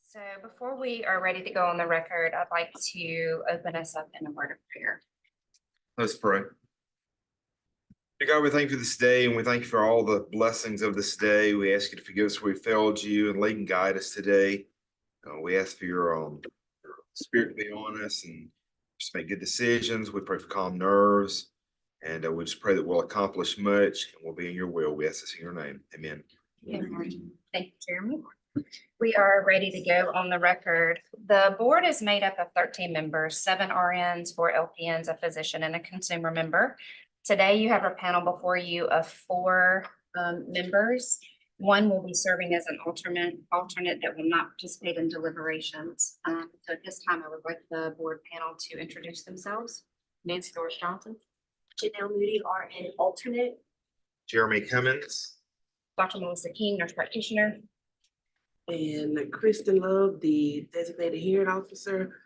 So before we are ready to go on the record, I'd like to open us up in a word of prayer. Let's pray. Dear God, we thank you for this day, and we thank you for all the blessings of this day. We ask you to forgive us where we failed you and lead and guide us today. We ask for your spirit to be on us and just make good decisions. We pray for calm nerves, and we just pray that we'll accomplish much and we'll be in your will. We ask this in your name. Amen. Amen. Thank you, Jeremy. We are ready to go on the record. The board is made up of 13 members, 7 RNs, 4 LPNs, a physician, and a consumer member. Today, you have a panel before you of 4 members. One will be serving as an alternate that will not participate in deliberations. So at this time, I would like the board panel to introduce themselves. Nancy Doris Johnson. Janelle Moody, RN alternate. Jeremy Cummins. Dr. Melissa King, nurse practitioner. And Kristen Love, the designated hearing officer.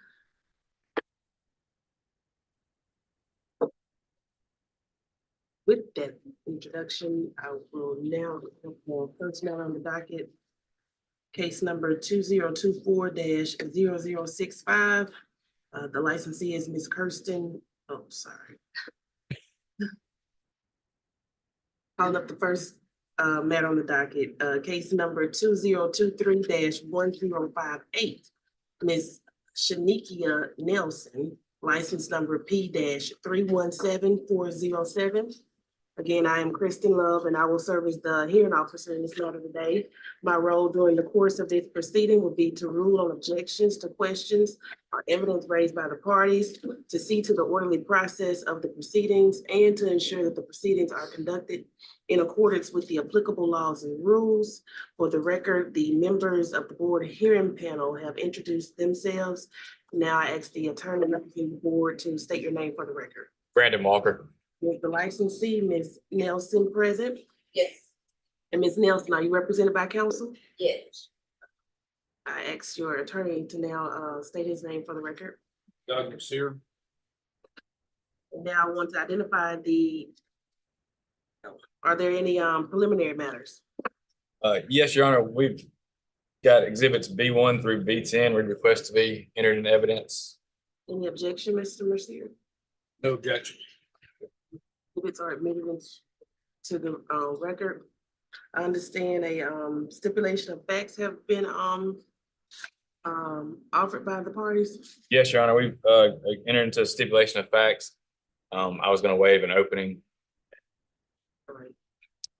With that introduction, I will now look for first matter on the docket. Case number 2024-0065. The licensee is Ms. Kirsten. Oh, sorry. Calling up the first matter on the docket, case number 2023-1058. Ms. Shanikia Nelson, license number P-317407. Again, I am Kristen Love, and I will serve as the hearing officer in this matter today. My role during the course of this proceeding will be to rule on objections to questions or evidence raised by the parties, to see to the orderly process of the proceedings, and to ensure that the proceedings are conducted in accordance with the applicable laws and rules. For the record, the members of the board hearing panel have introduced themselves. Now I ask the attorney representing the board to state your name for the record. Brandon Walker. With the licensee, Ms. Nelson present. Yes. And Ms. Nelson, are you represented by counsel? Yes. I ask your attorney to now state his name for the record. Doug McSear. And now I want to identify are there any preliminary matters? Yes, Your Honor, we've got exhibits B1 through B10. We request to be entered in evidence. Any objection, Mr. Mercier? No objection. Exhibits are admitted to the record. I understand a stipulation of facts have been offered by the parties. Yes, Your Honor, we've entered into a stipulation of facts. I was going to waive an opening.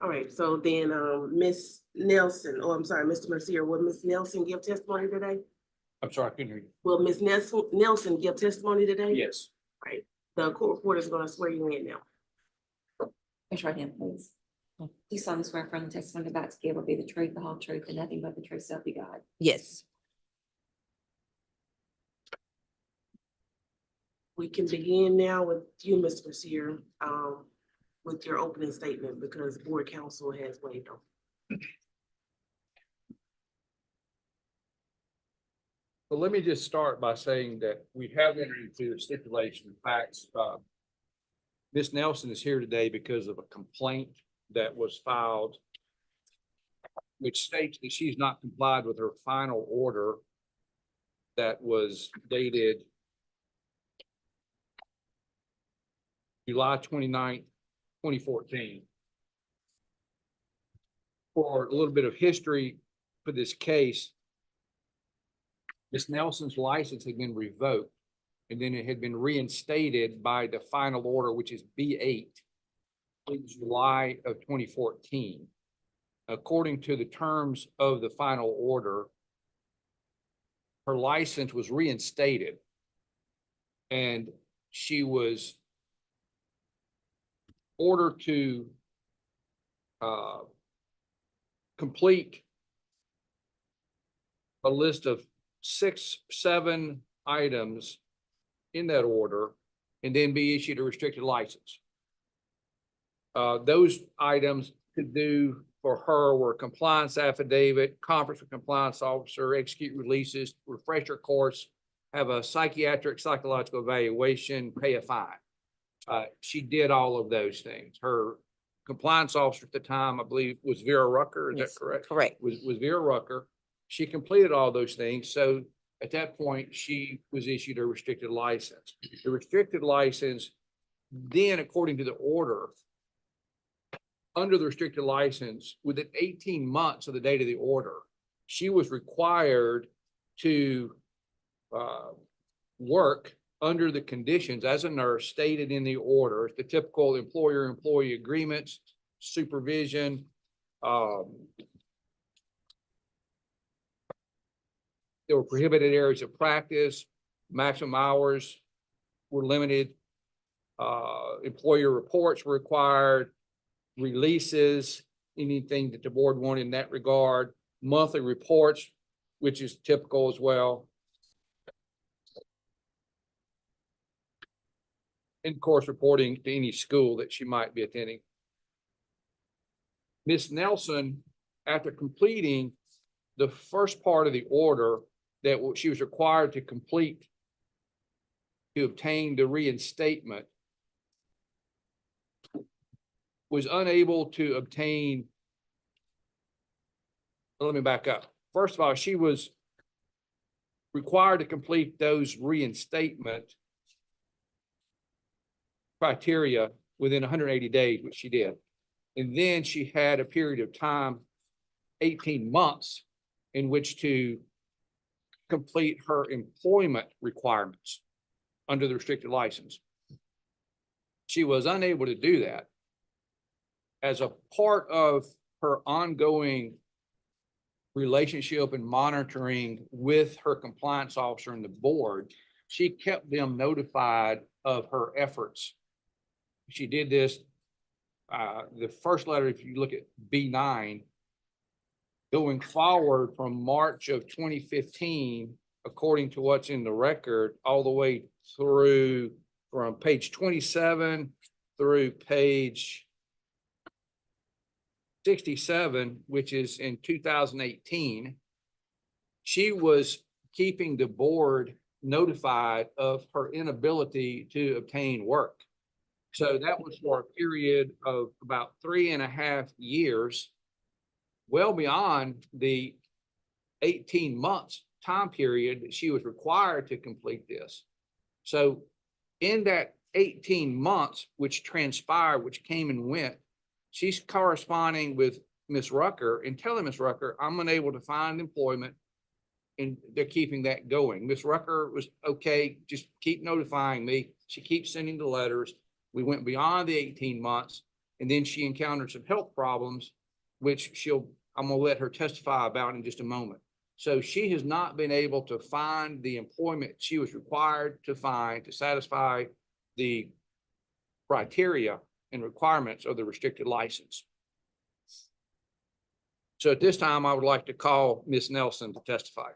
All right, so then Ms. Nelson, oh, I'm sorry, Mr. Mercier, will Ms. Nelson give testimony today? I'm sorry, I couldn't hear you. Will Ms. Nelson give testimony today? Yes. Right, the court reporter is going to swear you in now. Raise your right hand, please. Do you solemnly swear from the testimony about to give will be the truth, the whole truth, and nothing but the truth, so help you God? Yes. We can begin now with you, Mr. Mercier, with your opening statement, because board counsel has waived on. Well, let me just start by saying that we have entered into a stipulation of facts. Ms. Nelson is here today because of a complaint that was filed, which states that she's not complied with her final order that was dated July 29th, 2014. For a little bit of history for this case, Ms. Nelson's license had been revoked, and then it had been reinstated by the final order, which is B8 in July of 2014. According to the terms of the final order, her license was reinstated, and she was ordered to complete a list of 6-7 items in that order, and then be issued a restricted license. Those items to do for her were compliance affidavit, conference with compliance officer, execute releases, refresher course, have a psychiatric psychological evaluation, pay a fine. She did all of those things. Her compliance officer at the time, I believe, was Vera Rucker. Is Yes, that correct? correct. Was Vera Rucker. She completed all those things, so at that point, she was issued a restricted license. The restricted license, then according to the order, under the restricted license, within 18 months of the date of the order, she was required to work under the conditions as a nurse stated in the order, the typical employer-employee agreements, supervision. There were prohibited areas of practice, maximum hours were limited. Employer reports were required, releases, anything that the board wanted in that regard, monthly reports, which is typical as well. And of course, reporting to any school that she might be attending. Ms. Nelson, after completing the first part of the order that she was required to complete to obtain the reinstatement, was unable to obtain. Let me back up. First of all, she was required to complete those reinstatement criteria within 180 days, which she did. And then she had a period of time, 18 months, in which to complete her employment requirements under the restricted license. She was unable to do that. As a part of her ongoing relationship and monitoring with her compliance officer and the board, she kept them notified of her efforts. She did this, the first letter, if you look at B9, going forward from March of 2015, according to what's in the record, all the way through from page 27 through page 67, which is in 2018, she was keeping the board notified of her inability to obtain work. So that was for a period of about 3.5 years, well beyond the 18 months time period that she was required to complete this. So in that 18 months, which transpired, which came and went, she's corresponding with Ms. Rucker and telling Ms. Rucker, I'm unable to find employment, and they're keeping that going. Ms. Rucker was okay, just keep notifying me. She keeps sending the letters. We went beyond the 18 months, and then she encountered some health problems, which I'm gonna let her testify about in just a moment. So she has not been able to find the employment she was required to find to satisfy the criteria and requirements of the restricted license. So at this time, I would like to call Ms. Nelson to testify.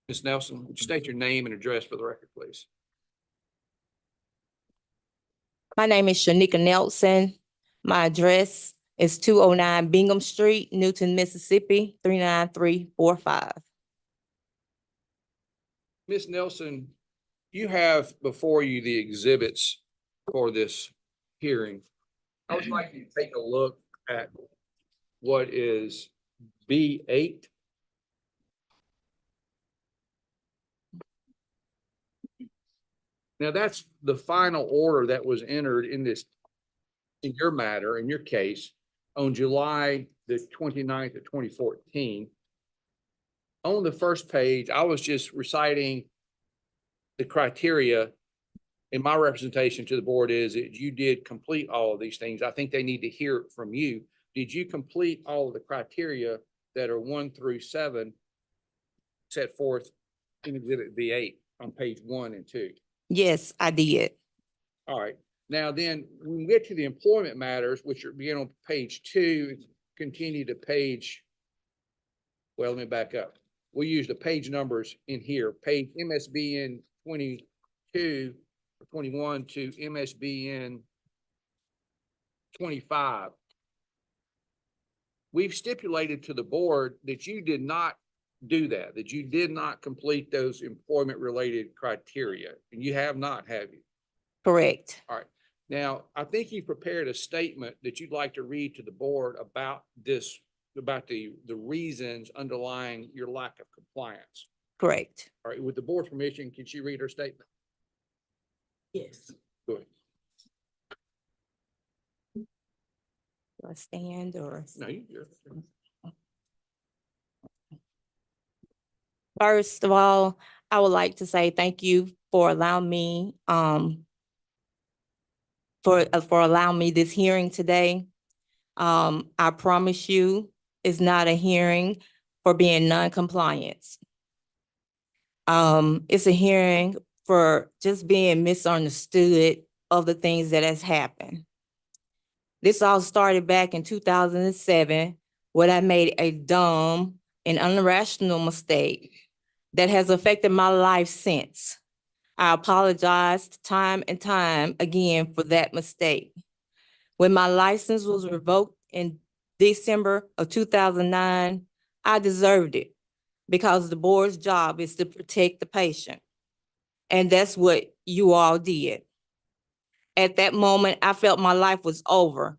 Ms. Nelson, would you state your name and address for the record, please? My name is Shanika Nelson. My address is 209 Bingham Street, Newton, Mississippi, 39345. Ms. Nelson, you have before you the exhibits for this hearing. I would like you to take a look at what is B8. Now, that's the final order that was entered in your matter, in your case, on July the 29th of 2014. On the first page, I was just reciting the criteria, and my representation to the board is that you did complete all of these things. I think they need to hear it from you. Did you complete all of the criteria that are 1 through 7 set forth in exhibit B8 on page 1 and 2? Yes, I did. All right. Now then, when we get to the employment matters, which are begin on page 2, continue to page, well, let me back up. We'll use the page numbers in here, page MSBN 22 or 21 to MSBN 25. We've stipulated to the board that you did not do that you did not complete those employment related criteria, and you have not, have you? Correct. All right. Now, I think you prepared a statement that you'd like to read to the board about this about the reasons underlying your lack of compliance. Correct. All right, with the board's permission, can she read her statement? Yes. Go ahead. Do I stand or? No, you're. First of all, I would like to say thank you for allowing me, for allowing me this hearing today. I promise you, it's not a hearing for being non-compliant. It's a hearing for just being misunderstood of the things that has happened. This all started back in 2007, when I made a dumb and irrational mistake that has affected my life since. I apologized time and time again for that mistake. When my license was revoked in December of 2009, I deserved it because the board's job is to protect the patient. And that's what you all did. At that moment, I felt my life was over.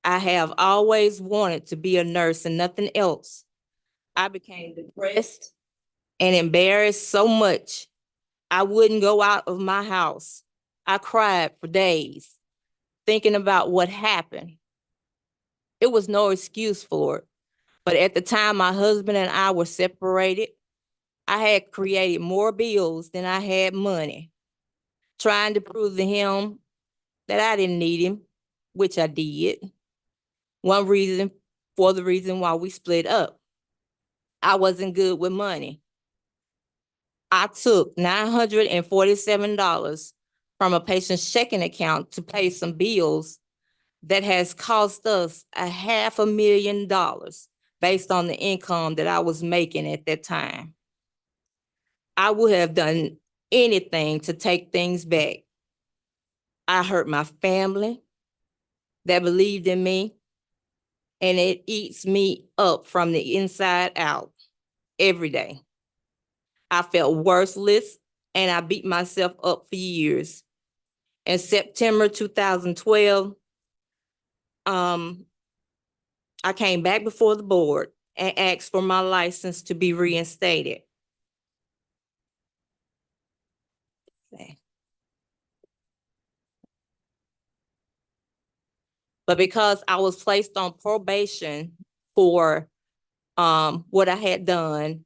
I have always wanted to be a nurse and nothing else. I became depressed and embarrassed so much, I wouldn't go out of my house. I cried for days, thinking about what happened. It was no excuse for it. But at the time, my husband and I were separated. I had created more bills than I had money, trying to prove to him that I didn't need him, which I did. One reason for the reason why we split up. I wasn't good with money. I took $947 from a patient's checking account to pay some bills that has cost us $500,000 based on the income that I was making at that time. I would have done anything to take things back. I hurt my family that believed in me, and it eats me up from the inside out every day. I felt worthless and I beat myself up for years. In September 2012, I came back before the board and asked for my license to be reinstated. But because I was placed on probation for what I had done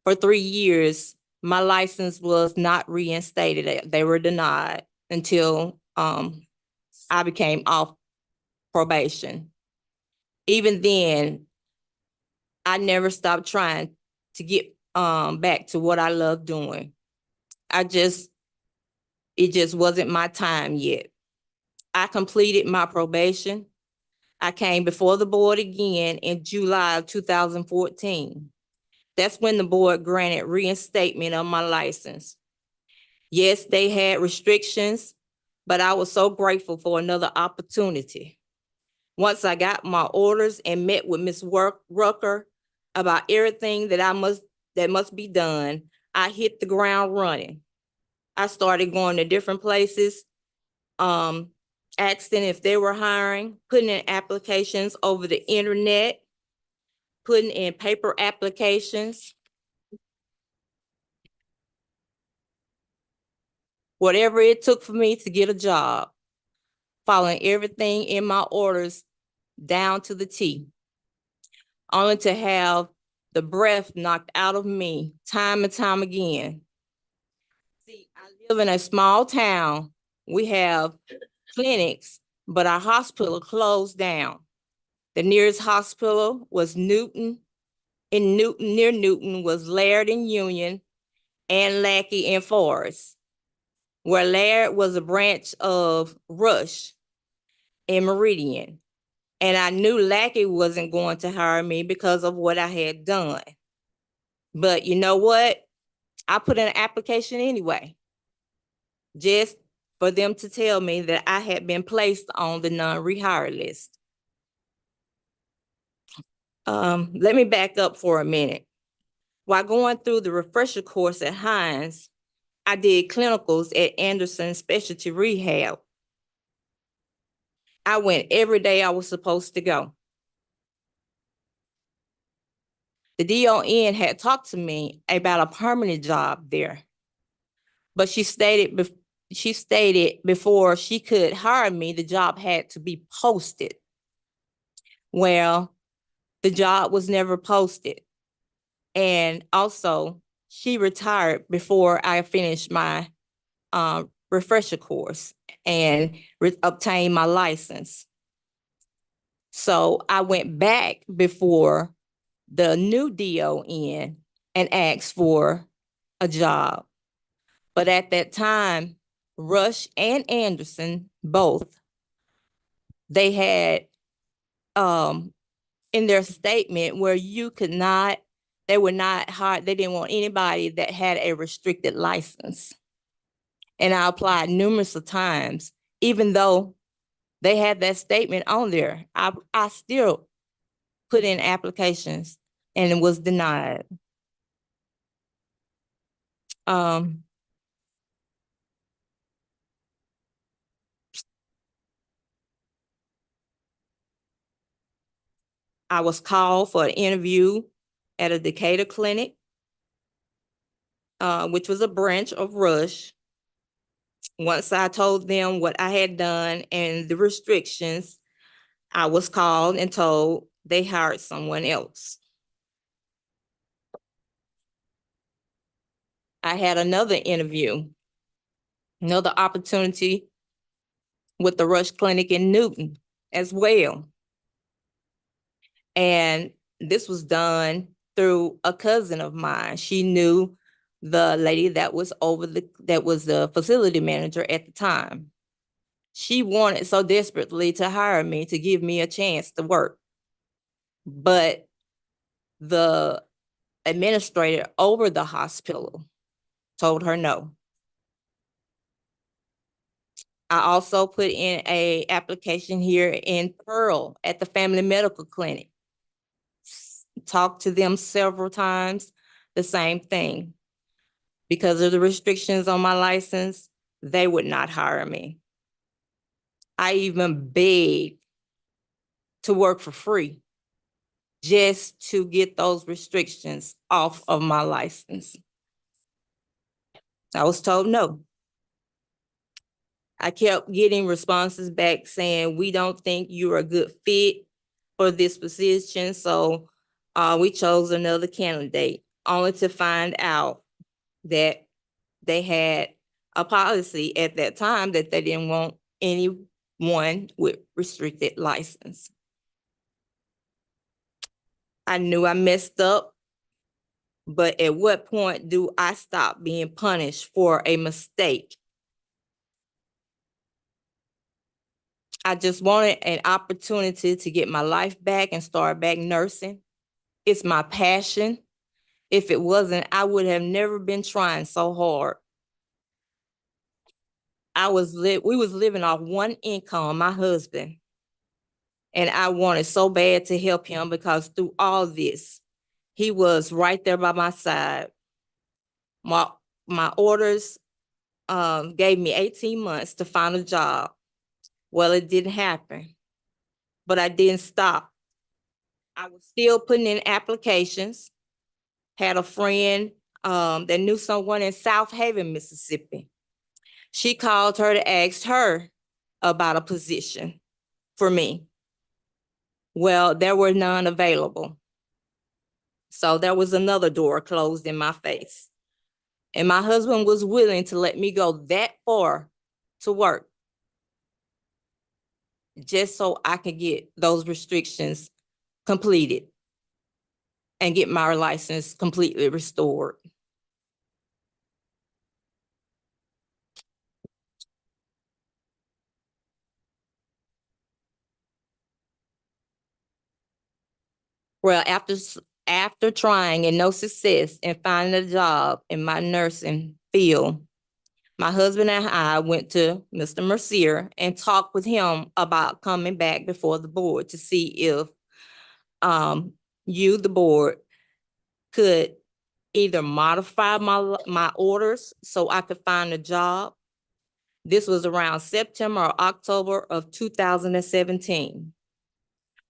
for 3 years, my license was not reinstated. They were denied until I became off probation. Even then, I never stopped trying to get back to what I love doing. It just wasn't my time yet. I completed my probation. I came before the board again in July of 2014. That's when the board granted reinstatement of my license. Yes, they had restrictions, but I was so grateful for another opportunity. Once I got my orders and met with Ms. Rucker about everything that must be done, I hit the ground running. I started going to different places, asking if they were hiring, putting in applications over the internet, putting in paper applications. Whatever it took for me to get a job, following everything in my orders down to the T, only to have the breath knocked out of me time and time again. See, I live in a small town. We have clinics, but our hospital closed down. The nearest hospital was Newton. In Newton, near Newton was Laird and Union and Lackey and Forest, where Laird was a branch of Rush and Meridian. And I knew Lackey wasn't going to hire me because of what I had done. But you know what? I put in an application anyway, just for them to tell me that I had been placed on the non-rehire list. Let me back up for a minute. While going through the refresher course at Hines, I did clinicals at Anderson Specialty Rehab. I went every day I was supposed to go. The DON had talked to me about a permanent job there. But she stated before she could hire me, the job had to be posted. Well, the job was never posted. And also, she retired before I finished my refresher course and obtained my license. So I went back before the new DON and asked for a job. But at that time, Rush and Anderson, both, they had in their statement where you could not, they were not hard, they didn't want anybody that had a restricted license. And I applied numerous of times, even though they had that statement on there. I still put in applications and it was denied. I was called for an interview at a Decatur clinic, which was a branch of Rush. Once I told them what I had done and the restrictions, I was called and told they hired someone else. I had another interview, another opportunity with the Rush Clinic in Newton as well. And this was done through a cousin of mine. She knew the lady that was the facility manager at the time. She wanted so desperately to hire me, to give me a chance to work. But the administrator over the hospital told her no. I also put in an application here in Pearl at the Family Medical Clinic. Talked to them several times, the same thing. Because of the restrictions on my license, they would not hire me. I even begged to work for free just to get those restrictions off of my license. I was told no. I kept getting responses back saying, we don't think you're a good fit for this position, so we chose another candidate, only to find out that they had a policy at that time that they didn't want anyone with restricted license. I knew I messed up, but at what point do I stop being punished for a mistake? I just wanted an opportunity to get my life back and start back nursing. It's my passion. If it wasn't, I would have never been trying so hard. We was living off one income, my husband. And I wanted so bad to help him because through all this, he was right there by my side. My orders gave me 18 months to find a job. Well, it didn't happen, but I didn't stop. I was still putting in applications. Had a friend that knew someone in South Haven, Mississippi. She called her to ask her about a position for me. Well, there were none available. So there was another door closed in my face. And my husband was willing to let me go that far to work just so I could get those restrictions completed and get my license completely restored. Well, after trying and no success in finding a job in my nursing field, my husband and I went to Mr. Mercier and talked with him about coming back before the board to see if the board, could either modify my orders so I could find a job. This was around September or October of 2017.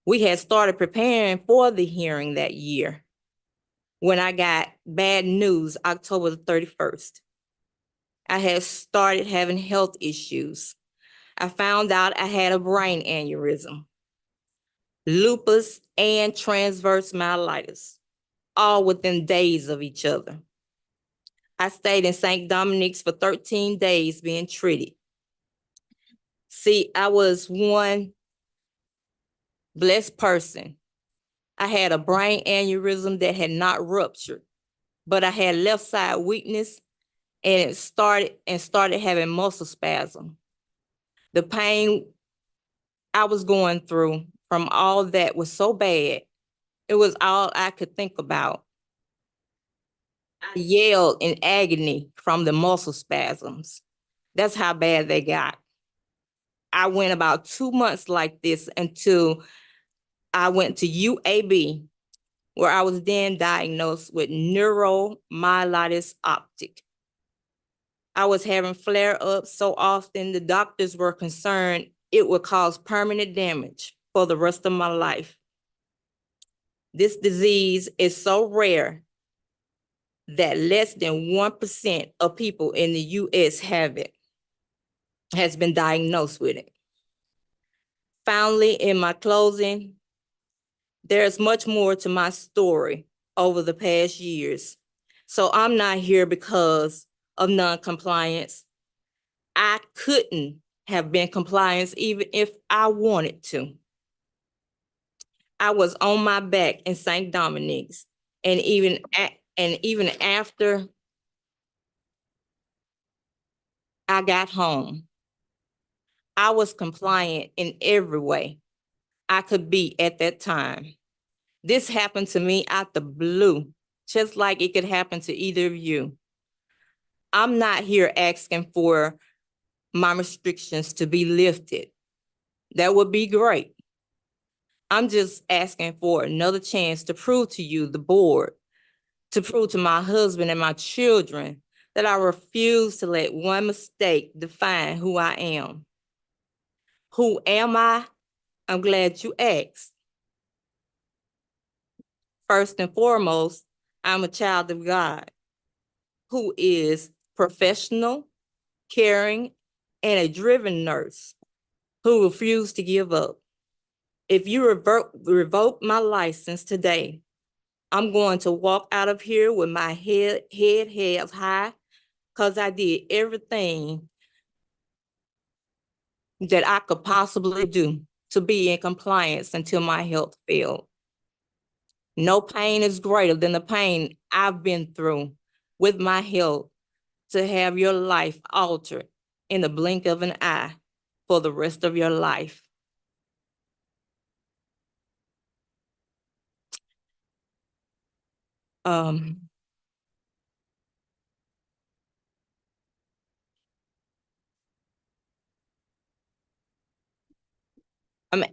We had started preparing for the hearing that year. when I got bad news October the 31st. I had started having health issues. I found out I had a brain aneurysm, lupus, and transverse myelitis, all within days of each other. I stayed in St. Dominic's for 13 days being treated. See, I was one blessed person. I had a brain aneurysm that had not ruptured, but I had left side weakness and it started having muscle spasm. The pain I was going through from all that was so bad. It was all I could think about. I yelled in agony from the muscle spasms. That's how bad they got. I went about 2 months like this until I went to UAB, where I was then diagnosed with neuromyelitis optic. I was having flare-ups so often the doctors were concerned it would cause permanent damage for the rest of my life. This disease is so rare that less than 1% of people in the US have it, has been diagnosed with it. Finally, in my closing, there's much more to my story over the past years. So I'm not here because of non-compliance. I couldn't have been compliant even if I wanted to. I was on my back in St. Dominic's, and even after I got home, I was compliant in every way I could be at that time. This happened to me out the blue, just like it could happen to either of you. I'm not here asking for my restrictions to be lifted. That would be great. I'm just asking for another chance to prove to you, the board, to prove to my husband and my children that I refuse to let one mistake define who I am. Who am I? I'm glad you asked. First and foremost, I'm a child of God who is professional, caring, and a driven nurse who refused to give up. If you revoke my license today, I'm going to walk out of here with my head held high because I did everything that I could possibly do to be in compliance until my health failed. No pain is greater than the pain I've been through with my health to have your life altered in the blink of an eye for the rest of your life. I'm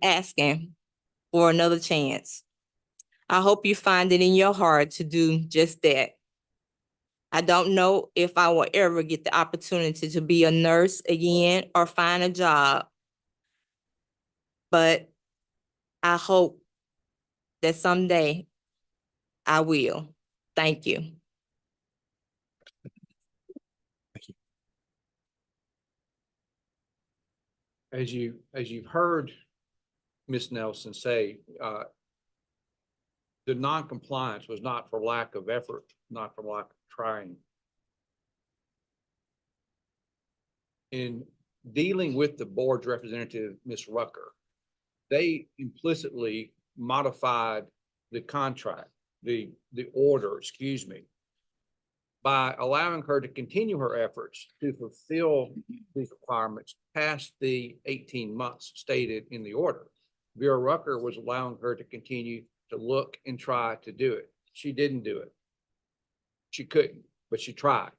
asking for another chance. I hope you find it in your heart to do just that. I don't know if I will ever get the opportunity to be a nurse again or find a job, but I hope that someday I will. Thank you. As you've heard Ms. Nelson say, the non-compliance was not for lack of effort, not for lack of trying. In dealing with the board's representative, Ms. Rucker, they implicitly modified the contract, the order, excuse me, by allowing her to continue her efforts to fulfill these requirements past the 18 months stated in the order. Vera Rucker was allowing her to continue to look and try to do it. She didn't do it. She couldn't, but she tried.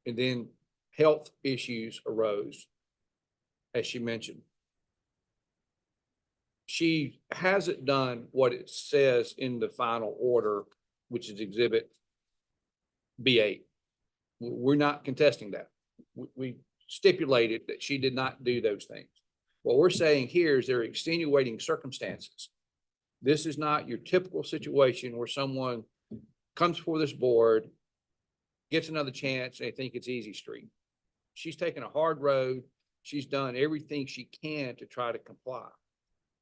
And then health issues arose, as she mentioned. She hasn't done what it says in the final order, which is Exhibit B8. We're not contesting that. We stipulated that she did not do those things. What we're saying here is there are extenuating circumstances. This is not your typical situation where someone comes before this board, gets another chance, and they think it's easy street. She's taken a hard road. She's done everything she can to try to comply.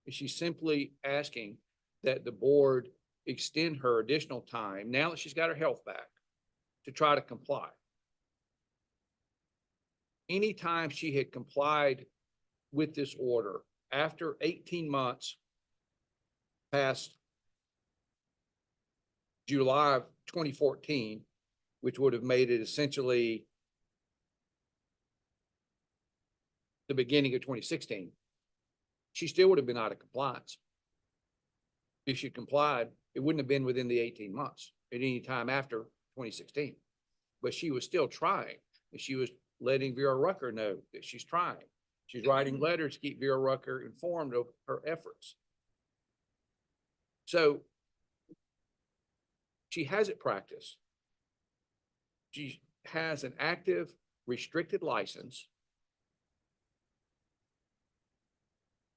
And she's simply asking that the board extend her additional time, now that she's got her health back, to try to comply. Anytime she had complied with this order after 18 months past July of 2014, which would have made it essentially the beginning of 2016, she still would have been out of compliance. If she complied, it wouldn't have been within the 18 months at any time after 2016. But she was still trying, and she was letting Vera Rucker know that she's trying. She's writing letters to keep Vera Rucker informed of her efforts. So she has it practiced. She has an active restricted license.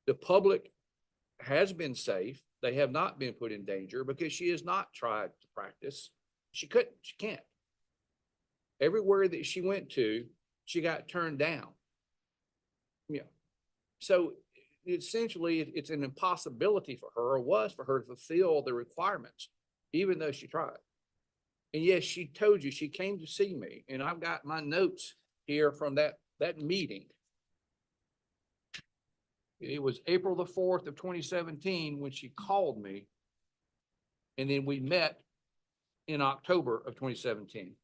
The public has been safe. They have not been put in danger because she has not tried to practice. She couldn't, she can't. Everywhere that she went to, she got turned down. Yeah. So essentially, it's an impossibility for her, or was for her, to fulfill the requirements, even though she tried. And yes, she told you, she came to see me, and I've got my notes here from that meeting. It was April the 4th of 2017 when she called me. And then we met in October of 2017.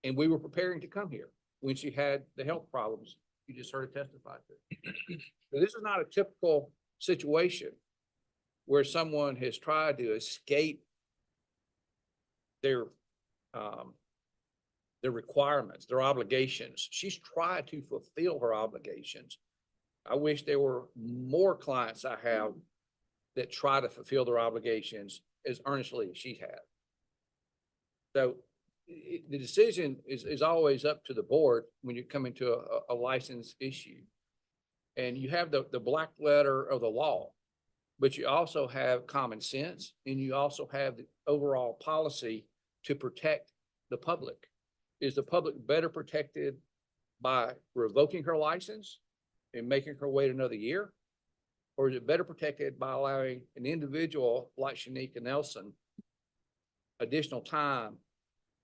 And we were preparing to come here when she had the health problems you just heard her testify to. So this is not a typical situation where someone has tried to escape their requirements, their obligations. She's tried to fulfill her obligations. I wish there were more clients I have that try to fulfill their obligations as earnestly as she has. So the decision is always up to the board when you come into a license issue. And you have the black letter of the law, but you also have common sense, and you also have the overall policy to protect the public. Is the public better protected by revoking her license and making her wait another year? Or is it better protected by allowing an individual like Shanika Nelson additional time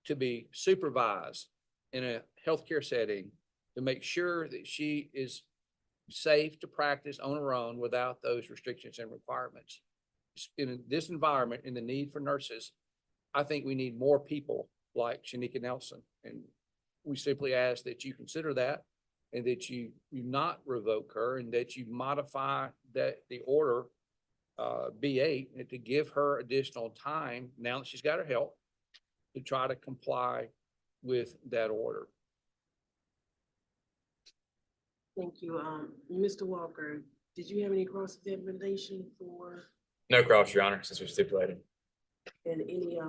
to be supervised in a healthcare setting to make sure that she is safe to practice on her own without those restrictions and requirements? In this environment, in the need for nurses, I think we need more people like Shanika Nelson. And we simply ask that you consider that, and that you not revoke her, and that you modify the order B8, and to give her additional time now that she's got her help to try to comply with that order. Thank you. Mr. Walker, did you have any cross-examination for, No cross, Your Honor, since we're stipulated. and any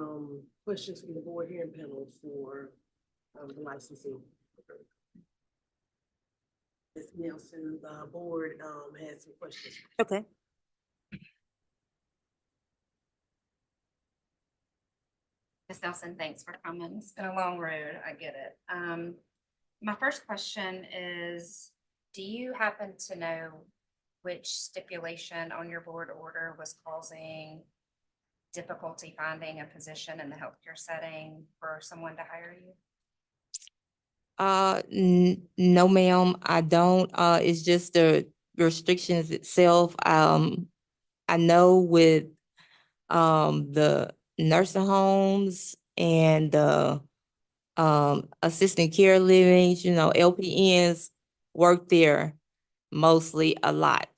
questions from the board hearing panel for the licensing? Ms. Nelson, the board has some questions. Okay. Ms. Nelson, thanks for coming. It's been a long road. I get it. My first question is, do you happen to know which stipulation on your board order was causing difficulty finding a position in the healthcare setting for someone to hire you? No, ma'am, I don't. It's just the restrictions itself. I know with the nursing homes and the assistant care livings, LPNs work there mostly a lot.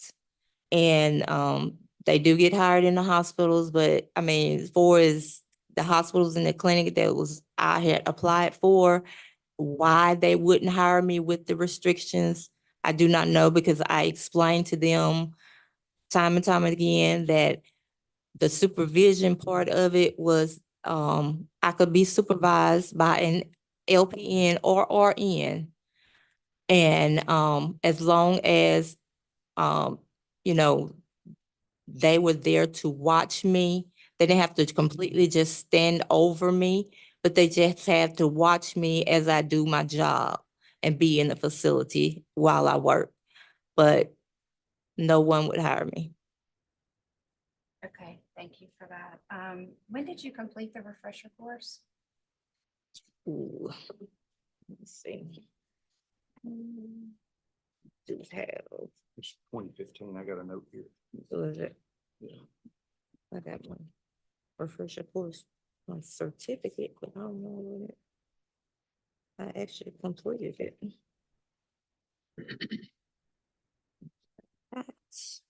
And they do get hired in the hospitals, but I mean, as far as the hospitals and the clinic I had applied for, why they wouldn't hire me with the restrictions, I do not know, because I explained to them time and time again that the supervision part of it was I could be supervised by an LPN or RN. And as long as you know, they were there to watch me, They didn't have to completely just stand over me, but they just had to watch me as I do my job and be in the facility while I work. But no one would hire me. Okay, thank you for that. When did you complete the refresher course? Ooh, let's see. Do have, It's 2015. I got a note here. what is it? Yeah. I got one. Refresher course, my certificate, but I don't know what it. I actually completed it. That's-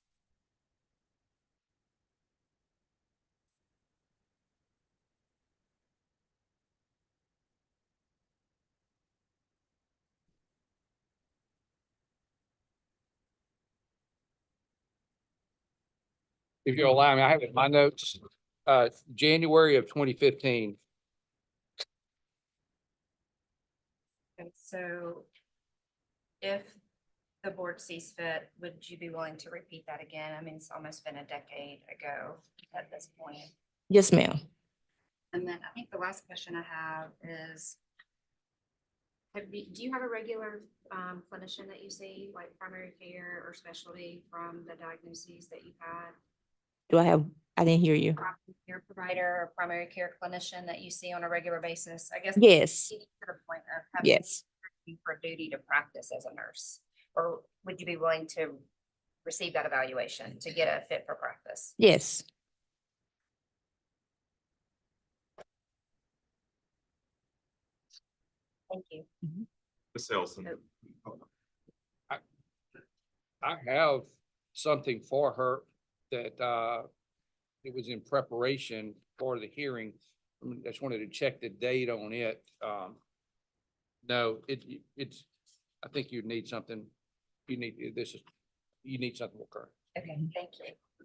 If you'll allow me, I have it in my notes, January of 2015. And so if the board sees fit, would you be willing to repeat that again? I mean, it's almost been a decade ago at this point. Yes, ma'am. And then I think the last question I have is, do you have a regular clinician that you see, like primary care or specialty from the diagnoses that you've had? Do I have, I didn't hear you. Primary care provider or primary care clinician that you see on a regular basis? I guess. Yes, To the point of having yes, you for duty to practice as a nurse, or would you be willing to receive that evaluation to get a fit for practice? yes. Thank you. Ms. Nelson. I have something for her that it was in preparation for the hearing. I just wanted to check the date on it. No, it's, I think you need something. You need something more current. Okay, thank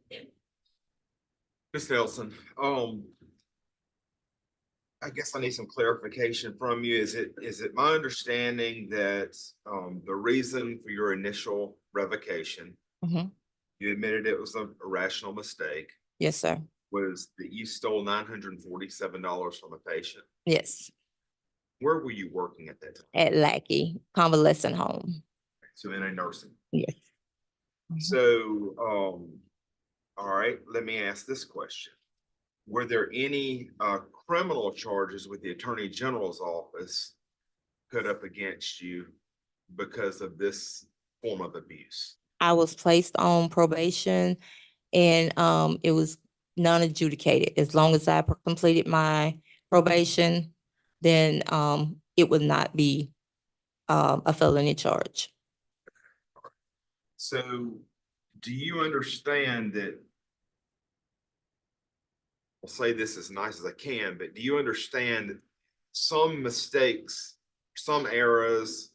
you. Ms. Nelson, I guess I need some clarification from you. Is it my understanding that, the reason for your initial revocation, Mhm. you admitted it was a rational mistake, Yes, sir. was that you stole $947 from a patient? Yes, Where were you working at that time? at Lackey Convalescent Home. So in a nursing. Yes. So, all right, let me ask this question. Were there any criminal charges with the Attorney General's office put up against you because of this form of abuse? I was placed on probation and it was non-adjudicated. As long as I completed my probation, then it would not be a felony charge. So do you understand that? I'll say this as nice as I can, but do you understand that some mistakes, some errors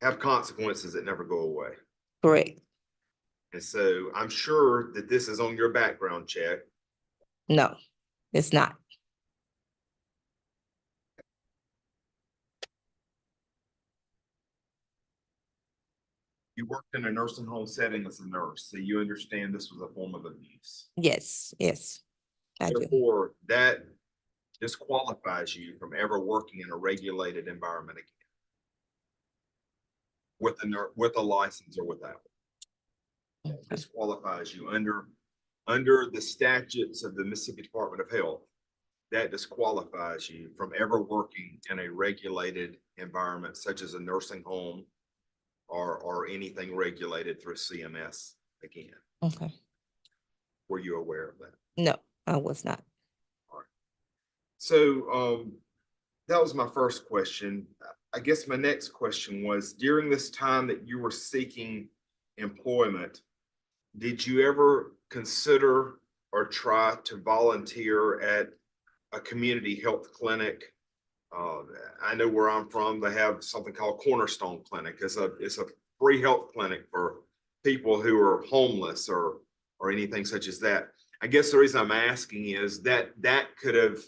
have consequences that never go away? Correct. And so I'm sure that this is on your background check. No, it's not. You worked in a nursing home setting as a nurse, so you understand this was a form of abuse. Yes, yes, I do. Therefore, that disqualifies you from ever working in a regulated environment again. With a license or without. Disqualifies you under the statutes of the Mississippi Department of Health. That disqualifies you from ever working in a regulated environment such as a nursing home or anything regulated through CMS again. Okay. Were you aware of that? No, I was not. So that was my first question. I guess my next question was, during this time that you were seeking employment, did you ever consider or try to volunteer at a community health clinic? I know where I'm from, they have something called Cornerstone Clinic. It's a free health clinic for people who are homeless or anything such as that. I guess the reason I'm asking is that could have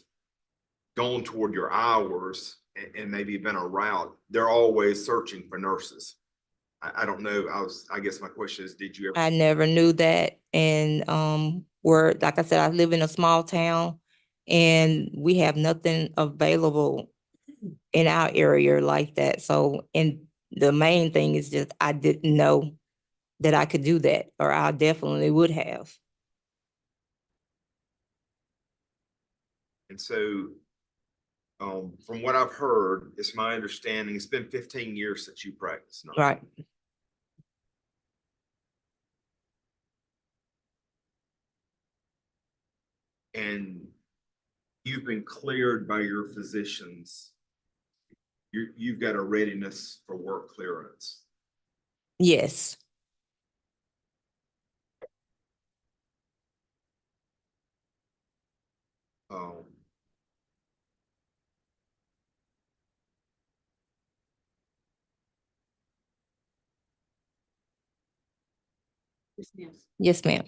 gone toward your hours and maybe been a route. They're always searching for nurses. I don't know. I guess my question is, did you ever? I never knew that. And where, like I said, I live in a small town and we have nothing available in our area like that. So, and the main thing is just, I didn't know that I could do that, or I definitely would have. And so, from what I've heard, it's my understanding, it's been 15 years since you practiced. nursing. Right. And you've been cleared by your physicians. You've got a readiness for work clearance. Yes. Um, Ms. Nielsen, Yes, ma'am.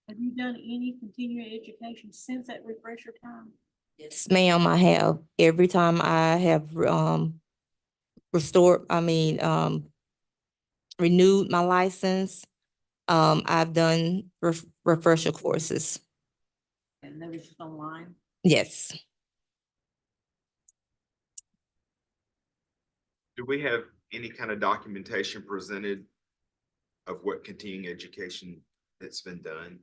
have you done any continuing education since that refresher time? Yes, ma'am, I have. Every time I have renewed my license, I've done refresher courses. And that was just online? Yes. do we have any kind of documentation presented of what continuing education that's been done?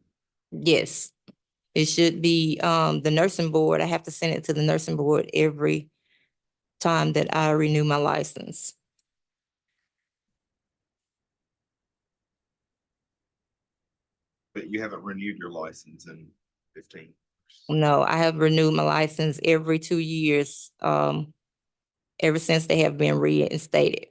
Yes. It should be the nursing board. I have to send it to the nursing board every time that I renew my license. But you haven't renewed your license in 15 years. No, I have renewed my license every 2 years, ever since they have been reinstated.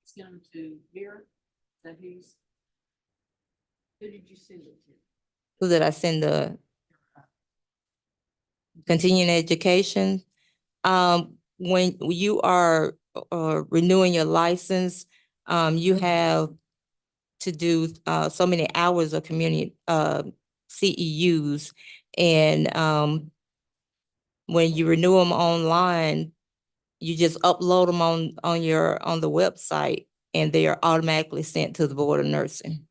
Send them to Vera? Is that who did you send it to? Who did I send the continuing education? When you are renewing your license, you have to do so many hours of community CEUs, and when you renew them online, you just upload them on the website, and they are automatically sent to the Board of Nursing.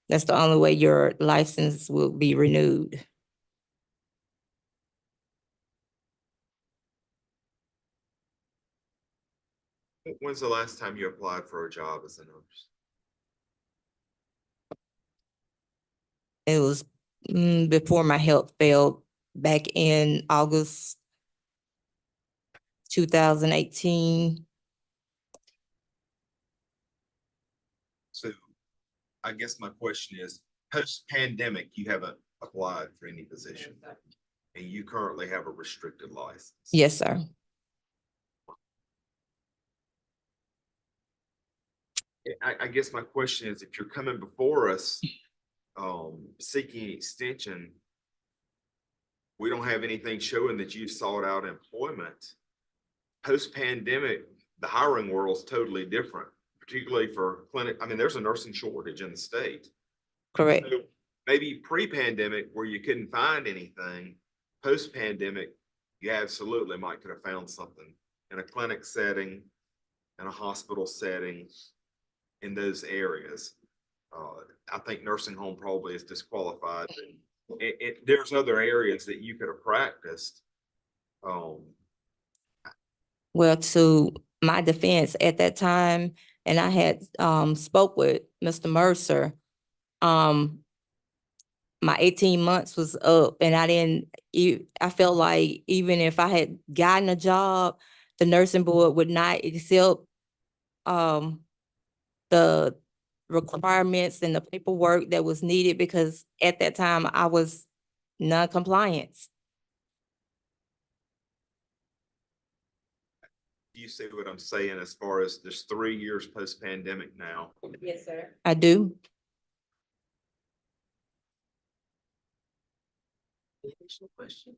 That's the only way your license will be renewed. When's the last time you applied for a job as a nurse? It was before my health failed back in August 2018. So I guess my question is, post-pandemic, you haven't applied for any position, and you currently have a restricted license. Yes, sir. I guess my question is, if you're coming before us, seeking extension, we don't have anything showing that you sought out employment. Post-pandemic, the hiring world's totally different, particularly for clinic. I mean, there's a nursing shortage in the state. Correct. So maybe pre-pandemic where you couldn't find anything, post-pandemic, you absolutely might could have found something in a clinic setting, in a hospital setting, in those areas. I think nursing home probably is disqualified. There's other areas that you could have practiced. Well, to my defense at that time, and I had spoke with Mr. Mercer, my 18 months was up, and I felt like even if I had gotten a job, the nursing board would not accept the requirements and the paperwork that was needed, because at that time I was non-compliant. You see what I'm saying as far as there's 3 years post-pandemic now. Yes, sir. I do. Additional questions?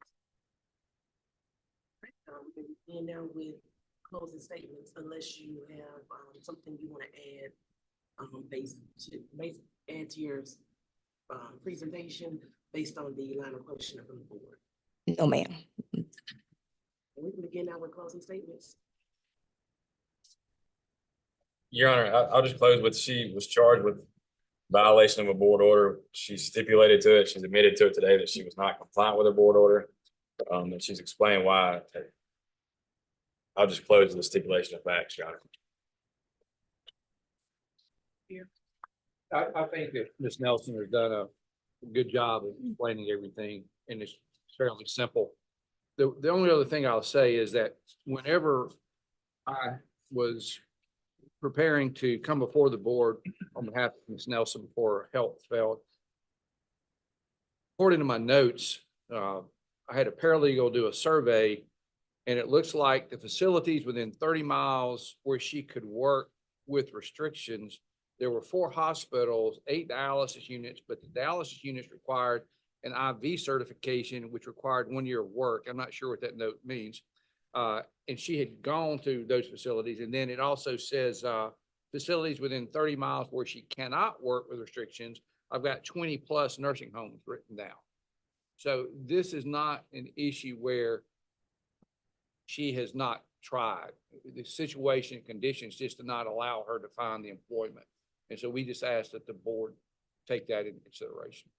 We can begin now with closing statements, unless you have something you want to add, add to your presentation based on the line of questioning from the board. No, ma'am. We can begin now with closing statements. Your Honor, I'll just close with, she was charged with violation of a board order. She stipulated to it. She's admitted to it today that she was not compliant with her board order. And she's explained why. I'll just close with the stipulation of facts, Your Honor. I think that Ms. Nelson has done a good job of explaining everything, and it's fairly simple. The only other thing I'll say is that whenever I was preparing to come before the board on behalf of Ms. Nelson for health failed, according to my notes, I had a paralegal do a survey, and it looks like the facilities within 30 miles where she could work with restrictions, there were 4 hospitals, 8 dialysis units, but the dialysis units required an IV certification, which required 1 year of work. I'm not sure what that note means. And she had gone to those facilities. And then it also says facilities within 30 miles where she cannot work with restrictions. I've got 20 plus nursing homes written down. So this is not an issue where she has not tried. The situation and conditions just to not allow her to find the employment. And so we just ask that the board take that into consideration.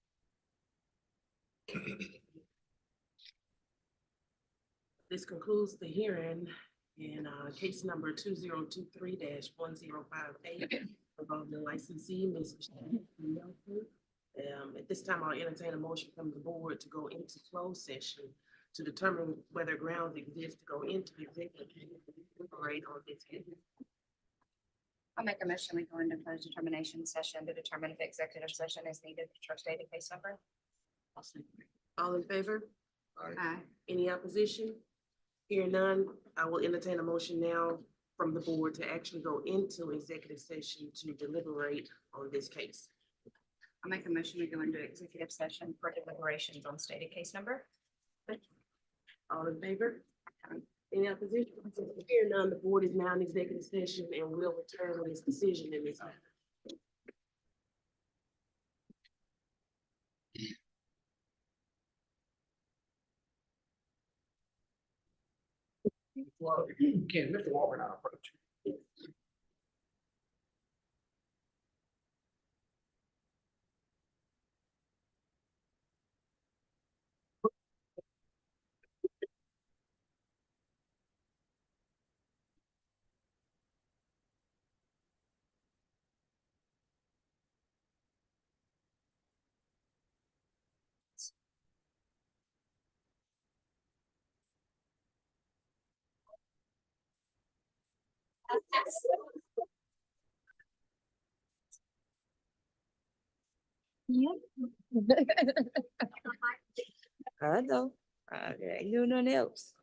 This concludes the hearing in case number 2023-1058 involving the licensee, Ms. Nelson. At this time, I'll entertain a motion from the board to go into closed session to determine whether grounds exist to go into executive deliberate on this case. I'll make a motion. We go into closed determination session to determine if executive session is needed for trust data case number. All in favor? Aye. Any opposition? Hearing none, I will entertain a motion now from the board to actually go into executive session to deliberate on this case. I'll make a motion. We go into executive session for deliberations on stated case number. All in favor? Any opposition? Hearing none, the board is now in executive session and will return with its decision in this matter. Ken, Mr. Walker, now approach. I know. I ain't doing nothing else.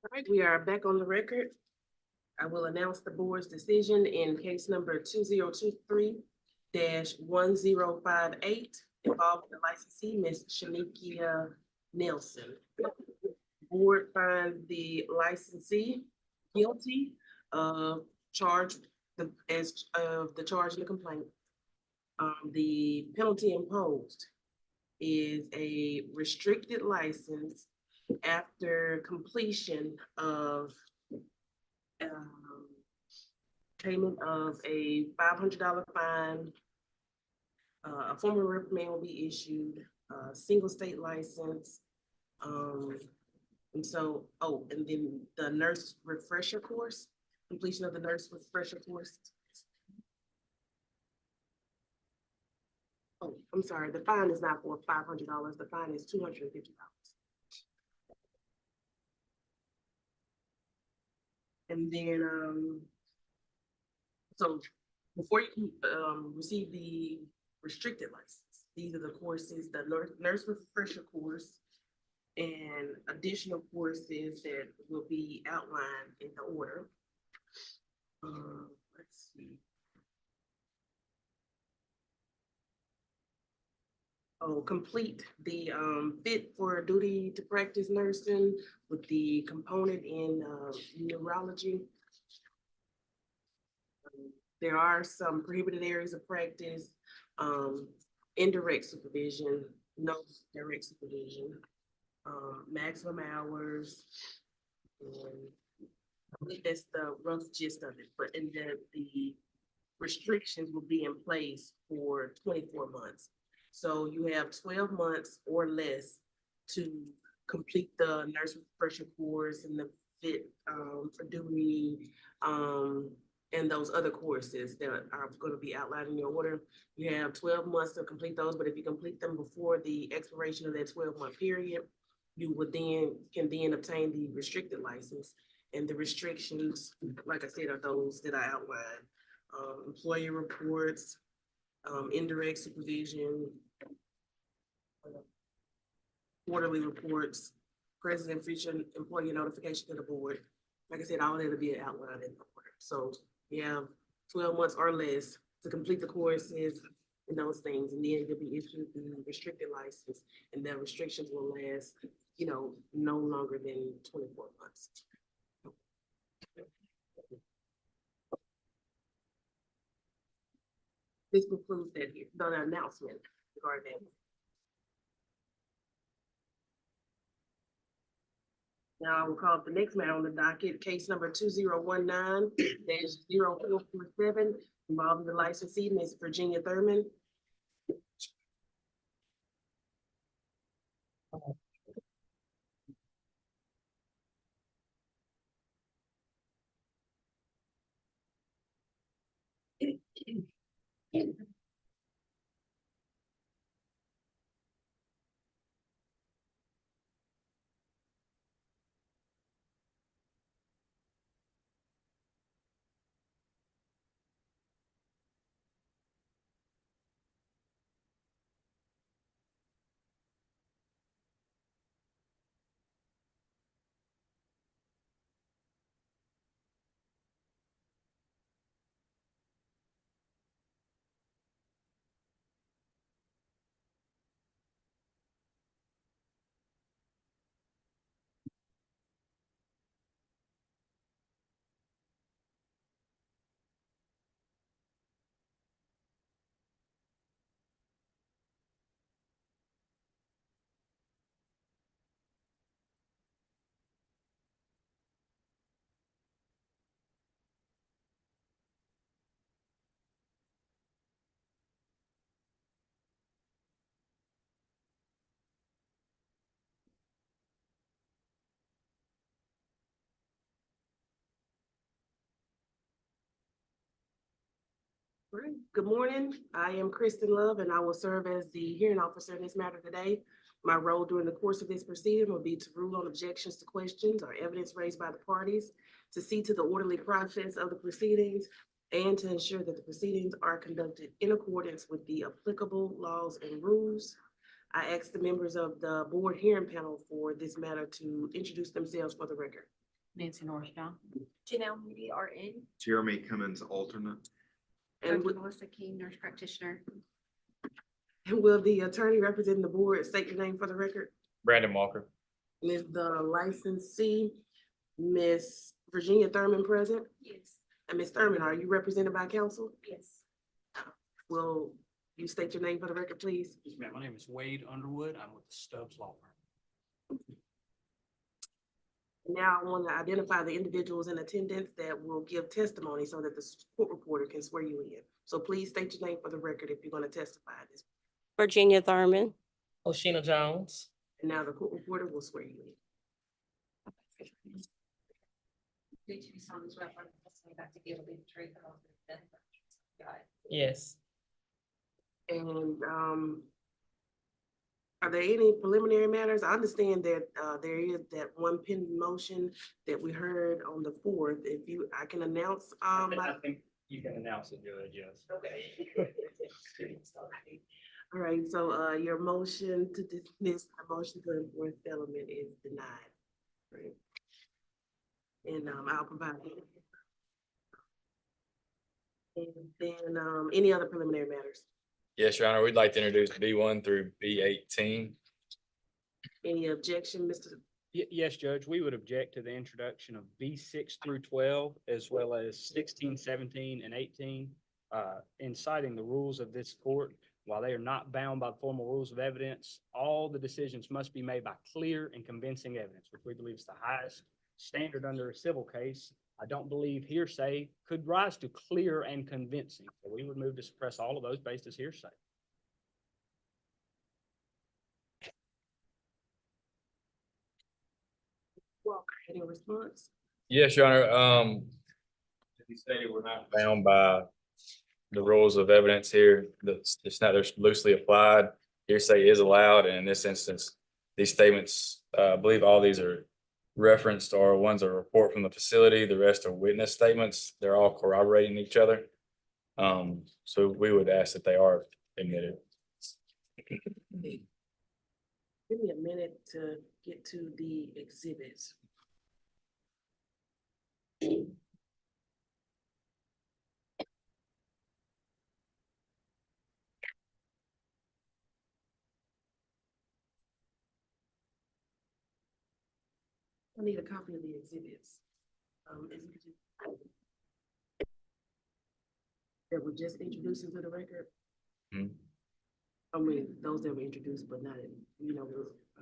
All right, we are back on the record. I will announce the board's decision in case number 2023-1058 involving the licensee, Ms. Shanikia Nelson. Board finds the licensee guilty of the charge in the complaint. The penalty imposed is a restricted license after completion of payment of a $500 fine. A formal reprimand will be issued, single state license. And so, and then the nurse refresher course, completion of the nurse refresher course. Oh, I'm sorry, the fine is not for $500, the fine is $250. And then, so before you can, receive the restricted license, these are the courses, the nurse refresher course and additional courses that will be outlined in the order. Let's see. Complete the fit for duty to practice nursing with the component in neurology. There are some prohibited areas of practice, indirect supervision, no direct supervision, maximum hours. And I believe that's the rough gist of it, but in the restrictions will be in place for 24 months. So you have 12 months or less to complete the nurse refresher course and the fit for duty, and those other courses that are going to be outlined in your order. You have 12 months to complete those, but if you complete them before the expiration of that 12-month period, you would can then obtain the restricted license. And the restrictions, like I said, are those that I outlined. Employee reports, indirect supervision, quarterly reports, president future employee notification to the board. Like I said, all that will be outlined in the order. So you have 12 months or less to complete the courses and those things, and then you'll be issued the restricted license, and the restrictions will last, no longer than 24 months. This concludes the announcement regarding that. Now I will call up the next matter on the docket, case number 2019-0447, involving the licensee, Ms. Virginia Thurman. Great. Good morning. I am Kristen Love, and I will serve as the hearing officer in this matter today. My role during the course of this proceeding will be to rule on objections to questions or evidence raised by the parties, to see to the orderly process of the proceedings, and to ensure that the proceedings are conducted in accordance with the applicable laws and rules. I ask the members of the board hearing panel for this matter to introduce themselves for the record. Nancy Norris Johnson. Janelle Moody, RN. Jeremy Cummins, alternate. And Dr. Melissa King, nurse practitioner. will the attorney representing the board state your name for the record? Brandon Walker. Is the licensee, Miss Virginia Thurman present? Yes. And Ms. Thurman, are you represented by counsel? Yes. Will you state your name for the record, please? Yes, ma'am. My name is Wade Underwood. I'm with the Stubbs Law Firm. Now I want to identify the individuals in attendance that will give testimony so that the court reporter can swear you in. So please state your name for the record if you're going to testify this. Virginia Thurman. Oshina Jones. And now the court reporter will swear you in. Do you solemnly swear affirm the testimony about to give will be the truth, the whole truth, and nothing but the truth, so help you God? Yes. And are there any preliminary matters? I understand that there is that one pending motion that we heard on the fourth. If you, I can announce. I think you can announce it, Judge, yes. Okay. All right, so your motion to dismiss, the motion to enforce settlement is denied. Right. And I'll provide it. And then any other preliminary matters? Yes, Your Honor, we'd like to introduce B1 through B18. Any objection, Mr. Yes, Judge, we would object to the introduction of B6 through 12, as well as 16, 17, and 18. In citing the rules of this court, while they are not bound by the formal rules of evidence, all the decisions must be made by clear and convincing evidence, which we believe is the highest standard under a civil case. I don't believe hearsay could rise to clear and convincing. So we would move to suppress all of those based as hearsay. Walker, any response? Yes, Your Honor, as you stated, we're not bound by the rules of evidence here. It's not, they're loosely applied. Hearsay is allowed, and in this instance, these statements, I believe all these are referenced are ones that report from the facility. The rest are witness statements. They're all corroborating each other. So we would ask that they are admitted. Give me a minute to get to the exhibits. I need a copy of the exhibits. That were just introduced into the record. Hmm. I mean, those that were introduced, but not in,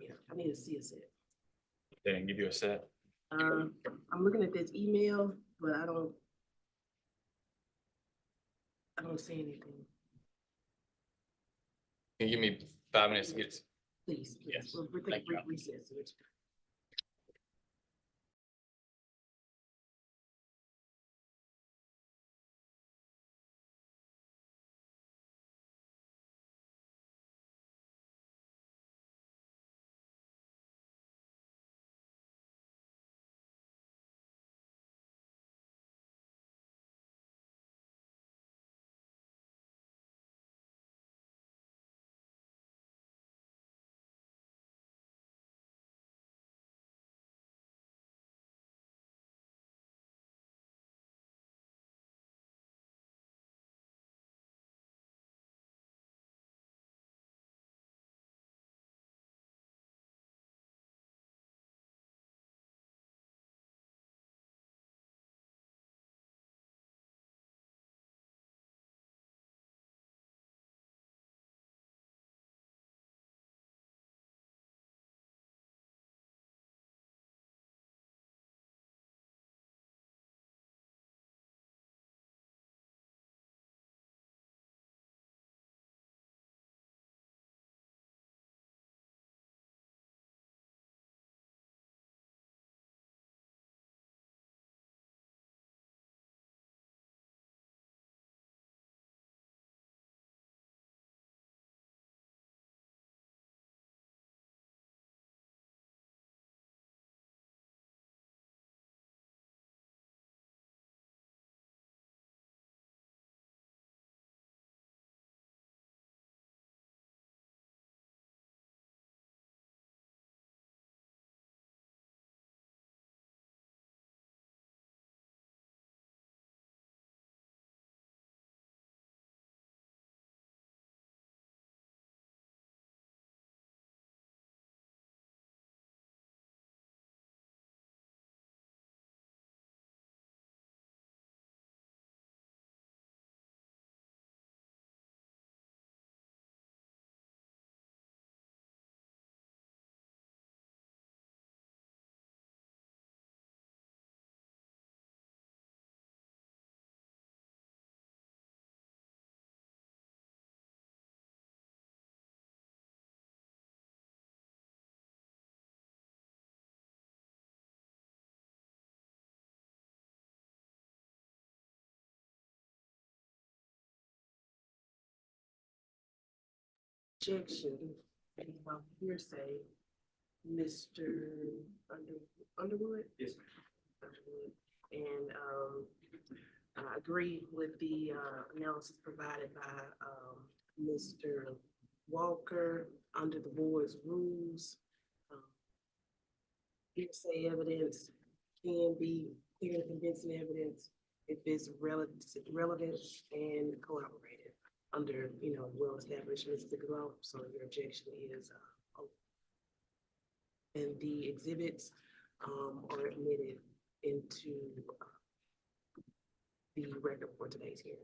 yeah, I need to see a set. They didn't give you a set. I'm looking at this email, but I don't see anything. Can you give me 5 minutes to get it? Please, Yes. we're taking a Thank you. brief recess. objection, hearsay, Mr. Underwood? Yes. Underwood. And, I agree with the, analysis provided by, Mr. Walker under the board's rules. Hearsay evidence can be clear and convincing evidence if it's relevant and corroborated under, well-established Mississippi law. So your objection is, and the exhibits, are admitted into, the record for today's hearing.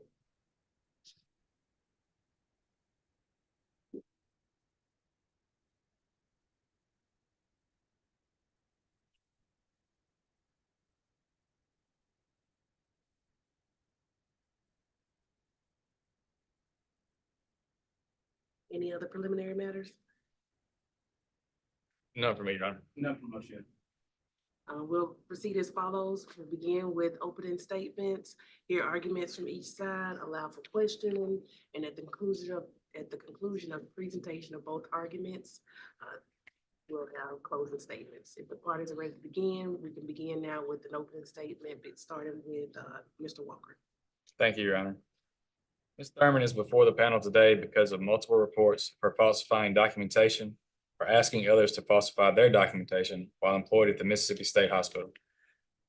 Any other preliminary matters? None for me, Your Honor. No promotion. We'll proceed as follows. We'll begin with opening statements, hear arguments from each side, allow for questioning, and at the conclusion of the presentation of both arguments, we'll have closing statements. If the parties are ready to begin, we can begin now with an opening statement, starting with Mr. Walker. Thank you, Your Honor. Ms. Thurman is before the panel today because of multiple reports for falsifying documentation or asking others to falsify their documentation while employed at the Mississippi State Hospital.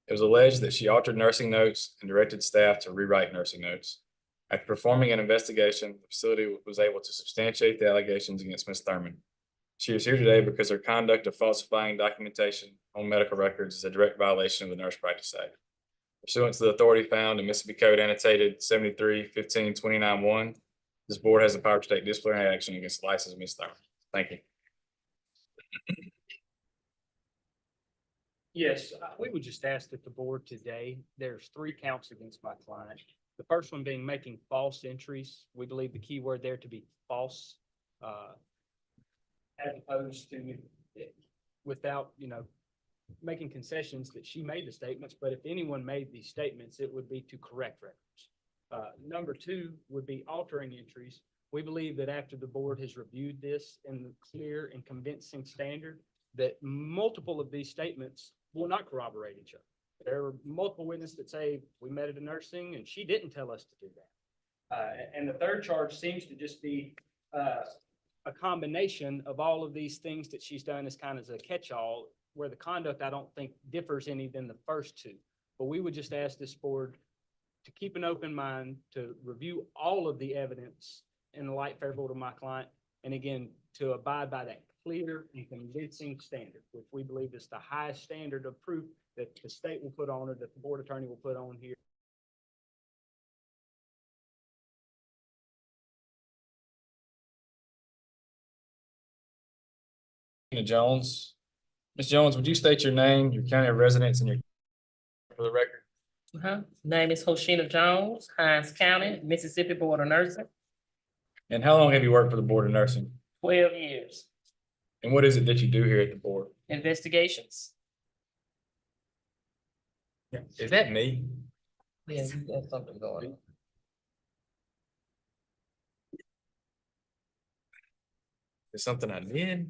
It was alleged that she altered nursing notes and directed staff to rewrite nursing notes. After performing an investigation, the facility was able to substantiate the allegations against Ms. Thurman. She is here today because her conduct of falsifying documentation on medical records is a direct violation of the Nurse Practice Act. Pursuant to the authority found in Mississippi Code annotated 73-15-29-1, this board has the power to take disciplinary action against the licensed Ms. Thurman. Thank you. Yes, we would just ask that the board today, there's 3 counts against my client. The first one being making false entries. We believe the key word there to be false, as opposed to without, making concessions that she made the statements, but if anyone made these statements, it would be to correct records. Number 2 would be altering entries. We believe that after the board has reviewed this in the clear and convincing standard, that multiple of these statements will not corroborate each other. There are multiple witnesses that say we met at a nursing and she didn't tell us to do that. And the third charge seems to just be a combination of all of these things that she's done as kind of a catch-all, where the conduct I don't think differs any than the first 2. But we would just ask this board to keep an open mind, to review all of the evidence in the light favorable to my client, and again, to abide by that clear and convincing standard, which we believe is the highest standard of proof that the state will put on, or that the board attorney will put on here. Jones. Ms. Jones, would you state your name, your county of residence, and your for the record? Name is Hoshina Jones, Hines County, Mississippi Board of Nursing, And how long have you worked for the Board of Nursing? 12 years. And what is it that you do here at the board? Investigations. Is that me? Yeah, there's something going on. Is something I did?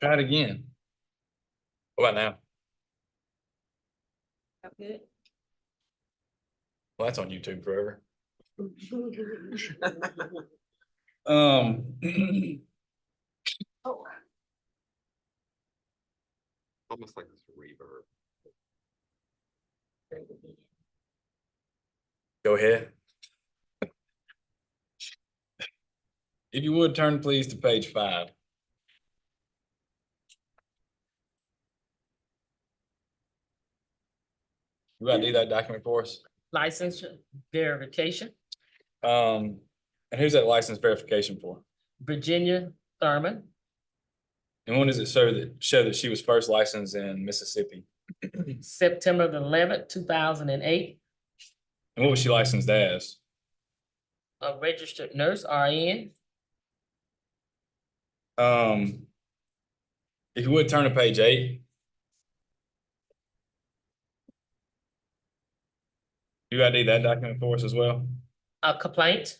Try it again. What about now? Good. Well, that's on YouTube forever. Um. Almost like this reverb. Go ahead. If you would, turn please to page 5. You gotta do that document for us? License verification, And who's that license verification for? Virginia Thurman, And when does it show that she was first licensed in Mississippi? September the 11th, 2008, And what was she licensed as? a registered nurse, RN. If you would turn to page 8. You gotta need that document for us as well? A complaint,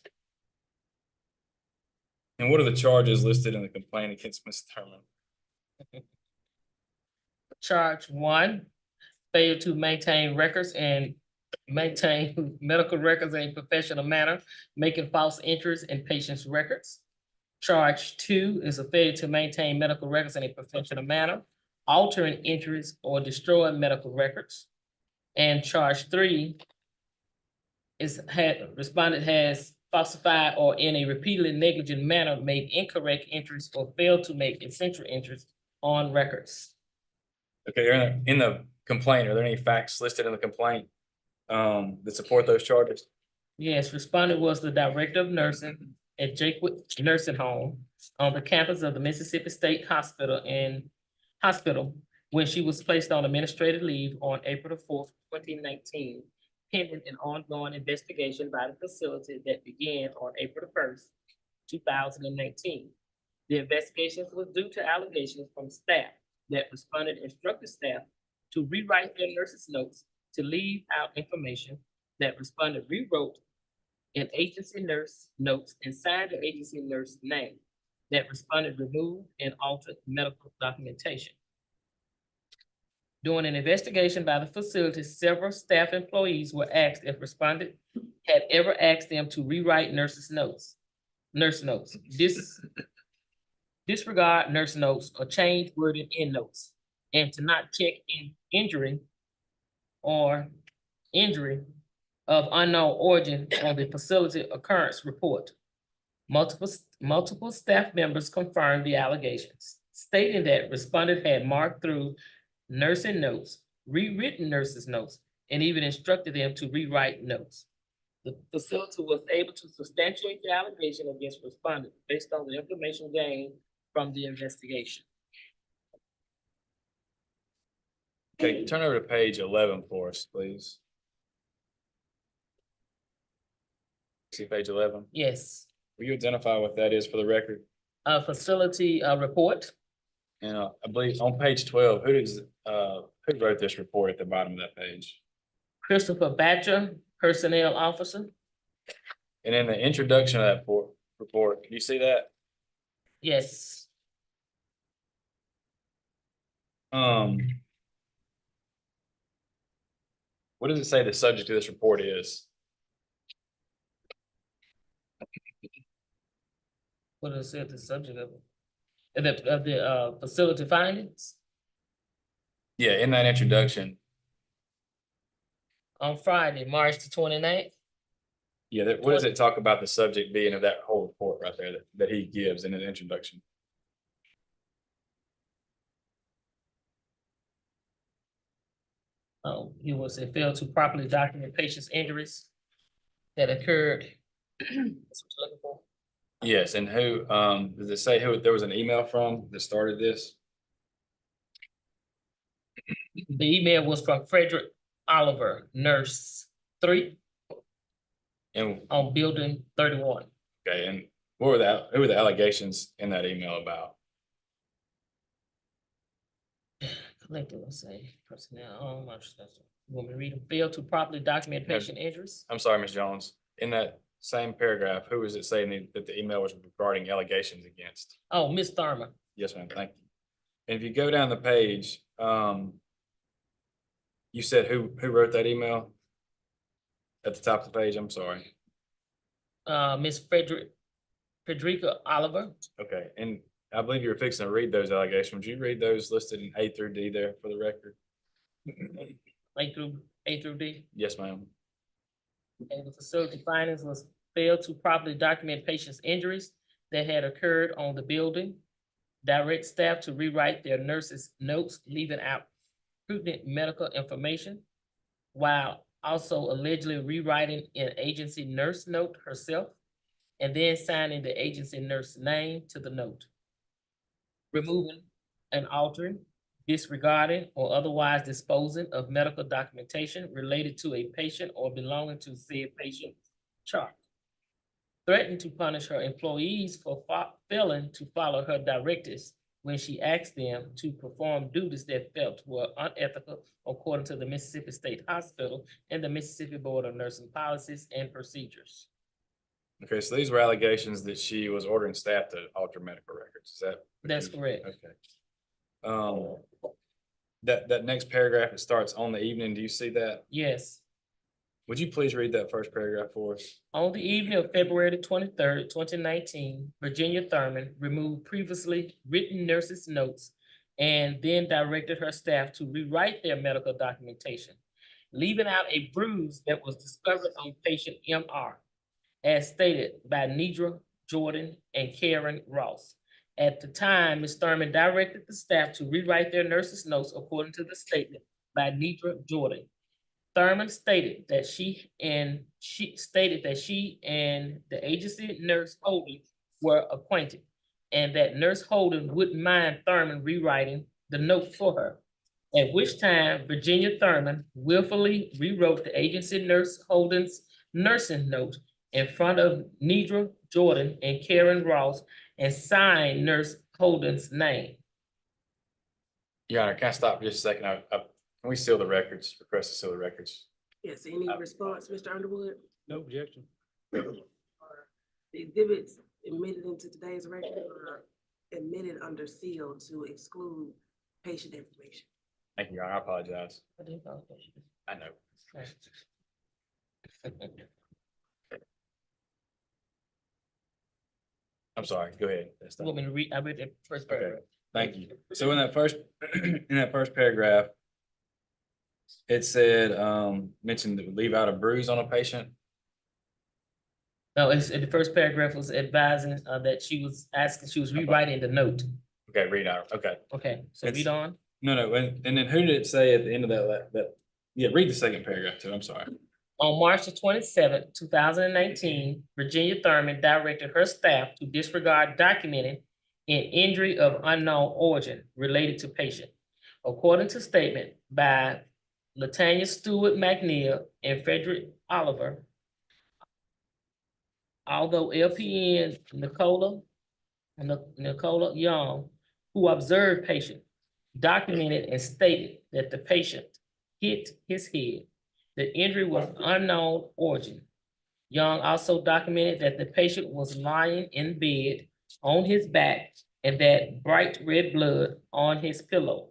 And what are the charges listed in the complaint against Ms. Thurman? charge one, failure to maintain records and maintain medical records in a professional manner, making false entries in patients' records. Charge two is a failure to maintain medical records in a professional manner, altering entries or destroying medical records. And charge three is respondent has falsified or in a repeatedly negligent manner made incorrect entries or failed to make essential entries on records. Okay, in the complaint, are there any facts listed in the complaint that support those charges? Yes, respondent was the director of nursing at Jakewood Nursing Home on the campus of the Mississippi State Hospital when she was placed on administrative leave on April the 4th, 2019, pending an ongoing investigation by the facility that began on April the 1st, 2019. The investigations was due to allegations from staff that responded instructed staff to rewrite their nurses' notes to leave out information that respondent rewrote in agency nurse notes and signed the agency nurse name that respondent removed and altered medical documentation. During an investigation by the facility, several staff employees were asked if respondent had ever asked them to rewrite nurse notes, disregard nurse notes or change wording in notes, and to not check in injury of unknown origin on the facility occurrence report. Multiple staff members confirmed the allegations, stating that respondent had marked through nursing notes, rewritten nurses' notes, and even instructed them to rewrite notes. The facility was able to substantiate the allegation against respondent based on the information gained from the investigation. Okay, turn over to page 11 for us, please. See page 11? Yes, Will you identify what that is for the record? facility report. And I believe on page 12, who wrote this report at the bottom of that page? Christopher Batcher, personnel officer. And in the introduction of that report, can you see that? Yes, What does it say the subject of this report is? what is it, the subject of it? Of the facility findings Yeah, in that introduction. on Friday, March the 29th. Yeah, what does it talk about the subject being of that whole report right there that he gives in an introduction? He was, it failed to properly document patients' injuries that occurred. That's what you're looking for? Yes, and who, does it say who there was an email from that started this? The email was from Frederick Oliver, nurse 3 And, on building 31. okay, and who were the allegations in that email about? Collective, let's say, personnel, you want me to read them? Failed to properly document patient injuries. I'm sorry, Ms. Jones, in that same paragraph, who was it saying that the email was regarding allegations against? Oh, Ms. Thurman. Yes, ma'am, thank you. And if you go down the page, you said who wrote that email? At the top of the page, I'm sorry. Ms. Frederica Oliver. Okay, and I believe you were fixing to read those allegations. Would you read those listed in A through D there for the record? A through D. Yes, ma'am. And the facility findings was failed to properly document patients' injuries that had occurred on the building. Direct staff to rewrite their nurses' notes, leaving out pertinent medical information, while also allegedly rewriting an agency nurse note herself, and then signing the agency nurse name to the note. Removing and altering, disregarding, or otherwise disposing of medical documentation related to a patient or belonging to said patient chart. Threatened to punish her employees for failing to follow her directives when she asked them to perform duties that felt were unethical according to the Mississippi State Hospital and the Mississippi Board of Nursing Policies and Procedures. Okay, so these were allegations that she was ordering staff to alter medical records. Is that? what That's you- correct. Okay. That next paragraph, it starts on the evening. Do you see that? Yes. Would you please read that first paragraph for us? On the evening of February 23rd, 2019, Virginia Thurman removed previously written nurses' notes and then directed her staff to rewrite their medical documentation, leaving out a bruise that was discovered on patient MR, as stated by Nidra Jordan and Karen Ross. At the time, Ms. Thurman directed the staff to rewrite their nurses' notes according to the statement by Nidra Jordan. Thurman stated that she and the agency nurse Holden were acquainted, and that Nurse Holden wouldn't mind Thurman rewriting the note for her. At which time Virginia Thurman willfully rewrote the agency nurse Holden's nursing note in front of Nidra Jordan and Karen Ross and signed Nurse Holden's name. Your Honor, can I stop for just a second? Can we seal the records? Request to seal the records. Yes, any response, Mr. Underwood? No objection. The exhibits admitted into today's record are admitted under seal to exclude patient information. Thank you, Your Honor. I apologize. I know. I'm sorry. Go ahead. That's You want me to read? I read the first paragraph. Thank you. So in that first, in that first paragraph, it said, mentioned to leave out a bruise on a patient. No, the first paragraph was advising that she was rewriting the note. Okay, read out. Okay. Okay, so It's- read on. No, and then who did it say at the end of yeah, read the second paragraph too. I'm sorry. On March the 27th, 2019, Virginia Thurman directed her staff to disregard documenting an injury of unknown origin related to patient. According to statement by Latanya Stewart McNeil and Frederick Oliver, although LPN Nicola Young, who observed patient, documented and stated that the patient hit his head. The injury was unknown origin. Young also documented that the patient was lying in bed on his back and that bright red blood on his pillow.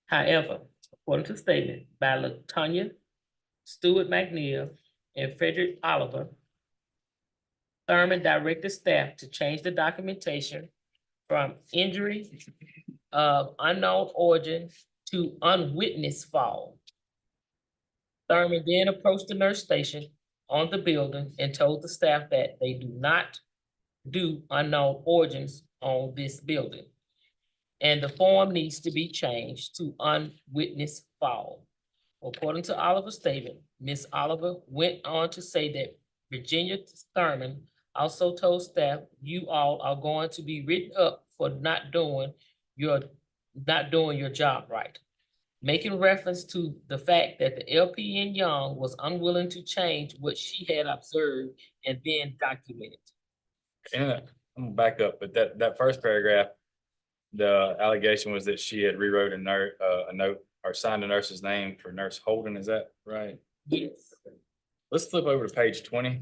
However, according to statement by Latanya Stewart McNeil and Frederick Oliver, Thurman directed staff to change the documentation from injury of unknown origin to unwitnessed fall. Thurman then approached the nurse station on the building and told the staff that they do not do unknown origins on this building. And the form needs to be changed to unwitnessed fall. According to Oliver's statement, Ms. Oliver went on to say that Virginia Thurman also told staff, you all are going to be written up for not doing your job right, making reference to the fact that the LPN Young was unwilling to change what she had observed and then documented. And I'm gonna back up, but that first paragraph, the allegation was that she had rewrote a note or signed a nurse's name for Nurse Holden. Is that right? Yes. Let's flip over to page 20.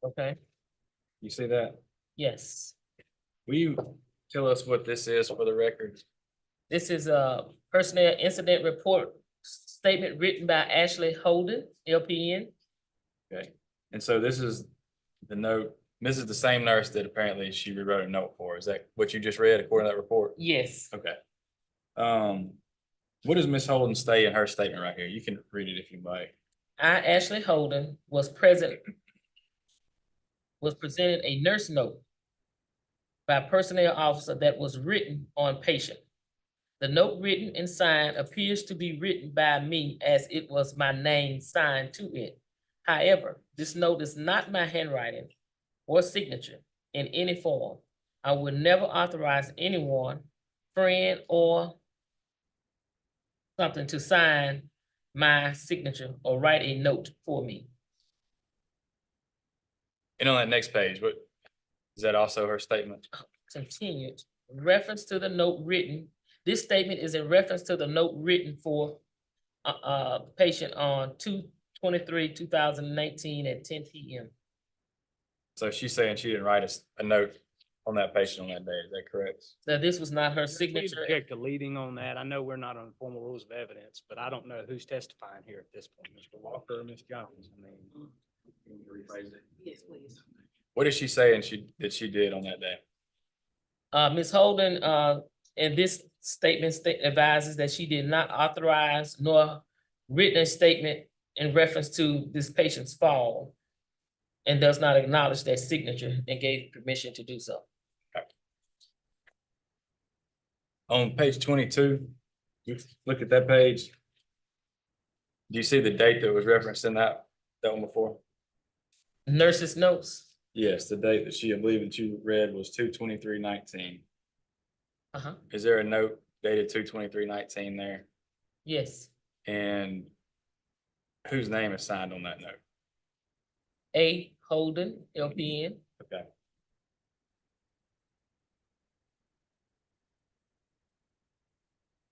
Okay, You see that? yes. Will you tell us what this is for the record? This is a personnel incident report statement written by Ashley Holden, LPN. Okay, and so this is the note, this is the same nurse that apparently she rewrote a note for. Is that what you just read according to that report? Yes. Okay. What does Ms. Holden say in her statement right here? You can read it if you like. I, Ashley Holden, was presented a nurse note by a personnel officer that was written on patient. The note written and signed appears to be written by me as it was my name signed to it. However, this note is not my handwriting or signature in any form. I would never authorize anyone, friend or something to sign my signature or write a note for me. And on that next page, what, is that also her statement? Continued, reference to the note written. This statement is in reference to the note written for patient on 2/23/2019 at 10 p.m. So she's saying she didn't write a note on that patient on that day, is that correct? Now, this was not her We signature. object to leading on that. I know we're not on formal rules of evidence, but I don't know who's testifying here at this point, Mr. Walker or Ms. Jones. I mean. Yes, please. What did she say that she did on that day? Ms. Holden, in this statement advises that she did not authorize nor written a statement in reference to this patient's fall and does not acknowledge that signature and gave permission to do so. On page 22, you look at that page. Do you see the date that was referenced in that one before? Nurse's notes. Yes, the date that I believe that you read was 2/23/19. Uh-huh. Is there a note dated 2/23/19 there? Yes. And whose name is signed on that note? A. Holden, LPN. Okay.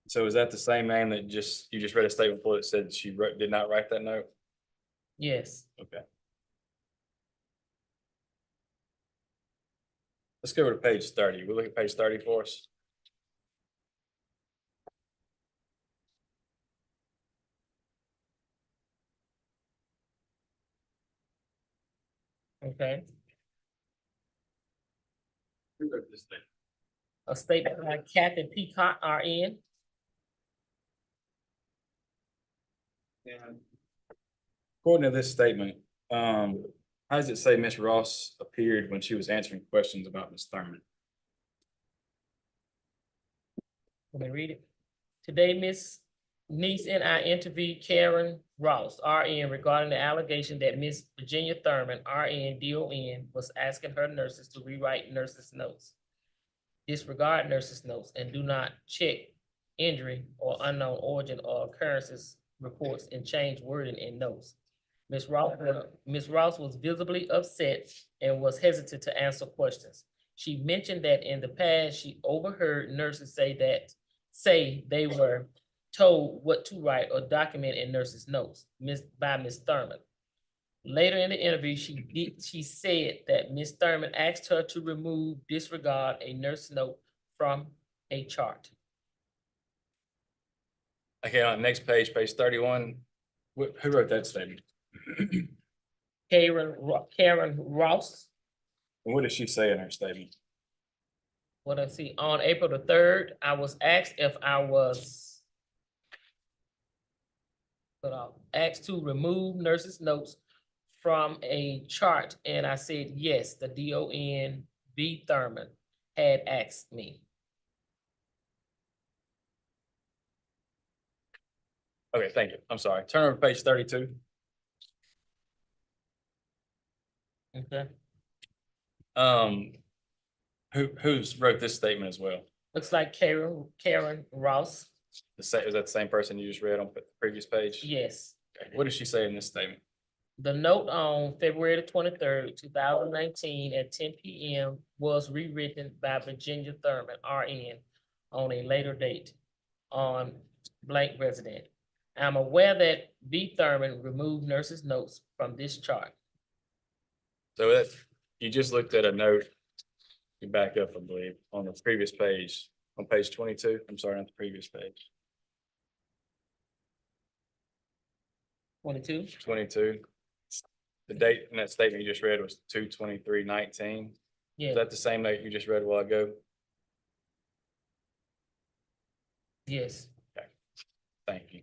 So is that the same name that you just read a statement for that said she did not write that note? Yes. Okay. Let's go to page 30. We'll look at page 30 for us. Okay. Who wrote this thing? A statement by Kathy Peacock, RN. According to this statement, how does it say Miss Ross appeared when she was answering questions about Miss Thurman? Let me read it. Today, Miss Niece and I interviewed Karen Ross, RN, regarding the allegation that Miss Virginia Thurman, RN, DON, was asking her nurses to rewrite nurses' notes, disregard nurses' notes, and do not check injury or unknown origin or occurrences reports and change wording in notes. Ms. Ross was visibly upset and was hesitant to answer questions. She mentioned that in the past, she overheard nurses say they were told what to write or document in nurses' notes by Ms. Thurman. Later in the interview, she said that Ms. Thurman asked her to disregard a nurse note from a chart. Okay, on the next page, page 31, who wrote that statement? Karen Ross, And what did she say in her statement? what I see, on April the 3rd, I was asked if I was asked to remove nurses' notes from a chart, and I said, yes, the DON B. Thurman had asked me. Okay, thank you. I'm sorry. Turn over to page 32. Okay, Who's wrote this statement as well? looks like Karen Ross, Is that the same person you just read on the previous page? yes. Okay, what does she say in this statement? The note on February the 23rd, 2019 at 10 p.m. was rewritten by Virginia Thurman, RN, on a later date on blank resident. I'm aware that B. Thurman removed nurses' notes from this chart. So that, you just looked at a note, you back up, I believe, on the previous page, on page 22. I'm sorry, not the previous page. 22. 22. The date in that statement you just read was 2/23/19. Yeah, Is that the same note you just read a while ago? yes. Thank you.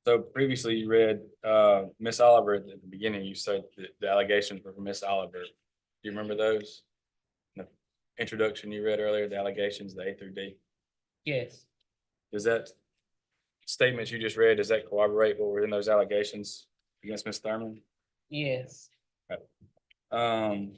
So previously you read, Miss Oliver at the beginning, you said that the allegations were from Miss Oliver. Do you remember those? The introduction you read earlier, the allegations, the A through D. Yes. Does that statement you just read, does that corroborate what were in those allegations against Miss Thurman? Yes. Um,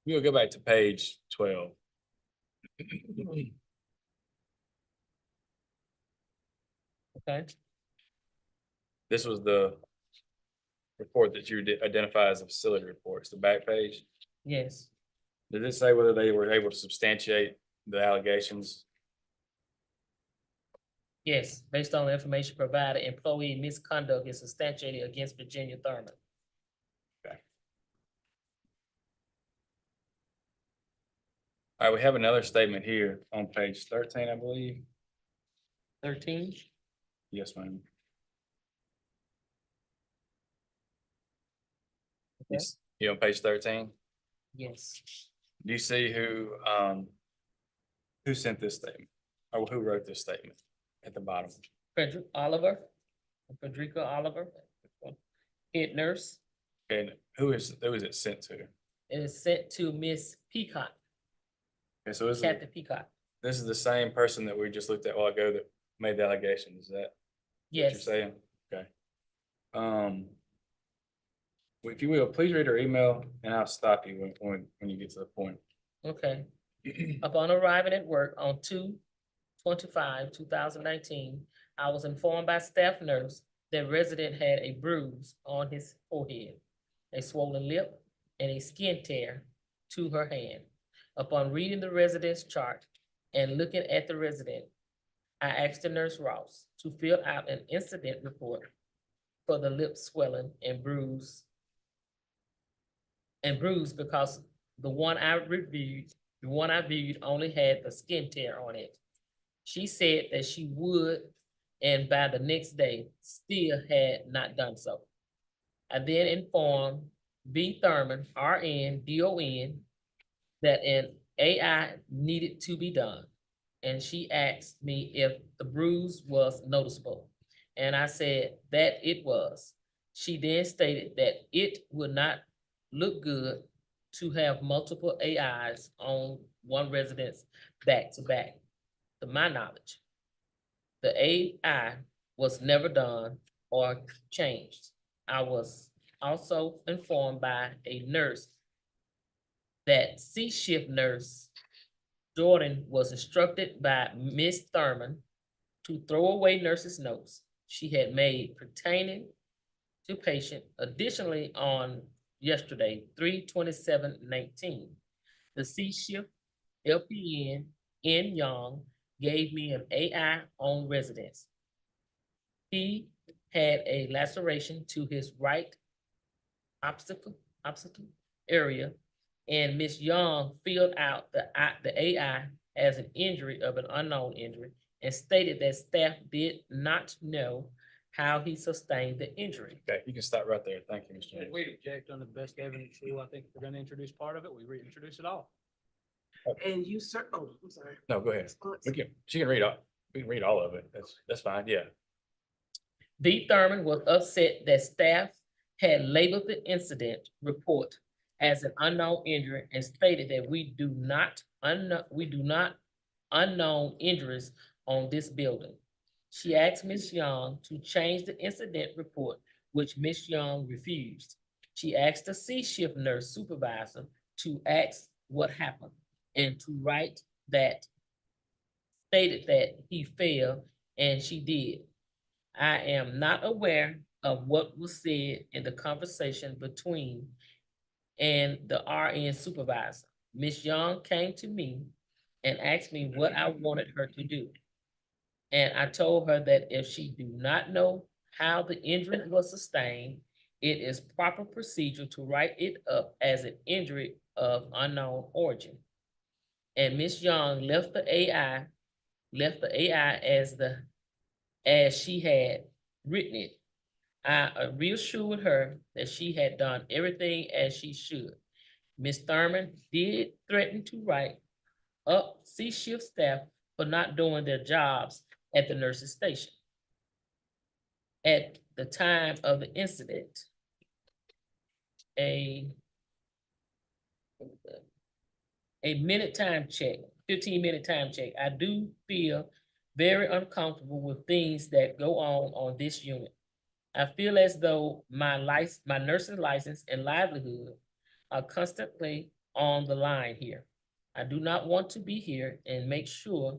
We'll go back to page 12. Okay, This was the report that you did identify as a facility report. It's the back page. yes, Did it say whether they were able to substantiate the allegations? yes, based on the information provided, employee misconduct is substantiated against Virginia Thurman. All right, we have another statement here on page 13, I believe. 13, Yes, ma'am. Okay. Yes, you on page 13? yes, Do you see who sent this statement? Or who wrote this statement at the bottom? Frederica Oliver, head nurse. And who is it sent to? It is sent to Miss Peacock, Okay, so Captain Peacock. this is the same person that we just looked at a while ago that made the allegation, is that what you're Yes, saying? Okay. If you will, please read her email and I'll stop you when you get to the point. okay. Upon arriving at work on 2/25/2019, I was informed by staff nurse that resident had a bruise on his forehead, a swollen lip, and a skin tear to her hand. Upon reading the resident's chart and looking at the resident, I asked the nurse Ross to fill out an incident report for the lip swelling and bruise because the one I viewed only had the skin tear on it. She said that she would, and by the next day, still had not done so. I then informed B. Thurman, RN, DON, that an AI needed to be done. And she asked me if the bruise was noticeable. And I said that it was. She then stated that it would not look good to have multiple AIs on one residence back to back, to my knowledge. The AI was never done or changed. I was also informed by a nurse that C-shift nurse Jordan was instructed by Miss Thurman to throw away nurse's notes she had made pertaining to patient. Additionally, on yesterday, 3/27/19, the C-shift LPN in Young gave me an AI on residence. He had a laceration to his right obstacle area, and Miss Young filled out the AI as an injury of an unknown injury and stated that staff did not know how he sustained the injury. Okay, you can stop right there. Thank you, Mr. James. We object on the best evidence rule. I think if we're gonna introduce part of it, we reintroduce it all. And you, sir, oh, I'm sorry. No, go ahead. She can read we can read all of it. That's fine, yeah. B. Thurman was upset that staff had labeled the incident report as an unknown injury and stated that we do not unknown injuries on this building. She asked Ms. Young to change the incident report, which Ms. Young refused. She asked the C-shift nurse supervisor to ask what happened and to write that, stated that he failed, and she did. I am not aware of what was said in the conversation between and the RN supervisor. Ms. Young came to me and asked me what I wanted her to do. And I told her that if she do not know how the injury was sustained, it is proper procedure to write it up as an injury of unknown origin. And Ms. Young left the AI as she had written it. I reassured her that she had done everything as she should. Ms. Thurman did threaten to write up C-shift staff for not doing their jobs at the nurse's station. At the time of the incident, a 15-minute time check. I do feel very uncomfortable with things that go on this unit. I feel as though my nursing license and livelihood are constantly on the line here. I do not want to be here and make sure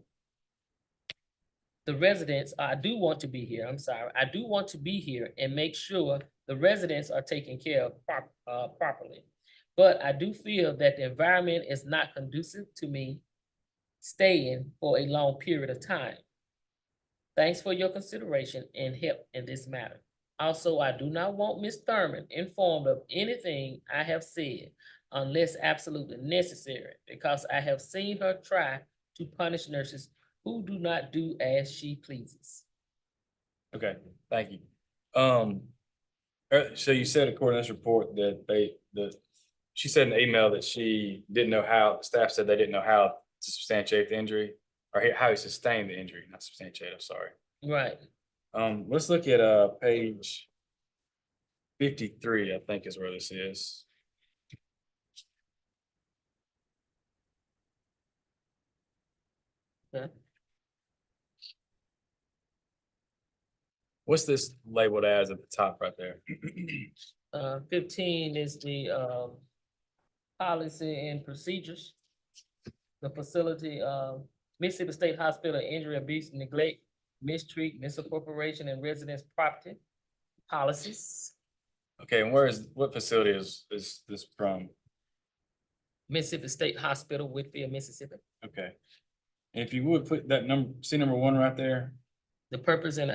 the residents, I do want to be here, I'm sorry, I do want to be here and make sure the residents are taken care of properly. But I do feel that the environment is not conducive to me staying for a long period of time. Thanks for your consideration and help in this matter. Also, I do not want Ms. Thurman informed of anything I have said unless absolutely necessary, because I have seen her try to punish nurses who do not do as she pleases. Okay, thank you. So you said according to this report that she said in the email that she didn't know how, staff said they didn't know how to substantiate the injury, or how he sustained the injury, not substantiate, I'm sorry. Right. Let's look at page 53, I think is where this is. Okay. What's this labeled as at the top right there? 15 is the policy and procedures. The facility, Mississippi State Hospital, injury, abuse, neglect, mistreat, misappropriation, and residence property policies. Okay, and what facility is this from? Mississippi State Hospital, Whitfield, Mississippi. Okay. And if you would put that number, see number 1 right there? The purpose and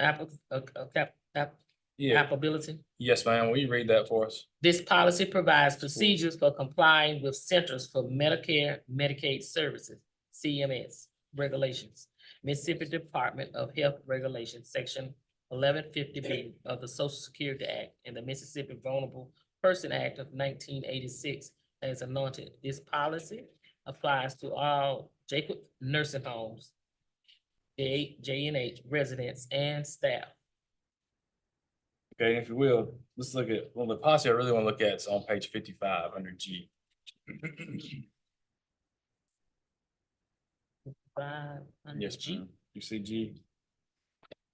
Yeah, applicability. yes, ma'am. Will you read that for us? This policy provides procedures for complying with Centers for Medicare, Medicaid Services, CMS regulations. Mississippi Department of Health Regulations, Section 1150B of the Social Security Act and the Mississippi Vulnerable Person Act of 1986 as anointed. This policy applies to all Jacob nursing homes, JNH residents and staff. Okay, if you will, let's look at, well, the policy I really want to look at is on page 55 under G. Yes, G. ma'am. You see G?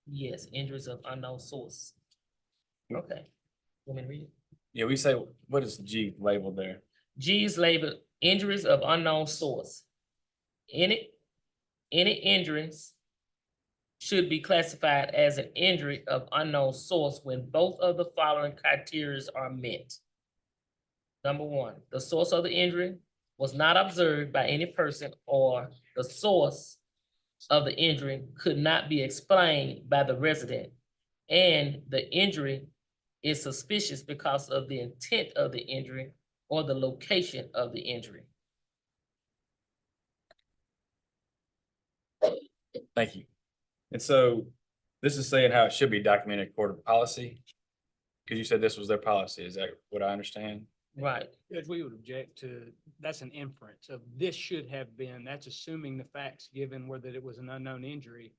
Yes, injuries of unknown source. Okay. Want me to read it? Yeah, we say, what is G labeled there? G is labeled injuries of unknown source. Any injuries should be classified as an injury of unknown source when both of the following criteria are met. Number 1, the source of the injury was not observed by any person, or the source of the injury could not be explained by the resident, and the injury is suspicious because of the intent of the injury or the location of the injury. Thank you. And so this is saying how it should be documented according to policy? Because you said this was their policy. Is that what I understand? Right. Judge, we would object to, that's an inference of this should have been, that's assuming the facts given were that it was an unknown injury.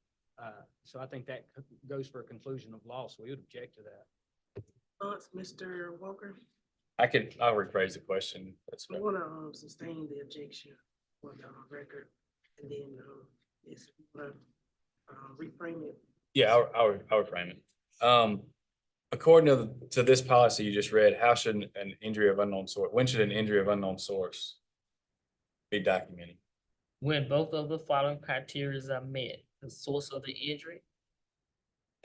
So I think that goes for a conclusion of law, so we would object to that. Mr. Walker, I'll rephrase the question. That's I right. wanna sustain the objection for the record, and then reframe it. Yeah, I'll reframe it. According to this policy you just read, how should an injury of unknown source, when should an injury of unknown source be documented? When both of the following criteria are met, the source of the injury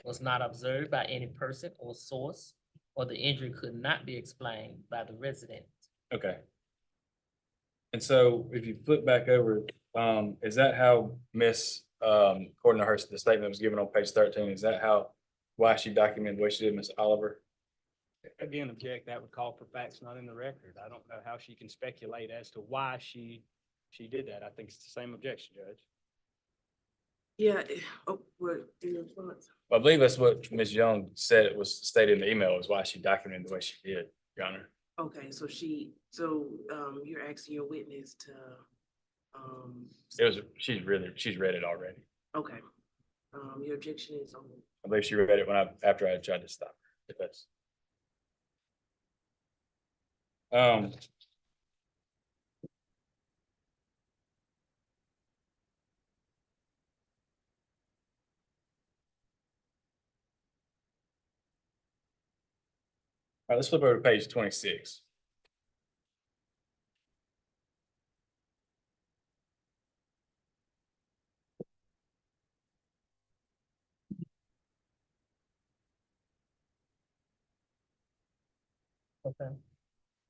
was not observed by any person or source, or the injury could not be explained by the resident. Okay. And so if you flip back over, is that how according to her, the statement was given on page 13, is that why she documented the way she did, Ms. Oliver? Again, object, that would call for facts not in the record. I don't know how she can speculate as to why she did that. I think it's the same objection, Judge. Yeah, what, in response? I believe that's what Ms. Young said, it was stated in the email, is why she documented the way she did, Your Honor. Okay, so you're asking your witness to, She's read it already. okay. Your objection is on. I believe she read it after I tried to stop her, if that's. All right, let's flip over to page 26. Okay,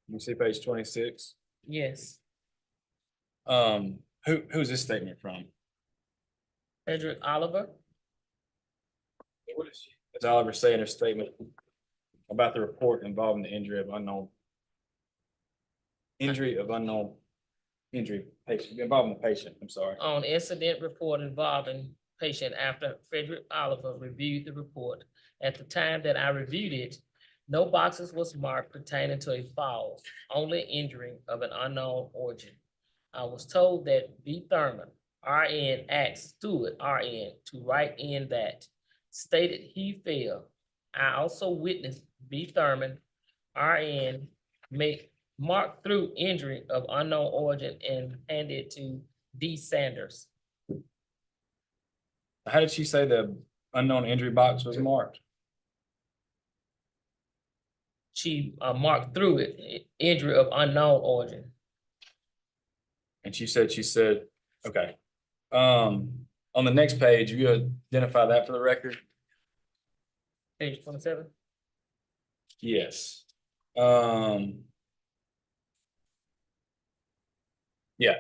You see page 26? yes, Who's this statement from? Frederick Oliver. What is Oliver saying in her statement about the report involving the injury patient, involving the patient, I'm sorry. On incident report involving patient after Frederick Oliver reviewed the report. At the time that I reviewed it, no boxes was marked pertaining to a fall, only injury of an unknown origin. I was told that B. Thurman, RN, asked Stewart, RN, to write in that stated he fell. I also witnessed B. Thurman, RN, make mark through injury of unknown origin and hand it to D. Sanders. How did she say the unknown injury box was marked? She marked through it, injury of unknown origin. And she said, okay. On the next page, you identify that for the record? Page 27. Yes. Yeah,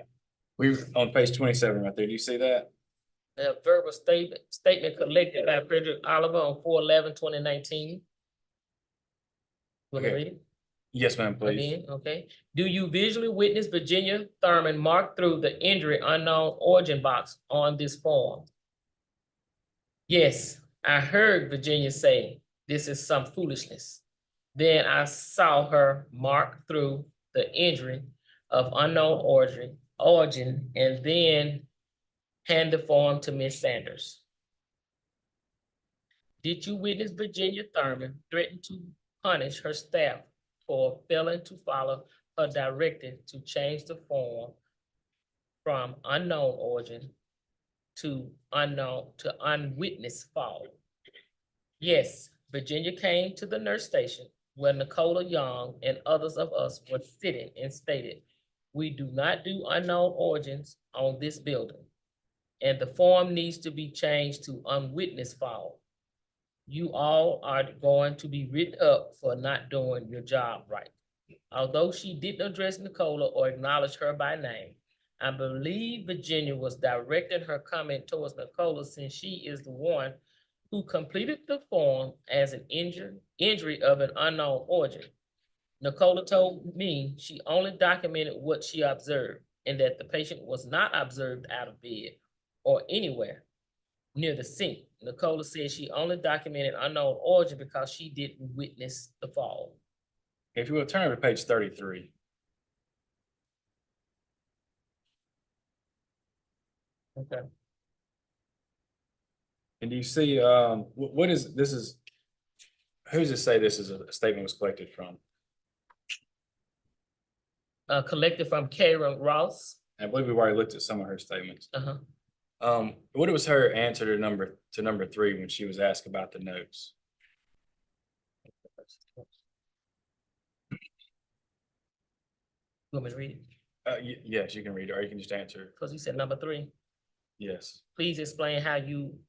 we're on page 27 right there. Do you see that? A verbal statement collected by Frederick Oliver on 4/11/2019. Want to Okay. read it? Yes, ma'am, please. Again, okay. Do you visually witness Virginia Thurman mark through the injury unknown origin box on this form? Yes, I heard Virginia say, this is some foolishness. Then I saw her mark through the injury of unknown origin, and then hand the form to Miss Sanders. Did you witness Virginia Thurman threaten to punish her staff for failing to follow her directive to change the form from unknown origin to unwitnessed fall? Yes, Virginia came to the nurse station where Nicola Young and others of us were sitting and stated, we do not do unknown origins on this building, and the form needs to be changed to unwitnessed fall. You all are going to be written up for not doing your job right. Although she didn't address Nicola or acknowledge her by name, I believe Virginia was directing her comment towards Nicola since she is the one who completed the form as an injury of an unknown origin. Nicola told me she only documented what she observed and that the patient was not observed out of bed or anywhere near the sink. Nicola said she only documented unknown origin because she didn't witness the fall. If you will turn over to page 33. Okay. And do you see, what is, this is, who does it say this is a statement was collected from? Collected from Karen Ross. I believe we've already looked at some of her statements. Uh-huh. What was her answer to number 3 when she was asked about the notes? You want me to read it? Yes, you can read it, or you can just answer. Because you said number 3. Yes. Please explain how you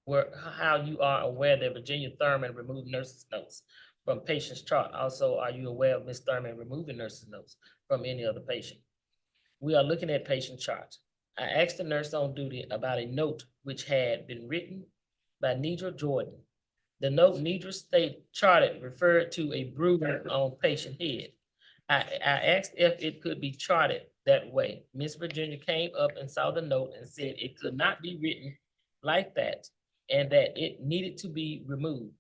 are aware that Virginia Thurman removed nurses' notes from patient's chart. Also, are you aware of Ms. Thurman removing nurses' notes from any other patient? We are looking at patient charts. I asked the nurse on duty about a note which had been written by Nidra Jordan. The note Nidra charted referred to a bruise on patient head. I asked if it could be charted that way. Miss Virginia came up and saw the note and said it could not be written like that and that it needed to be removed.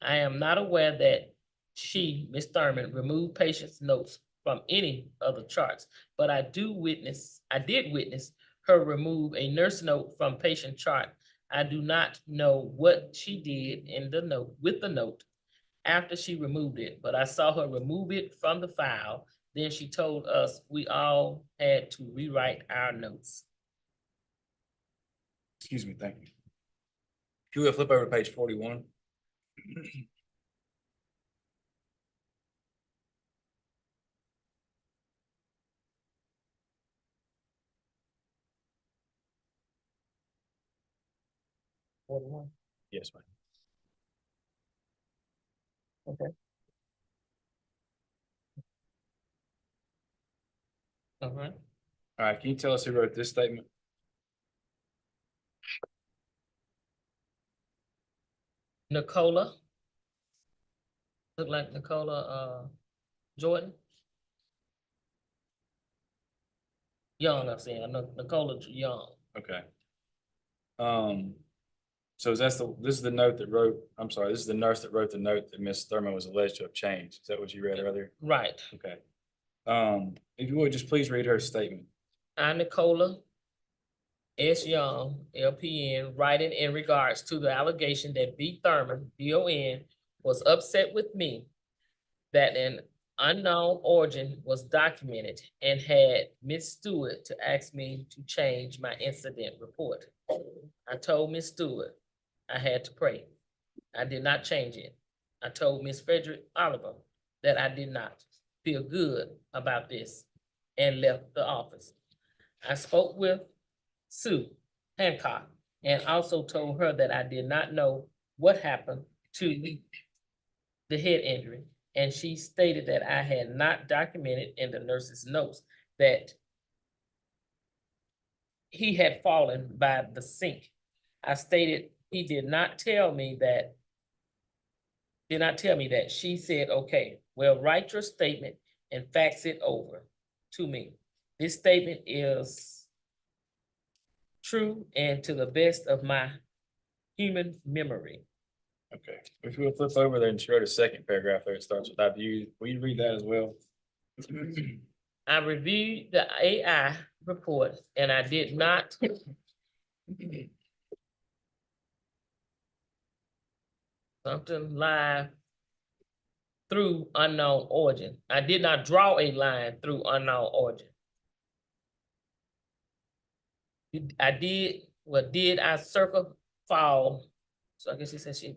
I am not aware that she, Miss Thurman, removed patients' notes from any of the charts, but I did witness her remove a nurse note from patient chart. I do not know what she did in the note with the note after she removed it, but I saw her remove it from the file. Then she told us we all had to rewrite our notes. Excuse me, thank you. If you will flip over to page 41. Yes, ma'am. Okay. right. All right, can you tell us who wrote this statement? Nicola. Look like Nicola, Jordan. Young, I'm saying, Nicola Young. Okay. So this is the note that wrote, I'm sorry, this is the nurse that wrote the note that Miss Thurman was alleged to have changed. Is that what you read earlier? Right. Okay. If you would, just please read her statement. I, Nicola S. Young, LPN, writing in regards to the allegation that B. Thurman, DON, was upset with me that an unknown origin was documented and had Ms. Stewart to ask me to change my incident report. I told Ms. Stewart I had to pray. I did not change it. I told Ms. Frederick Oliver that I did not feel good about this and left the office. I spoke with Sue Hancock and also told her that I did not know what happened to the head injury. And she stated that I had not documented in the nurse's notes that he had fallen by the sink. I stated he did not tell me that. She said, okay, well, write your statement and fax it over to me. This statement is true and to the best of my human memory. Okay. If you will flip over there and she wrote a second paragraph there, it starts with I view. Will you read that as well? I reviewed the AI report and I did not something live through unknown origin. I did not draw a line through unknown origin. Did I circle fall? So I guess she said she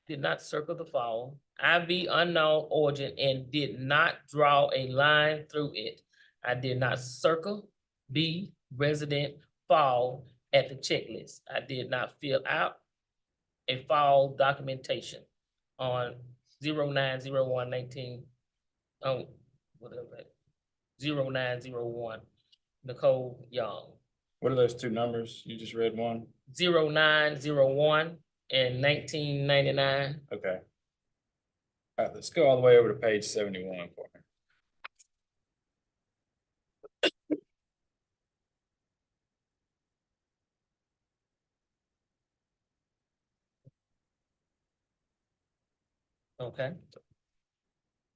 did not circle the fall. IV unknown origin and did not draw a line through it. I did not circle B resident fall at the checklist. I did not fill out a fall documentation on 09/01/19. Oh, whatever that 09/01. Nicole Young. What are those two numbers? You just read one? 09/01 and 1999. Okay. All right, let's go all the way over to page 71 for me. Okay.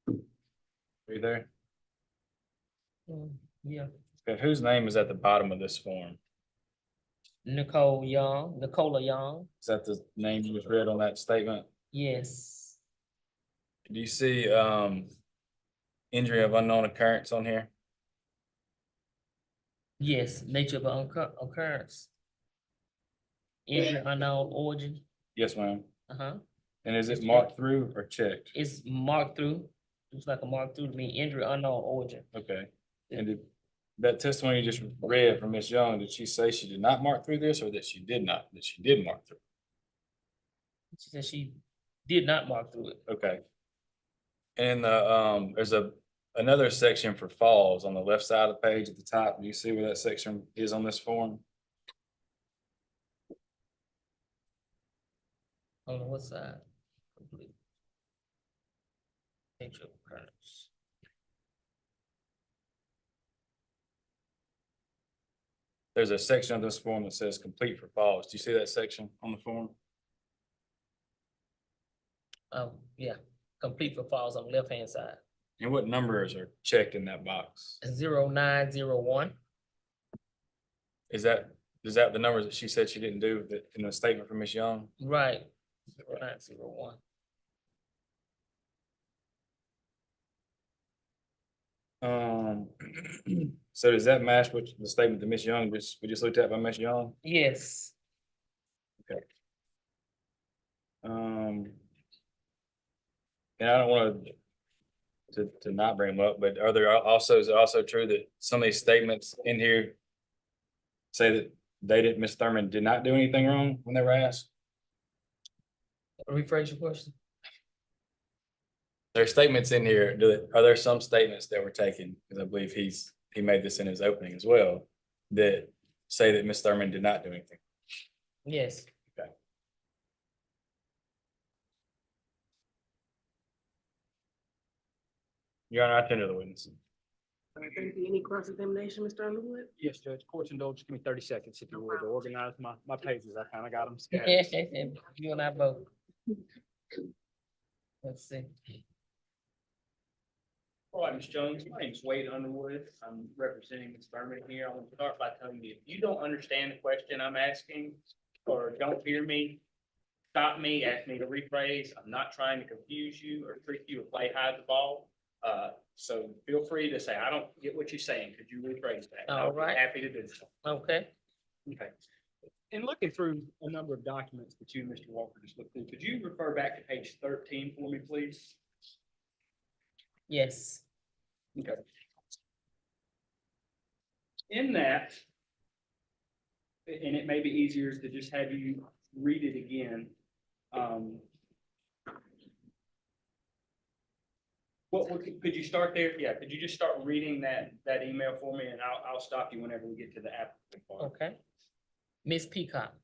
Are you there? Yeah. Okay, whose name is at the bottom of this form? Nicola Young. Is that the name you just read on that statement? Yes. Do you see injury of unknown occurrence on here? Yes, nature of occurrence. Injury unknown origin. Yes, ma'am. Uh-huh. And is it It's marked through or checked? It's marked through. It's like a mark through to me, injury unknown origin. Okay. And did that testimony you just read from Ms. Young, did she say she did not mark through this or that she did not, that she did mark through? She said she did not mark through it. Okay. And there's another section for falls on the left side of the page at the top. Do you see where that section is on this form? On what side? Complete. Nature of occurrence. There's a section of this form that says complete for falls. Do you see that section on the form? Yeah, complete for falls on the left-hand side. And what numbers are checked in that box? 09/01. Is that the numbers that she said she didn't do in the statement from Ms. Young? Right. 09/01. So does that match what the statement that Ms. Young we just looked at by Ms. Young? Yes. Okay. And I don't want to not bring them up, but is it also true that some of these statements in here say that Ms. Thurman did not do anything wrong when they were asked? Rephrase your question. There are statements in here, are there some statements that were taken? Because I believe he he made this in his opening as well, that say that Ms. Thurman did not do anything. Yes. Your Honor, I tender the witness. Thank you. Any cross-examination, Mr. Underwood? Yes, Judge, court's indulged, give me 30 seconds if you would to organize my pages. I kind of got them scattered. You and I both. Let's see. All right, Ms. Jones, my name's Wade Underwood. I'm representing Ms. Thurman here. I want to start by telling you, if you don't understand the question I'm asking or don't hear me, stop me, ask me to rephrase. I'm not trying to confuse you or trick you or play hide the ball. So feel free to say, I don't get what you're saying. Could you rephrase that? All I'll be right. happy to do so. Okay. Okay. In looking through a number of documents that you and Mr. Walker just looked through, could you refer back to page 13 for me, please? Yes. Okay. In that, and it may be easier to just have you read it again. Could you start there? Yeah, could you just start reading that email for me, and I'll stop you whenever we get to the applicant part. Okay. Ms. Peacock,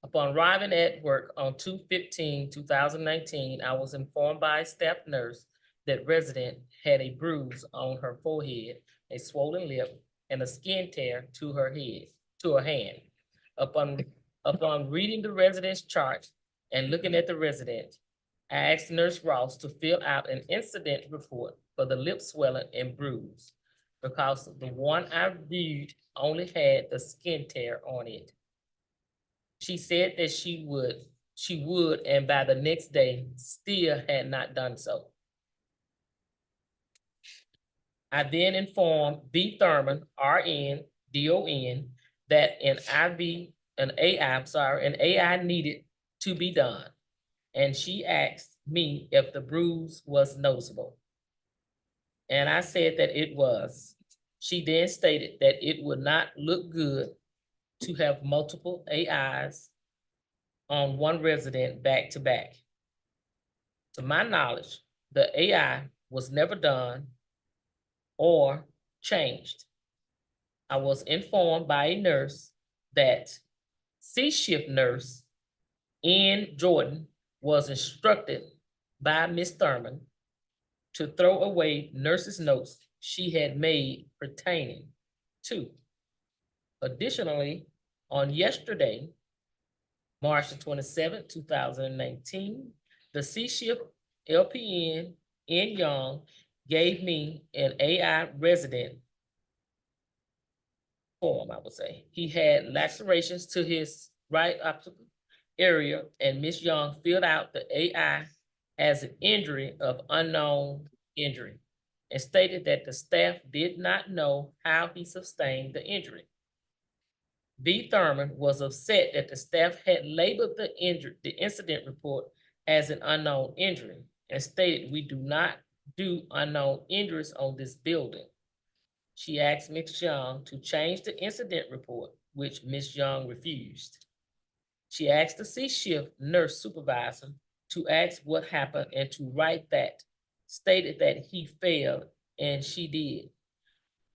upon arriving at work on 2/15/2019, I was informed by a staff nurse that resident had a bruise on her forehead, a swollen lip, and a skin tear to her hand. Upon reading the resident's chart and looking at the resident, I asked Nurse Ross to fill out an incident report for the lip swelling and bruise because the one I viewed only had the skin tear on it. She said that she would, and by the next day, still had not done so. I then informed B. Thurman, RN, DON, that an AI needed to be done. And she asked me if the bruise was noticeable. And I said that it was. She then stated that it would not look good to have multiple AIs on one resident back to back. To my knowledge, the AI was never done or changed. I was informed by a nurse that C-shift nurse in Jordan was instructed by Ms. Thurman to throw away nurse's notes she had made pertaining to. Additionally, on yesterday, March the 27th, 2019, the C-shift LPN in Young gave me an AI resident form, I would say. He had lacerations to his right optical area, and Ms. Young filled out the AI as an injury of unknown injury and stated that the staff did not know how he sustained the injury. B. Thurman was upset that the staff had labeled the incident report as an unknown injury and stated, "We do not do unknown injuries on this building." She asked Ms. Young to change the incident report, which Ms. Young refused. She asked the C-shift nurse supervisor to ask what happened and to write that, stated that he failed, and she did.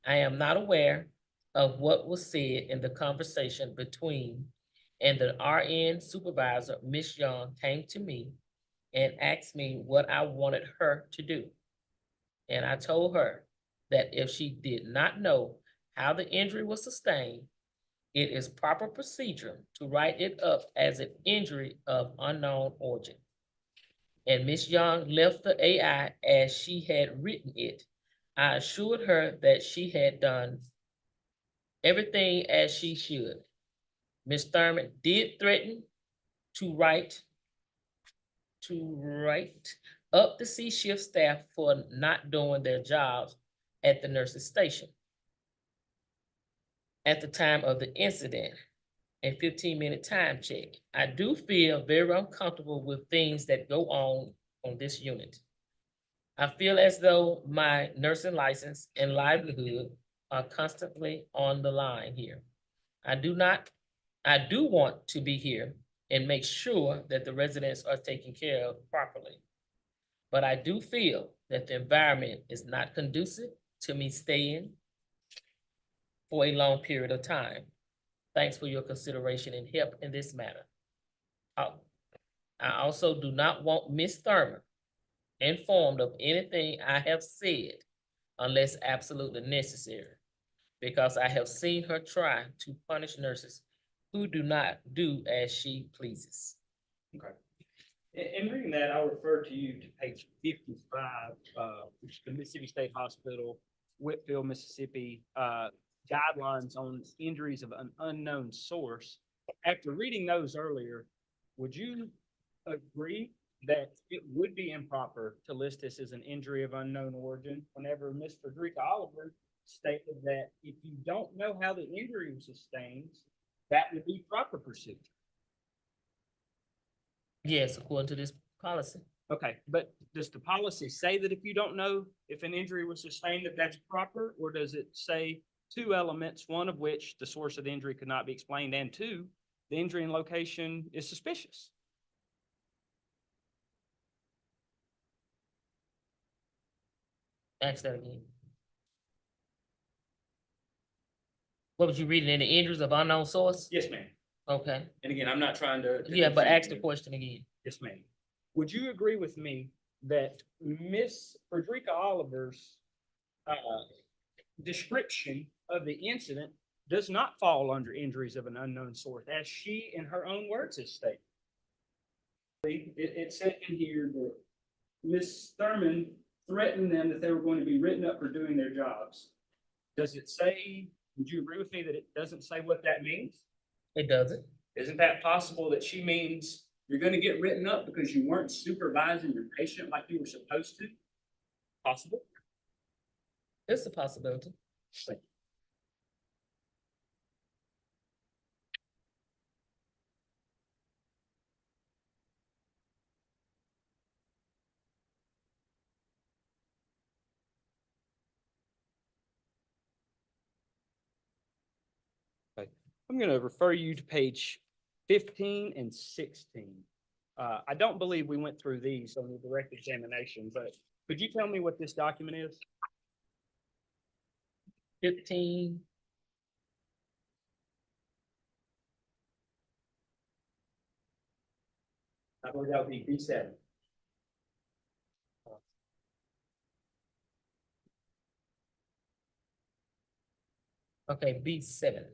I am not aware of what was said in the conversation between, and the RN supervisor, Ms. Young, came to me and asked me what I wanted her to do. And I told her that if she did not know how the injury was sustained, it is proper procedure to write it up as an injury of unknown origin. And Ms. Young left the AI as she had written it. I assured her that she had done everything as she should. Ms. Thurman did threaten to write up the C-shift staff for not doing their jobs at the nurse's station. At the time of the incident, a 15-minute time check. I do feel very uncomfortable with things that go on this unit. I feel as though my nursing license and livelihood are constantly on the line here. I do want to be here and make sure that the residents are taken care of properly. But I do feel that the environment is not conducive to me staying for a long period of time. Thanks for your consideration and help in this matter. I also do not want Ms. Thurman informed of anything I have said unless absolutely necessary, because I have seen her try to punish nurses who do not do as she pleases. Okay. In reading that, I'll refer to you to page 55, which is the Mississippi State Hospital, Whitfield, Mississippi, guidelines on injuries of an unknown source. After reading those earlier, would you agree that it would be improper to list this as an injury of unknown origin whenever Ms. Frederica Oliver stated that if you don't know how the injury was sustained, that would be proper procedure? Yes, according to this policy. Okay, but does the policy say that if you don't know if an injury was sustained, that that's proper? Or does it say two elements, one of which the source of the injury could not be explained, and two, the injury and location is suspicious? Ask that again. What was you reading in the injuries of unknown source? Yes, ma'am. Okay, And again, I'm not trying to. yeah, but ask the question again. Yes, ma'am. Would you agree with me that Miss Frederica Oliver's description of the incident does not fall under injuries of an unknown source, as she, in her own words, has stated? It said in here that Miss Thurman threatened them that they were going to be written up for doing their jobs. Does it say, would you agree with me that it doesn't say what that means? It doesn't. Isn't that possible that she means you're gonna get written up because you weren't supervising your patient like you were supposed to? Possible? It's a possibility. I'm gonna refer you to page 15 and 16. I don't believe we went through these on the direct examination, but could you tell me what this document is? 15. I believe that would be B7. Okay, B7.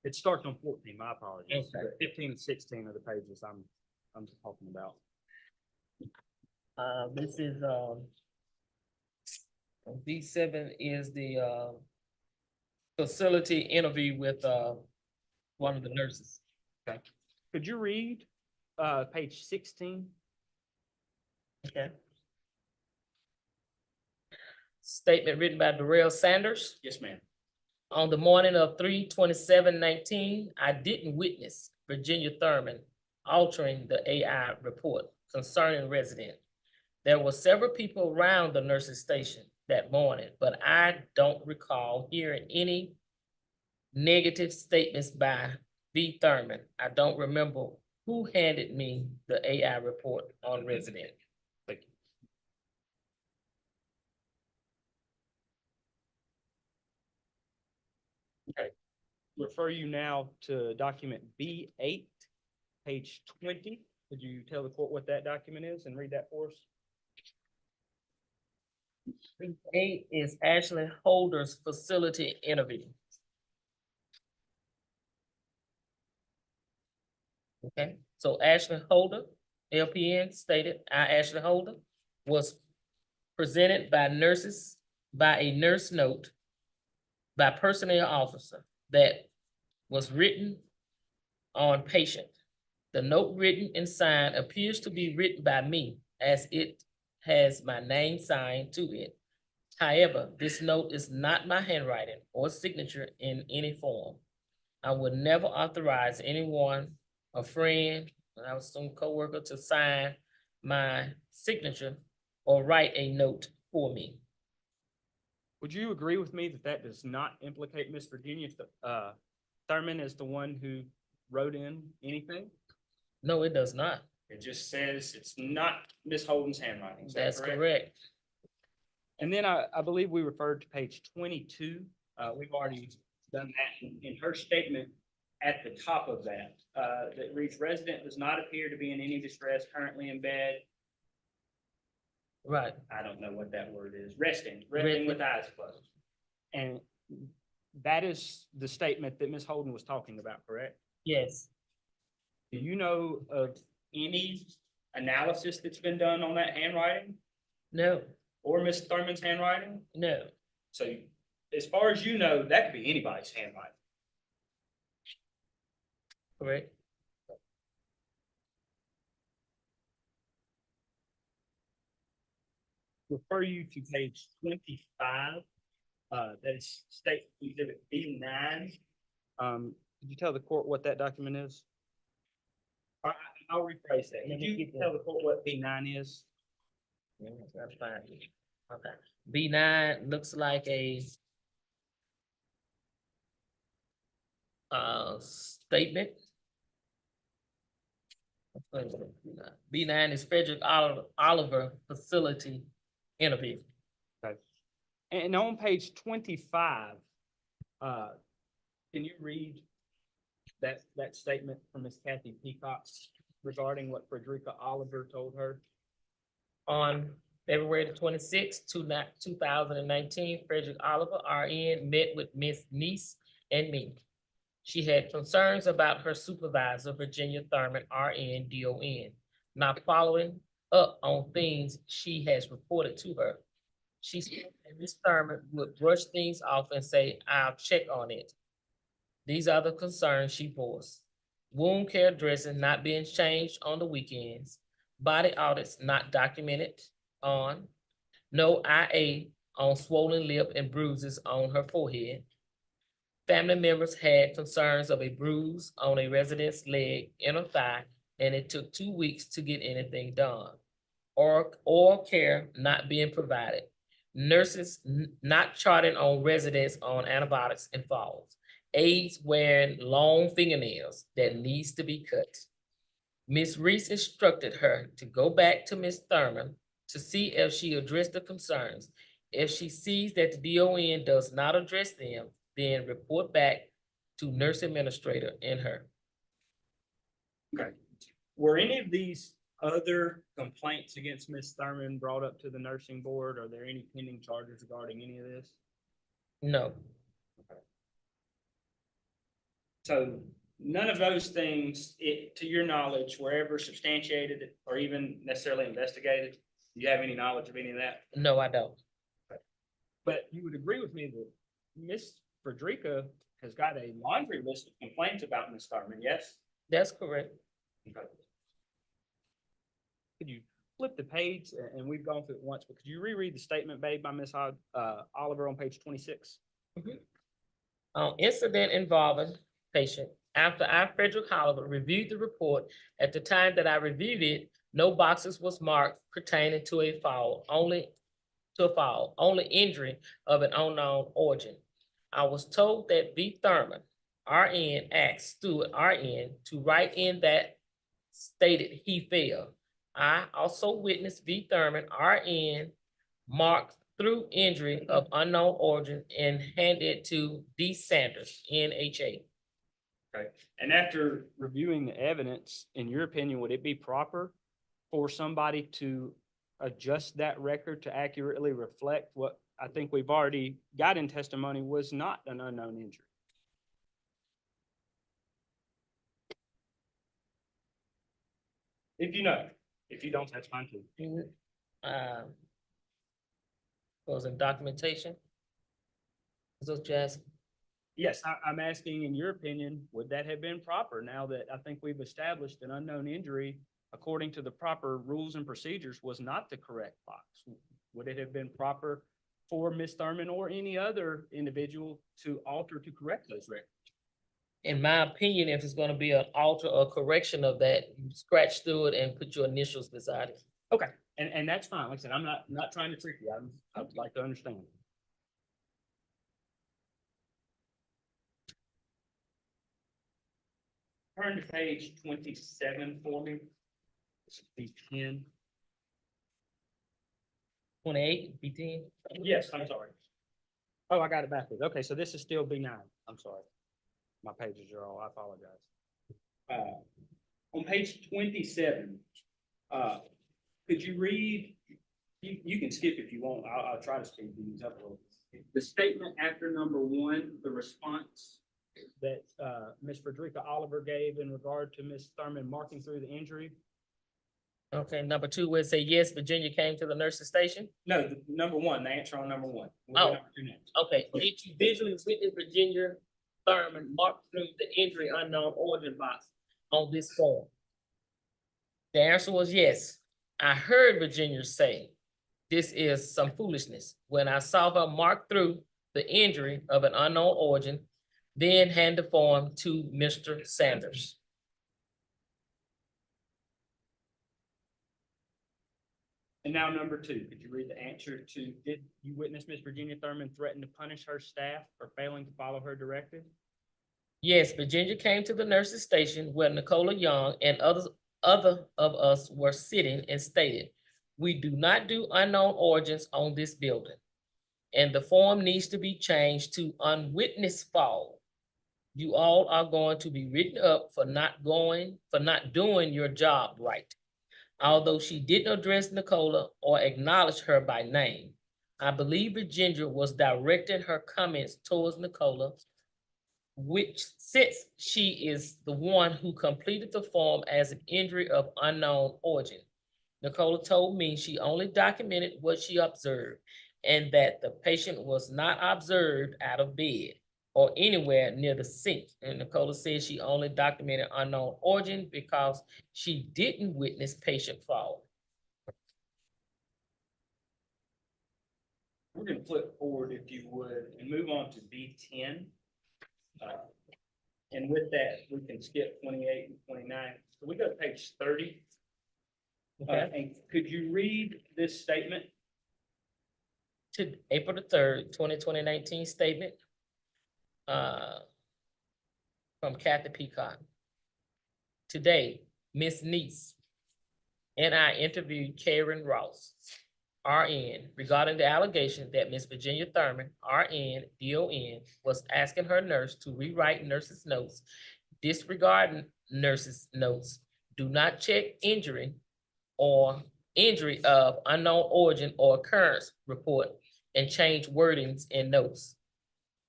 It starts on 14, my apologies. Okay. But 15 and 16 are the pages I'm talking about. This is, B7 is the, facility interview with, one of the nurses. Okay. Could you read, page 16? Okay. Statement written by Darrell Sanders. Yes, ma'am. On the morning of 3/27/19, I didn't witness Virginia Thurman altering the AI report concerning resident. There were several people around the nursing station that morning, but I don't recall hearing any negative statements by V. Thurman. I don't remember who handed me the AI report on resident. Thank you. Okay. Refer you now to document B8, page 20. Could you tell the court what that document is and read that for us? B8 is Ashley Holder's facility interview. Okay, so Ashley Holder, LPN, stated, I, Ashley Holder, was presented by nurses, by a nurse note by personnel officer that was written on patient. The note written and signed appears to be written by me, as it has my name signed to it. However, this note is not my handwriting or signature in any form. I would never authorize anyone, a friend, I was some coworker, to sign my signature or write a note for me. Would you agree with me that that does not implicate Miss Virginia Thurman as the one who wrote in anything? No, it does not. It just says it's not Miss Holden's handwriting. Is that That's correct. And then I believe we referred to page 22 We've already done that in her statement at the top of that. That reads, resident does not appear to be in any distress, currently in bed. Right, I don't know what that word is, resting with eyes closed. And that is the statement that Ms. Holden was talking about, correct? yes, Do you know of any analysis that's been done on that handwriting no, or Ms. Thurman's handwriting? no, So as far as you know, that could be anybody's handwriting. correct. Refer you to page 25. That is state exhibit B9. Could you tell the court what that document is? I'll rephrase that. Could you tell the court what B9 is? That's fine. Okay, B9 looks like a statement. B9 is Frederick Oliver facility interview. Okay. And on page 25, can you read that statement from Miss Kathy Peacock regarding what Frederica Oliver told her? On February the 26th, 2019, Frederick Oliver, RN, met with Miss Neese and me. She had concerns about her supervisor, Virginia Thurman, RN, DON, not following up on things she has reported to her. She said that Ms. Thurman would brush things off and say, I'll check on it. These are the concerns she voiced. Wound care dressing not being changed on the weekends, body audits not documented on, no IA on swollen lip and bruises on her forehead. Family members had concerns of a bruise on a resident's leg, inner thigh, and it took 2 weeks to get anything done. Oral care not being provided. Nurses not charting on residents on antibiotics and falls. Aides wearing long fingernails that needs to be cut. Ms. Reese instructed her to go back to Ms. Thurman to see if she addressed the concerns. If she sees that the DON does not address them, then report back to nurse administrator and her. Okay. Were any of these other complaints against Ms. Thurman brought up to the nursing board? Are there any pending charges regarding any of this? No, So none of those things, to your knowledge, were ever substantiated or even necessarily investigated? Do you have any knowledge of any of that? no, I don't. But you would agree with me that Miss Frederica has got a laundry list of complaints about Ms. Thurman, yes? That's correct. Okay. Could you flip the page, and we've gone through it once, but could you reread the statement made by Ms. Oliver on page 26? Incident involving patient. After I, Frederick Oliver, reviewed the report, at the time that I reviewed it, no boxes was marked pertaining to a fall, only injury of an unknown origin. I was told that V. Thurman, RN, asked Stewart, RN, to write in that stated he fell. I also witnessed V. Thurman, RN, marked through injury of unknown origin and handed it to D. Sanders, NHA. Okay. And after reviewing the evidence, in your opinion, would it be proper for somebody to adjust that record to accurately reflect what I think we've already got in testimony was not an unknown injury? If you know, if you don't, that's fine too. Was in documentation? Is that what you're asking? Yes, I'm asking, in your opinion, would that have been proper now that I think we've established an unknown injury according to the proper rules and procedures was not the correct box? Would it have been proper for Ms. Thurman or any other individual to alter to correct those records? In my opinion, if it's gonna be an alter or correction of that, you scratch through it and put your initials beside it. Okay, and that's fine. Like I said, I'm not trying to trick you. I'd like to understand. Turn to page 27 for me. This is page 10. 28, B10. Yes, I'm sorry. Oh, I got it backwards. Okay, so this is still B9. I'm sorry. My pages are all, I apologize. On page 27, could you read, you can skip if you want. I'll try to speed these up a little. The statement after number 1, the response that Ms. Frederica Oliver gave in regard to Ms. Thurman marking through the injury. Okay, number 2, where it say, yes, Virginia came to the nurse's station. No, number 1, the answer on number 1. We'll do Oh. number 2 next. Okay, did you visually witness Virginia Thurman mark through the injury unknown origin box on this form? The answer was yes. I heard Virginia say, this is some foolishness, when I saw her mark through the injury of an unknown origin, then hand the form to Mr. Sanders. And now number 2, could you read the answer to, did you witness Ms. Virginia Thurman threaten to punish her staff for failing to follow her directive? Yes, Virginia came to the nurse's station where Nicola Young and other of us were sitting and stated, we do not do unknown origins on this building. And the form needs to be changed to unwitnessed fall. You all are going to be written up for not doing your job right. Although she didn't address Nicola or acknowledge her by name, I believe Virginia was directing her comments towards Nicola, which since she is the one who completed the form as an injury of unknown origin. Nicola told me she only documented what she observed and that the patient was not observed out of bed or anywhere near the sink. And Nicola said she only documented unknown origin because she didn't witness patient fall. We're gonna flip forward if you would and move on to B10. And with that, we can skip 28 and 29. So we go to page 30. And could you read this statement? To April the 3rd, 2019 statement from Kathy Peacock. Today, Ms. Neese and I interviewed Karen Ross, RN, regarding the allegation that Ms. Virginia Thurman, RN, DON, was asking her nurse to rewrite nurse's notes, disregard nurse's notes, do not check injury or injury of unknown origin or occurrence report, and change wordings in notes.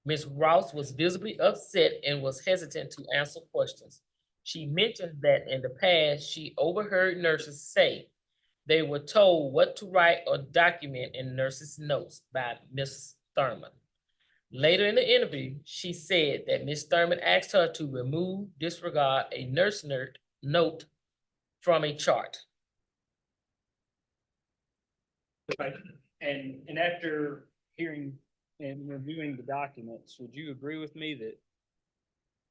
Ms. Ross was visibly upset and was hesitant to answer questions. She mentioned that in the past, she overheard nurses say they were told what to write or document in nurses' notes by Ms. Thurman. Later in the interview, she said that Ms. Thurman asked her to remove, disregard a nurse note from a chart. Okay. And after hearing and reviewing the documents, would you agree with me that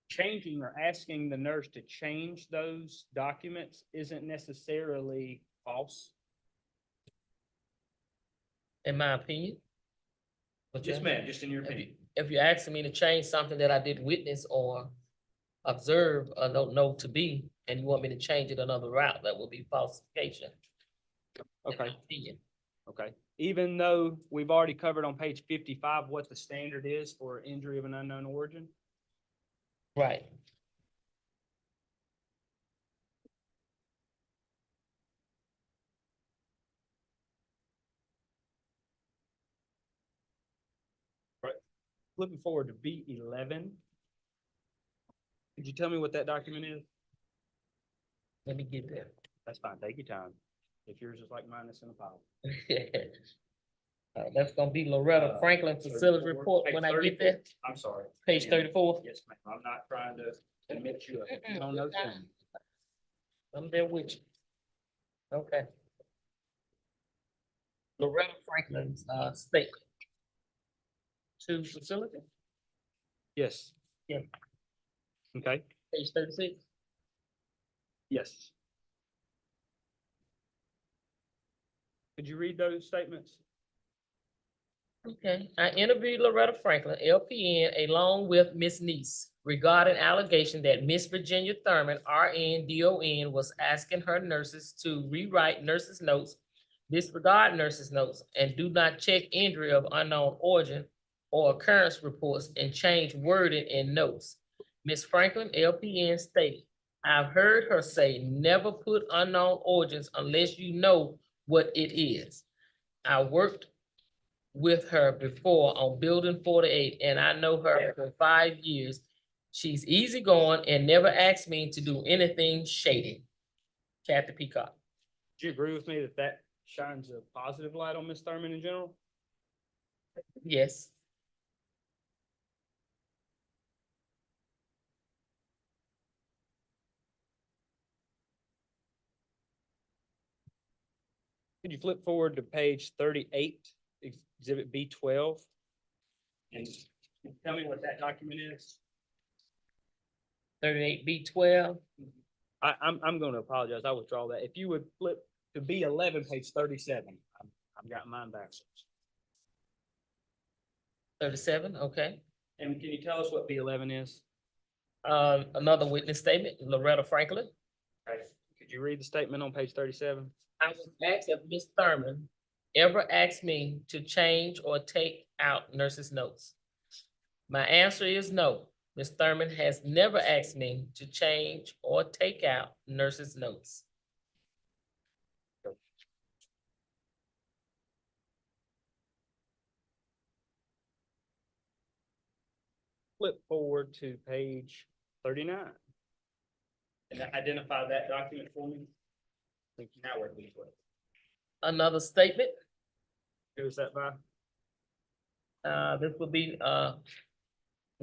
changing or asking the nurse to change those documents isn't necessarily false? In my opinion. Yes, ma'am, just in your opinion. If you're asking me to change something that I didn't witness or observe or don't know to be, and you want me to change it another route, that would be falsification. in my Okay. opinion. Okay, even though we've already covered on page 55 what the standard is for injury of an unknown origin? Right. Flipping forward to B11. Could you tell me what that document is? Let me get there. That's fine, take your time. If yours is like mine, it's in a pile. That's gonna be Loretta Franklin facility 34, report page when I 34. get there. I'm sorry. Page 34. Yes, ma'am, I'm not trying to admit you don't know things. I'm there with you. Okay. Loretta Franklin's statement. To facility, Yes. Yeah. Okay, page 36. yes. Could you read those statements? Okay, I interviewed Loretta Franklin, LPN, along with Ms. Neese regarding allegation that Miss Virginia Thurman, RN, DON, was asking her nurses to rewrite nurses' notes, disregard nurses' notes, and do not check injury of unknown origin or occurrence reports and change wording in notes. Ms. Franklin, LPN stated, I've heard her say, never put unknown origins unless you know what it is. I worked with her before on Building 48, and I know her for 5 years. She's easygoing and never asked me to do anything shady. Kathy Peacock. Do you agree with me that that shines a positive light on Ms. Thurman in general? Yes. Could you flip forward to page 38, exhibit B12? And tell me what that document is? 38B12. I'm going to apologize. I withdraw that. If you would flip to B11, page 37. I've got mine backwards. 37, okay. And can you tell us what B11 is? Another witness statement, Loretta Franklin. Okay. Could you read the statement on page 37? I was asked if Ms. Thurman ever asked me to change or take out nurses' notes. My answer is no. Ms. Thurman has never asked me to change or take out nurses' notes. Flip forward to page 39. And identify that document for me. I think now we're moving. Another statement, Who is that by? this will be, the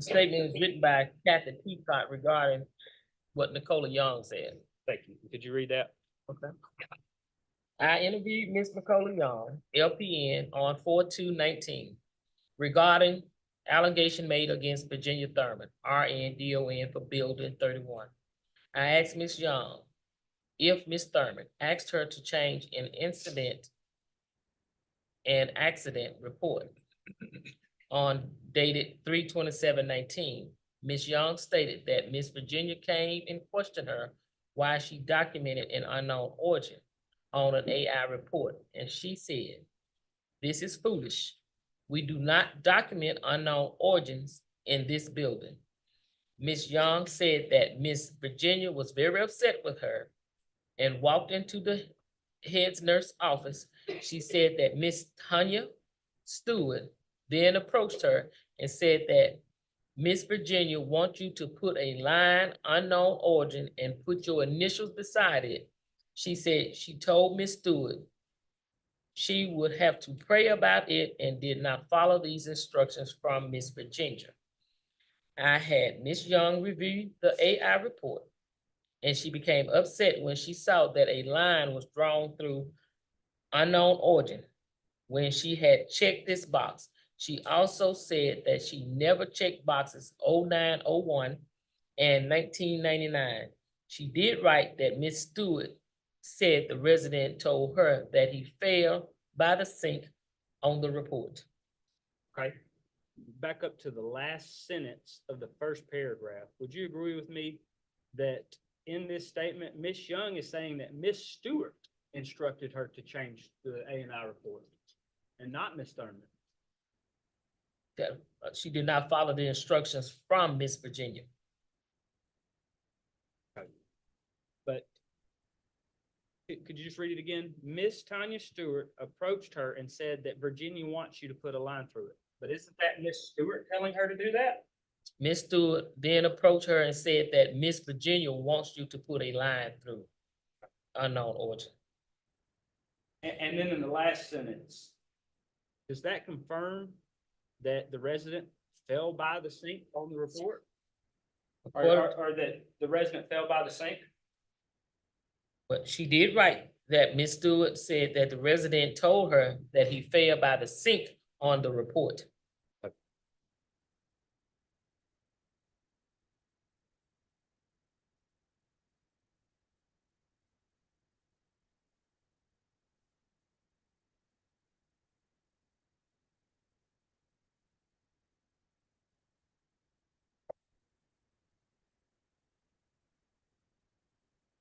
statement is written by Kathy Peacock regarding what Nicola Young said. Thank you. Could you read that? Okay. I interviewed Ms. Nicola Young, LPN, on 4/2/19 regarding allegation made against Virginia Thurman, RN DON, for Building 31. I asked Ms. Young if Ms. Thurman asked her to change an incident and accident report on dated 3/27/19. Ms. Young stated that Ms. Virginia came and questioned her why she documented an unknown origin on an AI report, and she said, "This is foolish. We do not document unknown origins in this building." Ms. Young said that Ms. Virginia was very upset with her and walked into the head nurse office. She said that Ms. Tanya Stewart then approached her and said that Miss Virginia wants you to put a line unknown origin and put your initials beside it. She said she told Miss Stewart she would have to pray about it and did not follow these instructions from Miss Virginia. I had Miss Young review the AI report, and she became upset when she saw that a line was drawn through unknown origin when she had checked this box. She also said that she never checked boxes 0901 and 1999. She did write that Miss Stewart said the resident told her that he fell by the sink on the report. Okay. Back up to the last sentence of the first paragraph. Would you agree with me that in this statement, Miss Young is saying that Miss Stewart instructed her to change the A&I report and not Miss Thurman? That she did not follow the instructions from Miss Virginia. But could you just read it again? Miss Tanya Stewart approached her and said that Virginia wants you to put a line through it. But isn't that Miss Stewart telling her to do that? Miss Stewart then approached her and said that Miss Virginia wants you to put a line through unknown origin. And then in the last sentence, does that confirm that the resident fell by the sink on the report? Or that the resident fell by the sink? But she did write that Miss Stewart said that the resident told her that he fell by the sink on the report.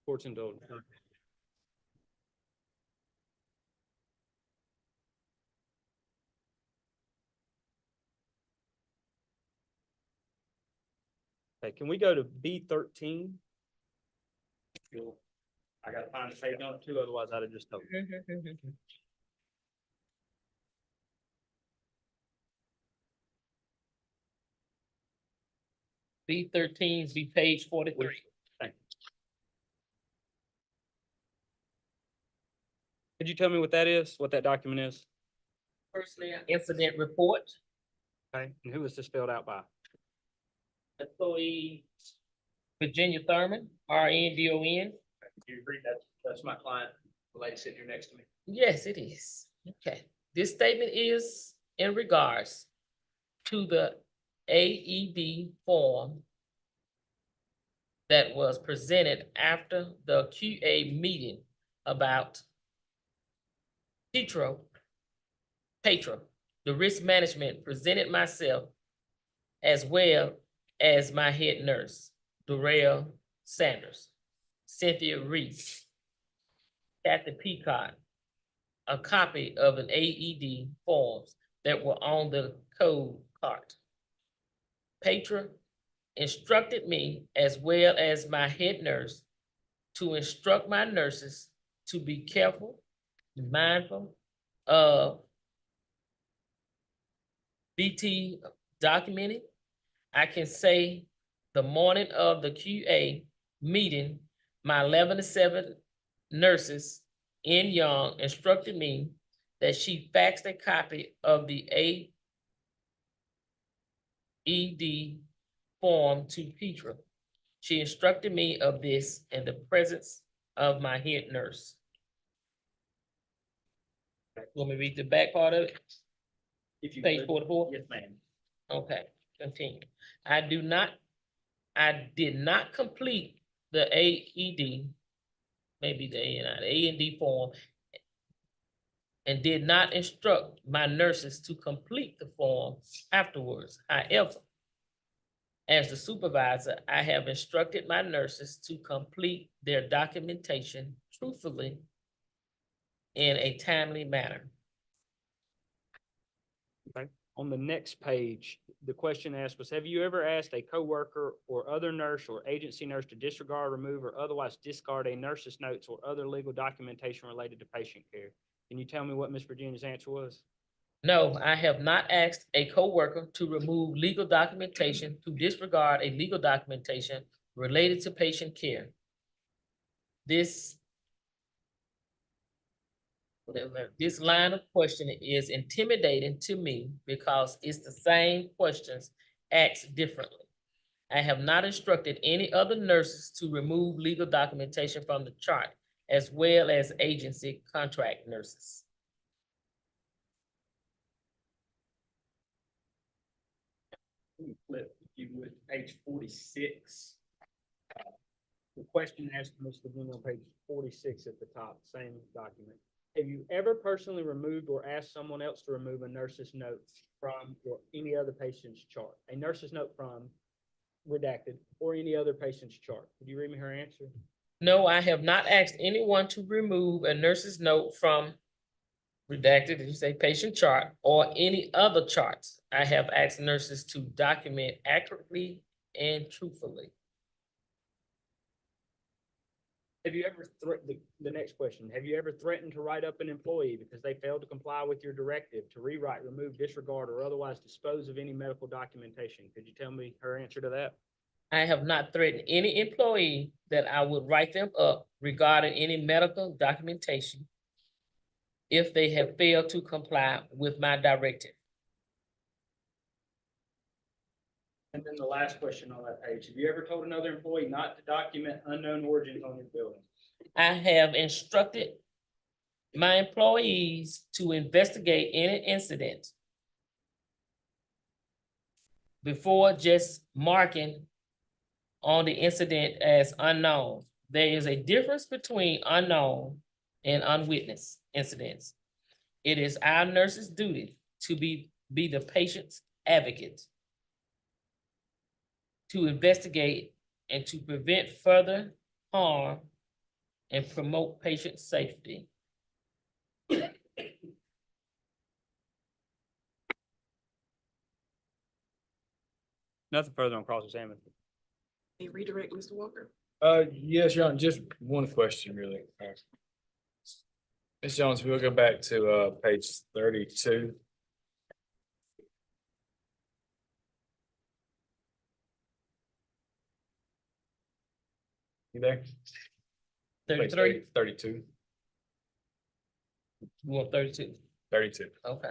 Fortune told her. Okay, can we go to B13? I gotta find the page on it too, otherwise I'd have just told you. B13, be page 43. Thank you. Could you tell me what that is, what that document is? Personnel incident report, Okay, and who is this filled out by? employee Virginia Thurman, RNDON. Do you agree that's my client, the lady sitting here next to me? Yes, it is. Okay, this statement is in regards to the AED form that was presented after the QA meeting about Petro, the risk management, presented myself as well as my head nurse, Durrell Sanders, Cynthia Reese, Kathy Peacock, a copy of an AED forms that were on the code cart. Petra instructed me as well as my head nurse to instruct my nurses to be careful, mindful of BT documented. I can say the morning of the QA meeting, my 11 to 7 nurses in Young instructed me that she faxed a copy of the AED form to Petra. She instructed me of this in the presence of my head nurse. Want me to read the back part of it? If you Page could. 44? Yes, ma'am. Okay, continue. I did not complete the AED, maybe the A&D form, and did not instruct my nurses to complete the form afterwards. However, as the supervisor, I have instructed my nurses to complete their documentation truthfully in a timely manner. Okay, on the next page, the question asked was, have you ever asked a coworker or other nurse or agency nurse to disregard, remove, or otherwise discard a nurse's notes or other legal documentation related to patient care? Can you tell me what Ms. Virginia's answer was? No, I have not asked a coworker to remove legal documentation, to disregard a legal documentation related to patient care. This line of questioning is intimidating to me because it's the same questions asked differently. I have not instructed any other nurses to remove legal documentation from the chart, as well as agency contract nurses. Flip, if you would, page 46. The question asked Ms. Virginia on page 46 at the top, same document. Have you ever personally removed or asked someone else to remove a nurse's note from or any other patient's chart? A nurse's note from redacted or any other patient's chart? Could you read me her answer? No, I have not asked anyone to remove a nurse's note from redacted, did you say patient chart, or any other charts. I have asked nurses to document accurately and truthfully. Have you ever the next question, have you ever threatened to write up an employee because they failed to comply with your directive to rewrite, remove, disregard, or otherwise dispose of any medical documentation? Could you tell me her answer to that? I have not threatened any employee that I would write them up regarding any medical documentation if they have failed to comply with my directive. And then the last question on that page, have you ever told another employee not to document unknown origins on your building? I have instructed my employees to investigate any incident before just marking on the incident as unknown. There is a difference between unknown and unwitnessed incidents. It is our nurse's duty to be the patient's advocate, to investigate and to prevent further harm and promote patient safety. Nothing further on cross-examination. May redirect, Mr. Walker? Yes, Your Honor, just one question really. Ms. Jones, we'll go back to, page 32. You there? Page 33, 32, you want 32? 32. Okay.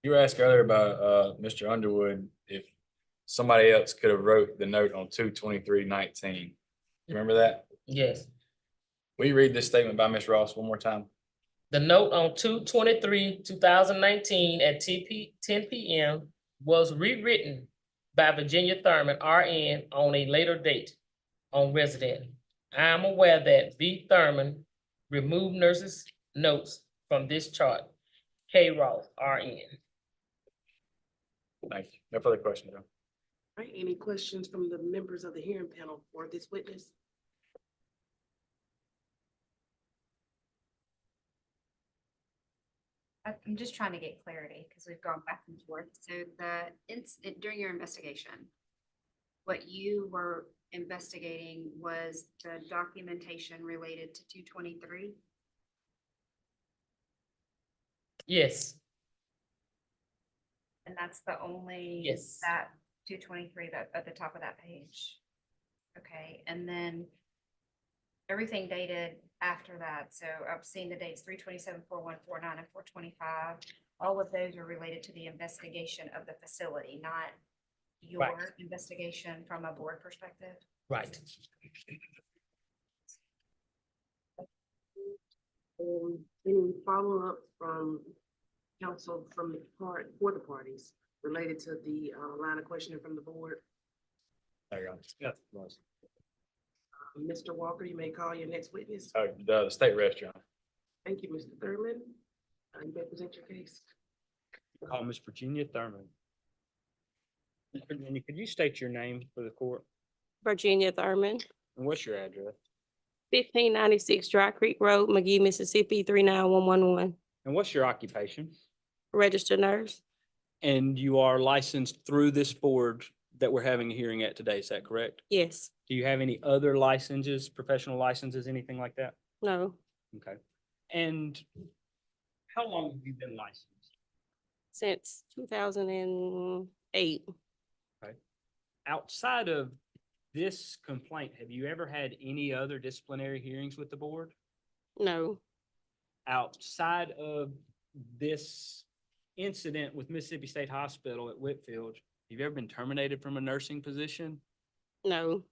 You were asked earlier about, Mr. Underwood, if somebody else could have wrote the note on 2/23/19. You remember that? Yes. Will you read this statement by Ms. Ross one more time? The note on 2/23/2019 at 10 PM was rewritten by Virginia Thurman, RN, on a later date on resident. I am aware that V. Thurman removed nurses' notes from this chart. K. Ross, RN. Thank you. No further questions, Your Honor. All right, any questions from the members of the hearing panel for this witness? I'm just trying to get clarity because we've gone back and forth. So during your investigation, what you were investigating was the documentation related to 2/23? Yes, And that's the only. Yes. That 2/23 that at the top of that page. Okay, and then everything dated after that. So I've seen the dates 3/27, 4/1, 4/9, and 4/25. All of those are related to the investigation of the facility, not your Right. investigation from a board perspective. right. Any follow-up from council from the for the parties related to the line of questioning from the board? There you go. Mr. Walker, you may call your next witness. The state restaurant. Thank you, Mr. Thurman. You may present your case. Call Miss Virginia Thurman. Miss Virginia, could you state your name for the court? Virginia Thurman, And what's your address? 1596 Dry Creek Road, McGee, Mississippi, 39111. And what's your occupation? Registered nurse. And you are licensed through this board that we're having a hearing at today, is that correct? Yes. Do you have any other licenses, professional licenses, anything like that? No. Okay. And how long have you been licensed? Since 2008. Outside of this complaint, have you ever had any other disciplinary hearings with the board? No. Outside of this incident with Mississippi State Hospital at Whitfield, have you ever been terminated from a nursing position? No.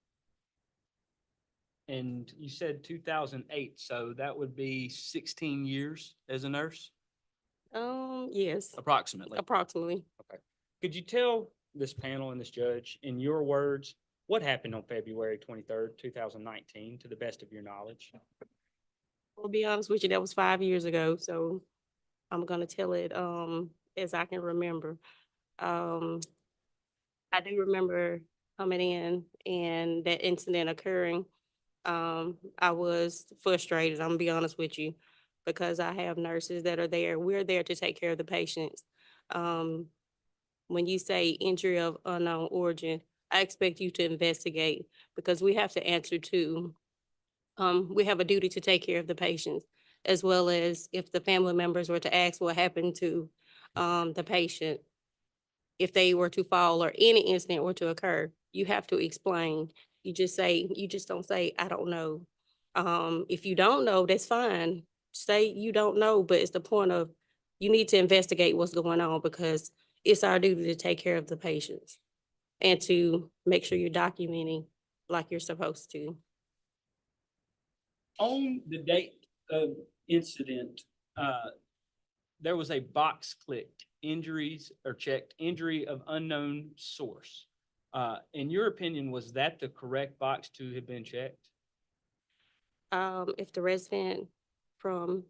And you said 2008, so that would be 16 years as a nurse, Yes, approximately. approximately. Could you tell this panel and this judge, in your words, what happened on February 23rd, 2019, to the best of your knowledge? I'll be honest with you, that was 5 years ago, so I'm gonna tell it as I can remember. I do remember coming in and that incident occurring. I was frustrated, I'm gonna be honest with you, because I have nurses that are there. We're there to take care of the patients. When you say injury of unknown origin, I expect you to investigate because we have to answer to, we have a duty to take care of the patients, as well as if the family members were to ask what happened to the patient, if they were to fall or any incident were to occur, you have to explain. You just don't say, I don't know. If you don't know, that's fine. Say you don't know, but it's the point of, you need to investigate what's going on because it's our duty to take care of the patients and to make sure you're documenting like you're supposed to. On the date of incident, there was a box clicked, injuries or checked, injury of unknown source. In your opinion, was that the correct box to have been checked? If the resident, from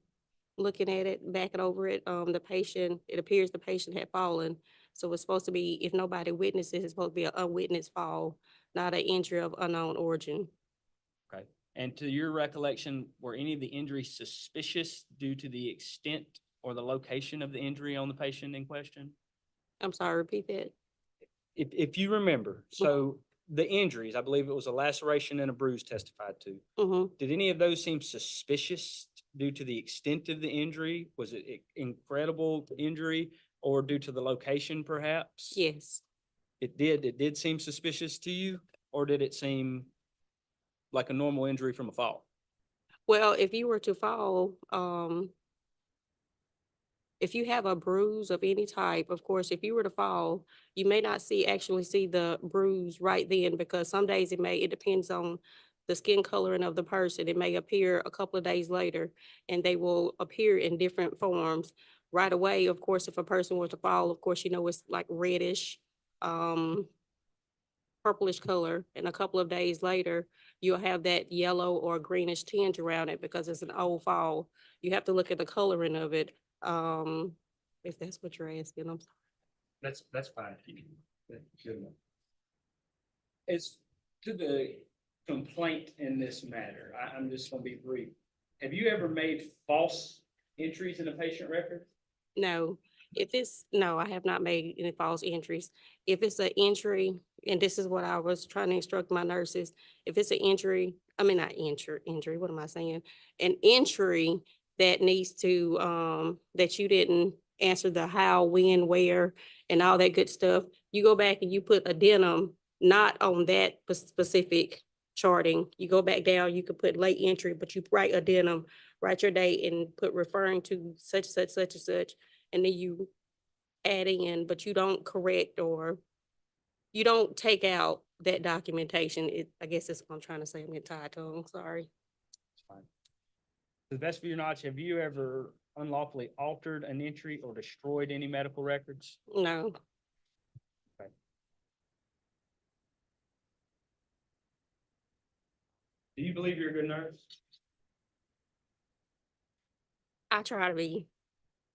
looking at it, backing over it, the patient, it appears the patient had fallen. So it's supposed to be, if nobody witnesses, it's supposed to be an unwitnessed fall, not an injury of unknown origin. Okay. And to your recollection, were any of the injuries suspicious due to the extent or the location of the injury on the patient in question? I'm sorry, repeat that. if you remember, so the injuries, I believe it was a laceration and a bruise testified to. Did any of those seem suspicious due to the extent of the injury? Was it incredible injury or due to the location perhaps? Yes. It did seem suspicious to you, or did it seem like a normal injury from a fall? Well, if you were to fall, if you have a bruise of any type, of course, if you were to fall, you may not actually see the bruise right then, because some days it depends on the skin coloring of the person. It may appear a couple of days later, and they will appear in different forms. Right away, of course, if a person were to fall, of course, it's like reddish, purplish color, and a couple of days later, you'll have that yellow or greenish tinge around it because it's an old fall. You have to look at the coloring of it, if that's what you're asking. I'm sorry. That's fine. As to the complaint in this matter, I'm just gonna be brief. Have you ever made false entries in a patient record? No, no, I have not made any false entries. If it's an injury, and this is what I was trying to instruct my nurses, if it's an injury, I mean, not injury, what am I saying? An entry that needs to, that you didn't answer the how, when, where, and all that good stuff, you go back and you put addendum, not on that specific charting. You go back down, you could put late entry, but you write addendum, write your date and put referring to such, such and such, and then you add in, but you don't correct or you don't take out that documentation. I guess that's what I'm trying to say. I'm getting tired tongue, sorry. It's fine. To the best of your knowledge, have you ever unlawfully altered an entry or destroyed any medical records? No, Do you believe you're a good nurse? I try to be.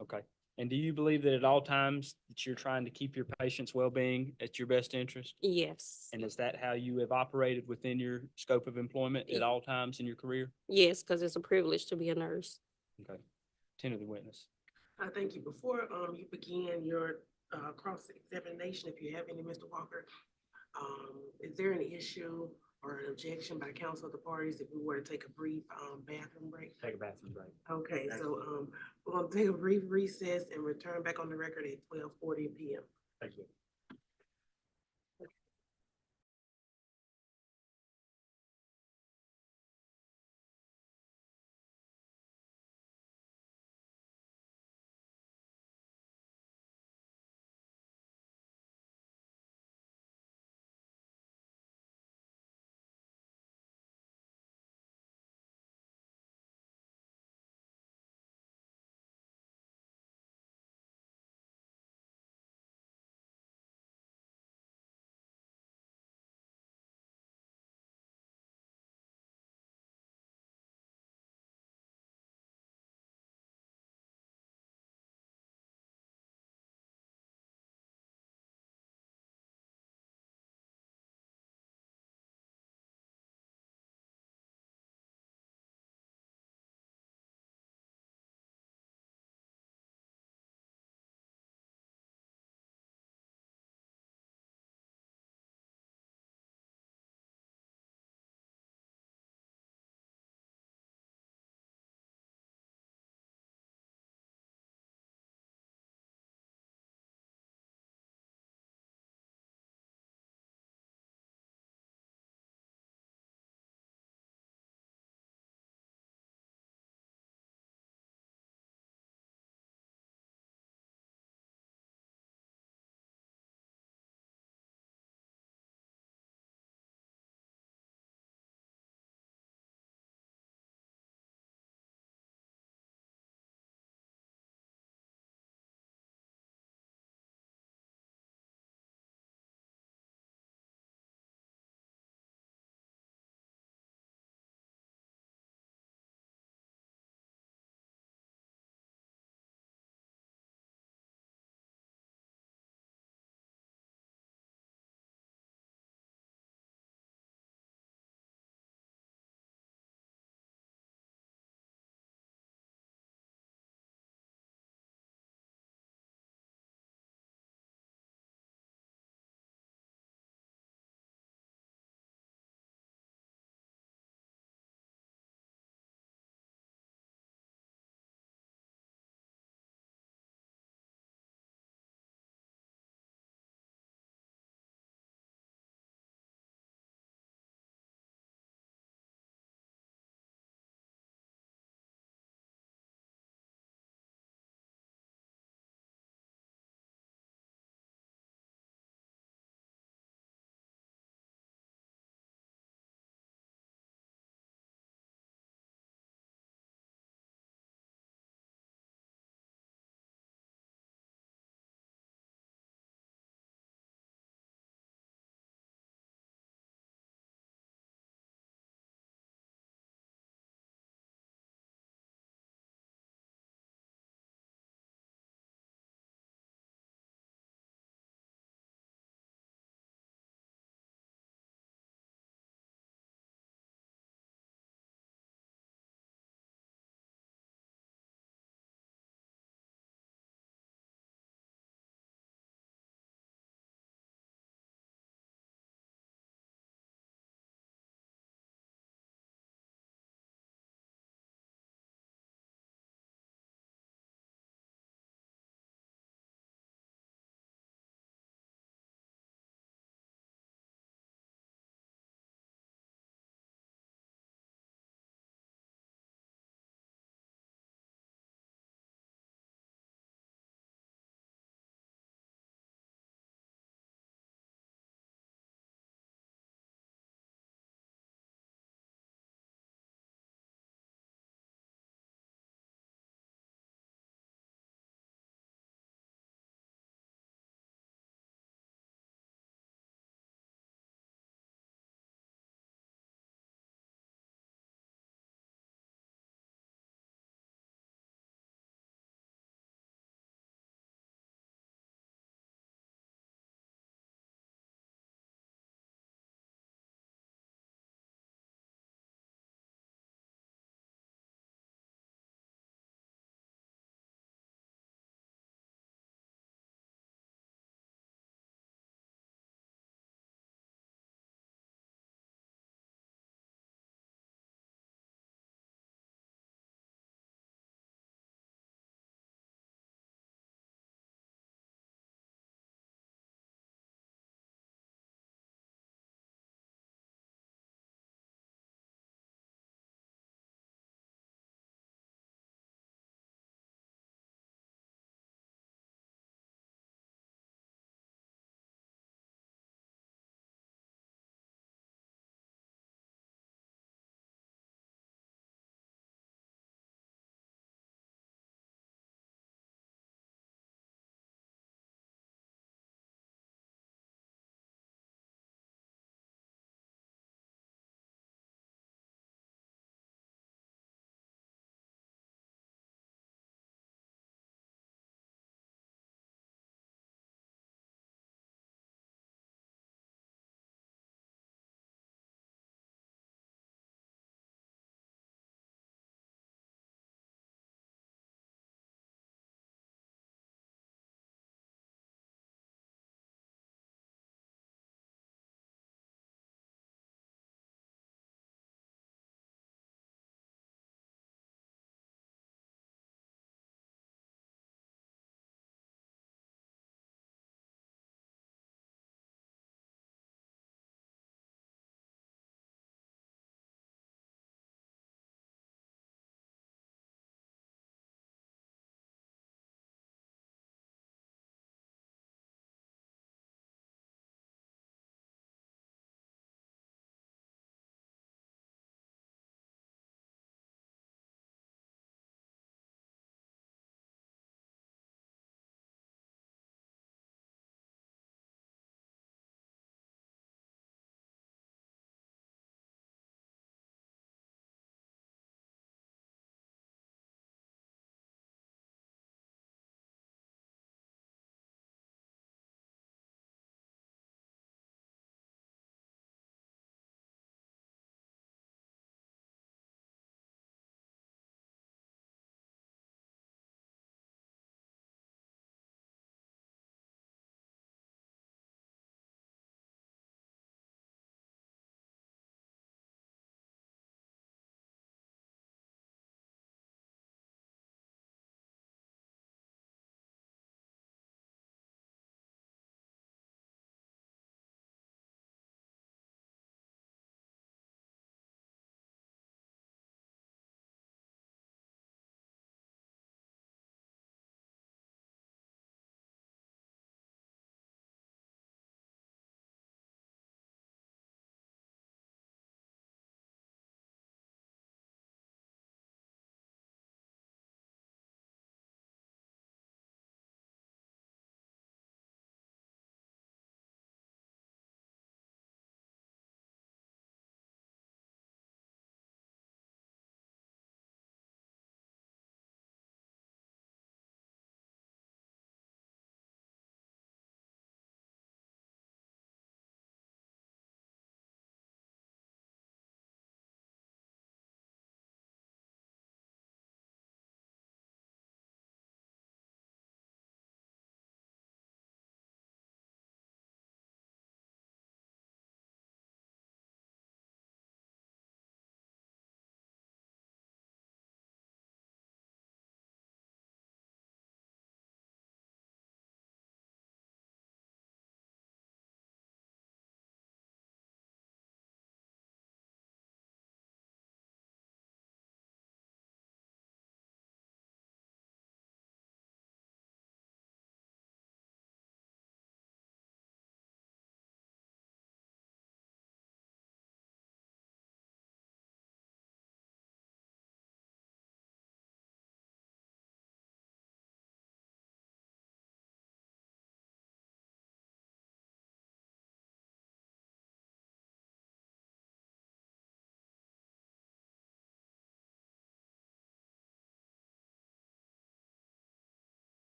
Okay. And do you believe that at all times that you're trying to keep your patient's well-being at your best interest? Yes. And is that how you have operated within your scope of employment at all times in your career? Yes, because it's a privilege to be a nurse. Okay. Tend to the witness. Thank you. Before you begin your cross-examination, if you have any, Mr. Walker, is there an issue or an objection by counsel of the parties if we were to take a brief bathroom break? Take a bathroom break. Okay, so we're gonna take a brief recess and return back on the record at 12:40 p.m. Thank you.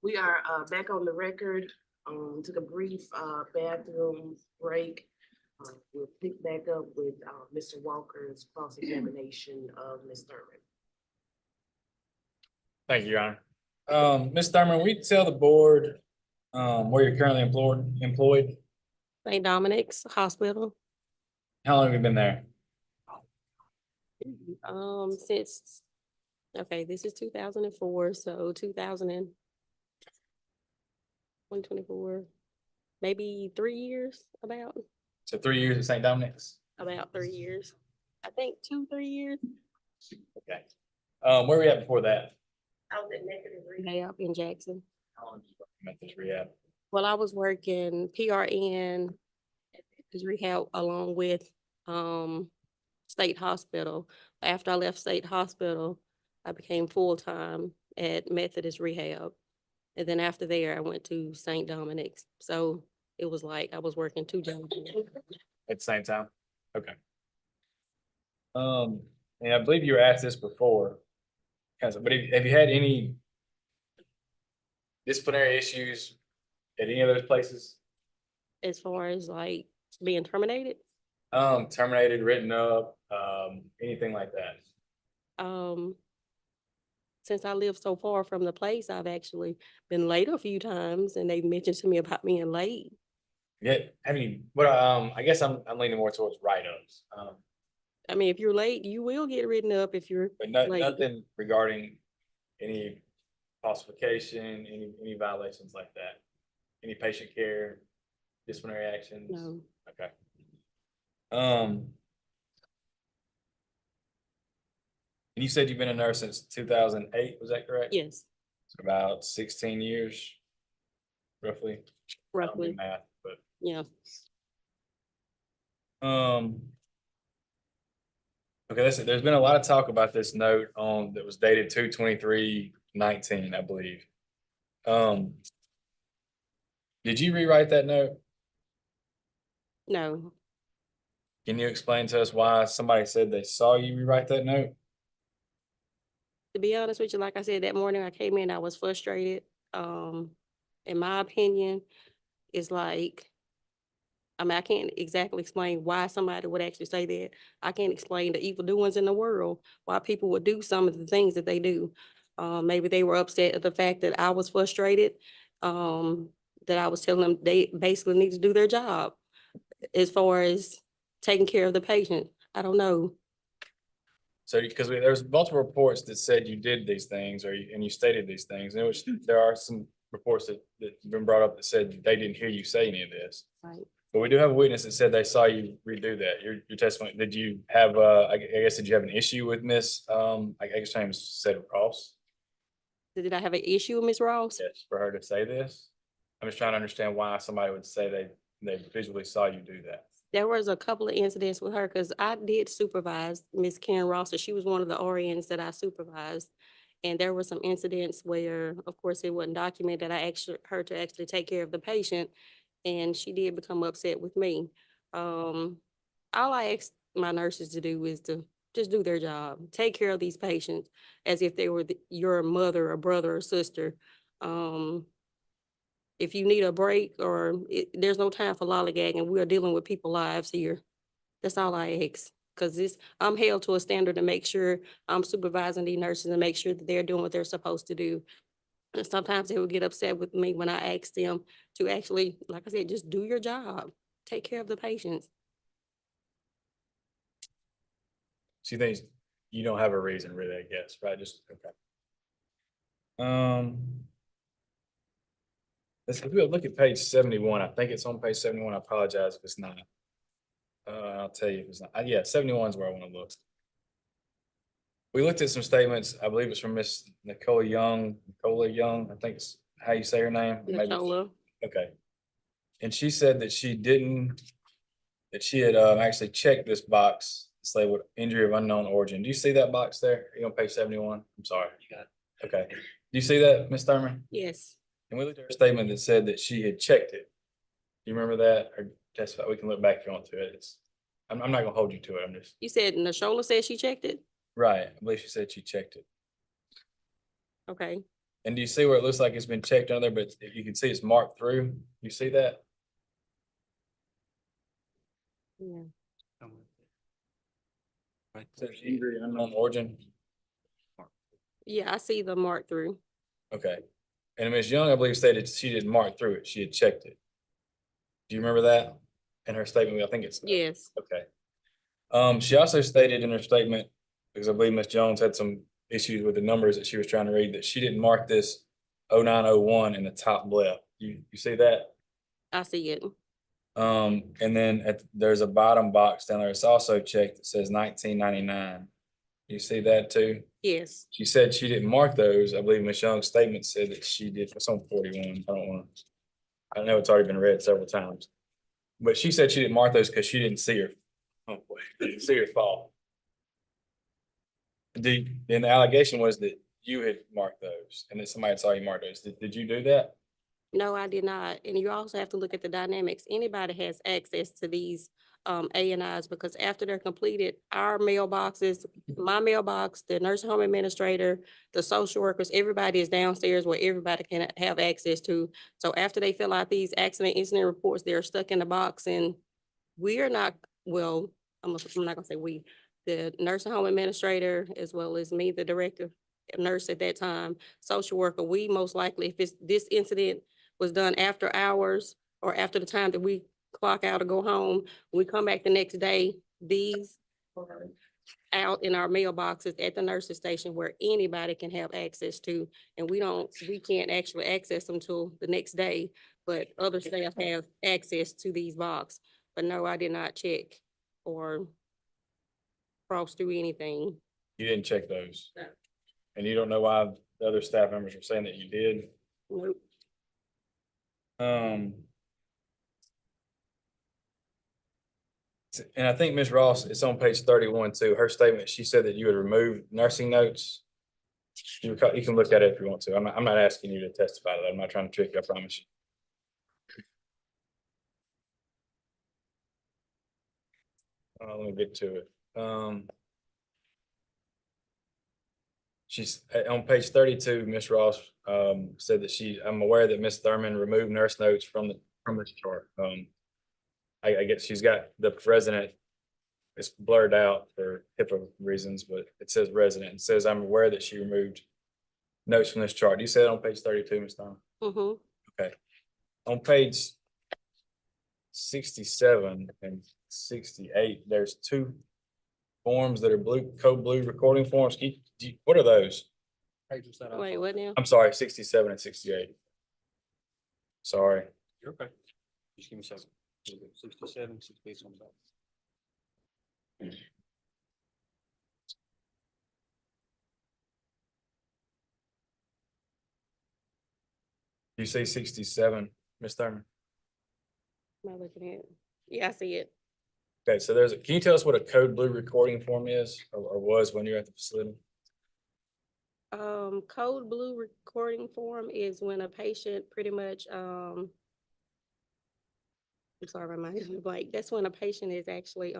We are back on the record. Took a brief bathroom break. We'll pick back up with Mr. Walker's cross-examination of Ms. Thurman. Thank you, Your Honor. Ms. Thurman, we tell the board where you're currently employed? St. Dominic's Hospital, How long have you been there? since, okay, this is 2004, so 2024, maybe 3 years, So 3 years at St. Dominic's? about 3 years. I think 2, 3 years. Okay. Where were we at before that? I was at Methodist Rehab in Jackson. How long did you work at Methodist Rehab? Well, I was working PRN at Methodist Rehab along with State Hospital. After I left State Hospital, I became full-time at Methodist Rehab. And then after there, I went to St. Dominic's. So it was like I was working 2 jobs. At the same time? Okay. And I believe you were asked this before. But have you had any disciplinary issues at any of those places? As far as like being terminated, Terminated, written up, anything like that? since I live so far from the place, I've actually been late a few times and they've mentioned to me about being late. Yeah, I guess I'm leaning more towards write-ups. I mean, if you're late, you will get written up if you're But late. nothing regarding any falsification, any violations like that? Any patient care, disciplinary actions? No. Okay. And you said you've been a nurse since 2008, was that correct? Yes, So about 16 years, roughly. I don't do roughly, math, but, yeah. okay, listen, there's been a lot of talk about this note that was dated 2/23/19, I believe. Did you rewrite that note? No, Can you explain to us why somebody said they saw you rewrite that note? to be honest with you, like I said, that morning I came in, I was frustrated. In my opinion, it's like, I mean, I can't exactly explain why somebody would actually say that. I can't explain the evil doings in the world, why people would do some of the things that they do. Maybe they were upset at the fact that I was frustrated, that I was telling them they basically need to do their job as far as taking care of the patient. I don't know. So, because there's multiple reports that said you did these things and you stated these things, and there are some reports that have been brought up that said they didn't hear you say any of this. Right. But we do have a witness that said they saw you redo that. Your testimony, did you have, I guess, did you have an issue with Miss, I guess her name said Ross? Did I have an issue with Ms. Ross? Yes, for her to say this? I'm just trying to understand why somebody would say they visually saw you do that. There was a couple of incidents with her because I did supervise Miss Karen Ross, and she was one of the RNs that I supervised. And there were some incidents where, of course, it wasn't documented. I asked her to actually take care of the patient, and she did become upset with me. All I ask my nurses to do is to just do their job, take care of these patients as if they were your mother or brother or sister. If you need a break or there's no time for lollygagging, we're dealing with people's lives here. That's all I ask. Cause I'm held to a standard to make sure I'm supervising these nurses and make sure that they're doing what they're supposed to do. And sometimes they will get upset with me when I ask them to actually, like I said, just do your job, take care of the patients. She thinks you don't have a reason really, I guess, right? Just, okay. Let's look at page 71. I think it's on page 71. I apologize if it's not. I'll tell you if it's not. Yeah, 71 is where I want to look. We looked at some statements. I believe it's from Miss Nicola Young. I think it's how you say her name. Maybe. Nicola. Okay. And she said that she had actually checked this box, this labeled injury of unknown origin. Do you see that box there? Are you on page 71? I'm sorry. You got it. Okay. Do you see that, Ms. Thurman? Yes. And we looked at her statement that said that she had checked it. Do you remember that? Or testify? We can look back if you want to it. I'm not gonna hold you to it. I'm just. You said Nicola said she checked it? Right. I believe she said she checked it. Okay. And do you see where it looks like it's been checked on there, but you can see it's marked through? You see that? Yeah. It says injury unknown origin. Yeah, I see the mark through. Okay. And Ms. Young, I believe, stated she didn't mark through it. She had checked it. Do you remember that in her statement? I think it's. Yes. Okay. She also stated in her statement, because I believe Ms. Jones had some issues with the numbers that she was trying to read, that she didn't mark this 0901 in the top left. You see that? I see it. And then there's a bottom box down there. It's also checked. It says 1999. You see that too? Yes. She said she didn't mark those. I believe Ms. Young's statement said that she did. It's on 41. I know it's already been read several times. But she said she didn't mark those because she didn't see her. Oh boy, didn't see her fall. And the allegation was that you had marked those and that somebody had saw you mark those. Did you do that? No, I did not. And you also have to look at the dynamics. Anybody has access to these A&Is because after they're completed, our mailboxes, my mailbox, the nursing home administrator, the social workers, everybody is downstairs where everybody can have access to. So after they fill out these accident incident reports, they're stuck in the box and we are not, well, I'm not gonna say we, the nursing home administrator, as well as me, the director, nurse at that time, social worker, we most likely, if this incident was done after hours or after the time that we clock out or go home, we come back the next day, these are out in our mailboxes at the nurse's station where anybody can have access to. And we can't actually access them till the next day, but other staff have access to these boxes. But no, I did not check or cross through anything. You didn't check those. No. And you don't know why the other staff members were saying that you did? Nope. And I think Ms. Ross, it's on page 31 too. Her statement, she said that you had removed nursing notes. You can look at it if you want to. I'm not asking you to testify to that. I'm not trying to trick you, I promise you. Let me get to it. She's on page 32, Ms. Ross said that I'm aware that Ms. Thurman removed nurse notes from this chart. I guess she's got the resident, it's blurred out for HIPAA reasons, but it says resident. It says, I'm aware that she removed notes from this chart. Do you say that on page 32, Ms. Thurman? Mm-hmm. Okay. On page 67 and 68, there's two forms that are code blue recording forms. What are those? Wait, what now? I'm sorry, 67 and 68. Sorry. You're okay. Just give me a second. 67, 68, something like that. You say 67, Ms. Thurman? Am I looking at? Yeah, I see it. Okay, so can you tell us what a code blue recording form is or was when you were at the facility? Code blue recording form is when a patient pretty much, I'm sorry, my mind is blank. That's when a patient is actually,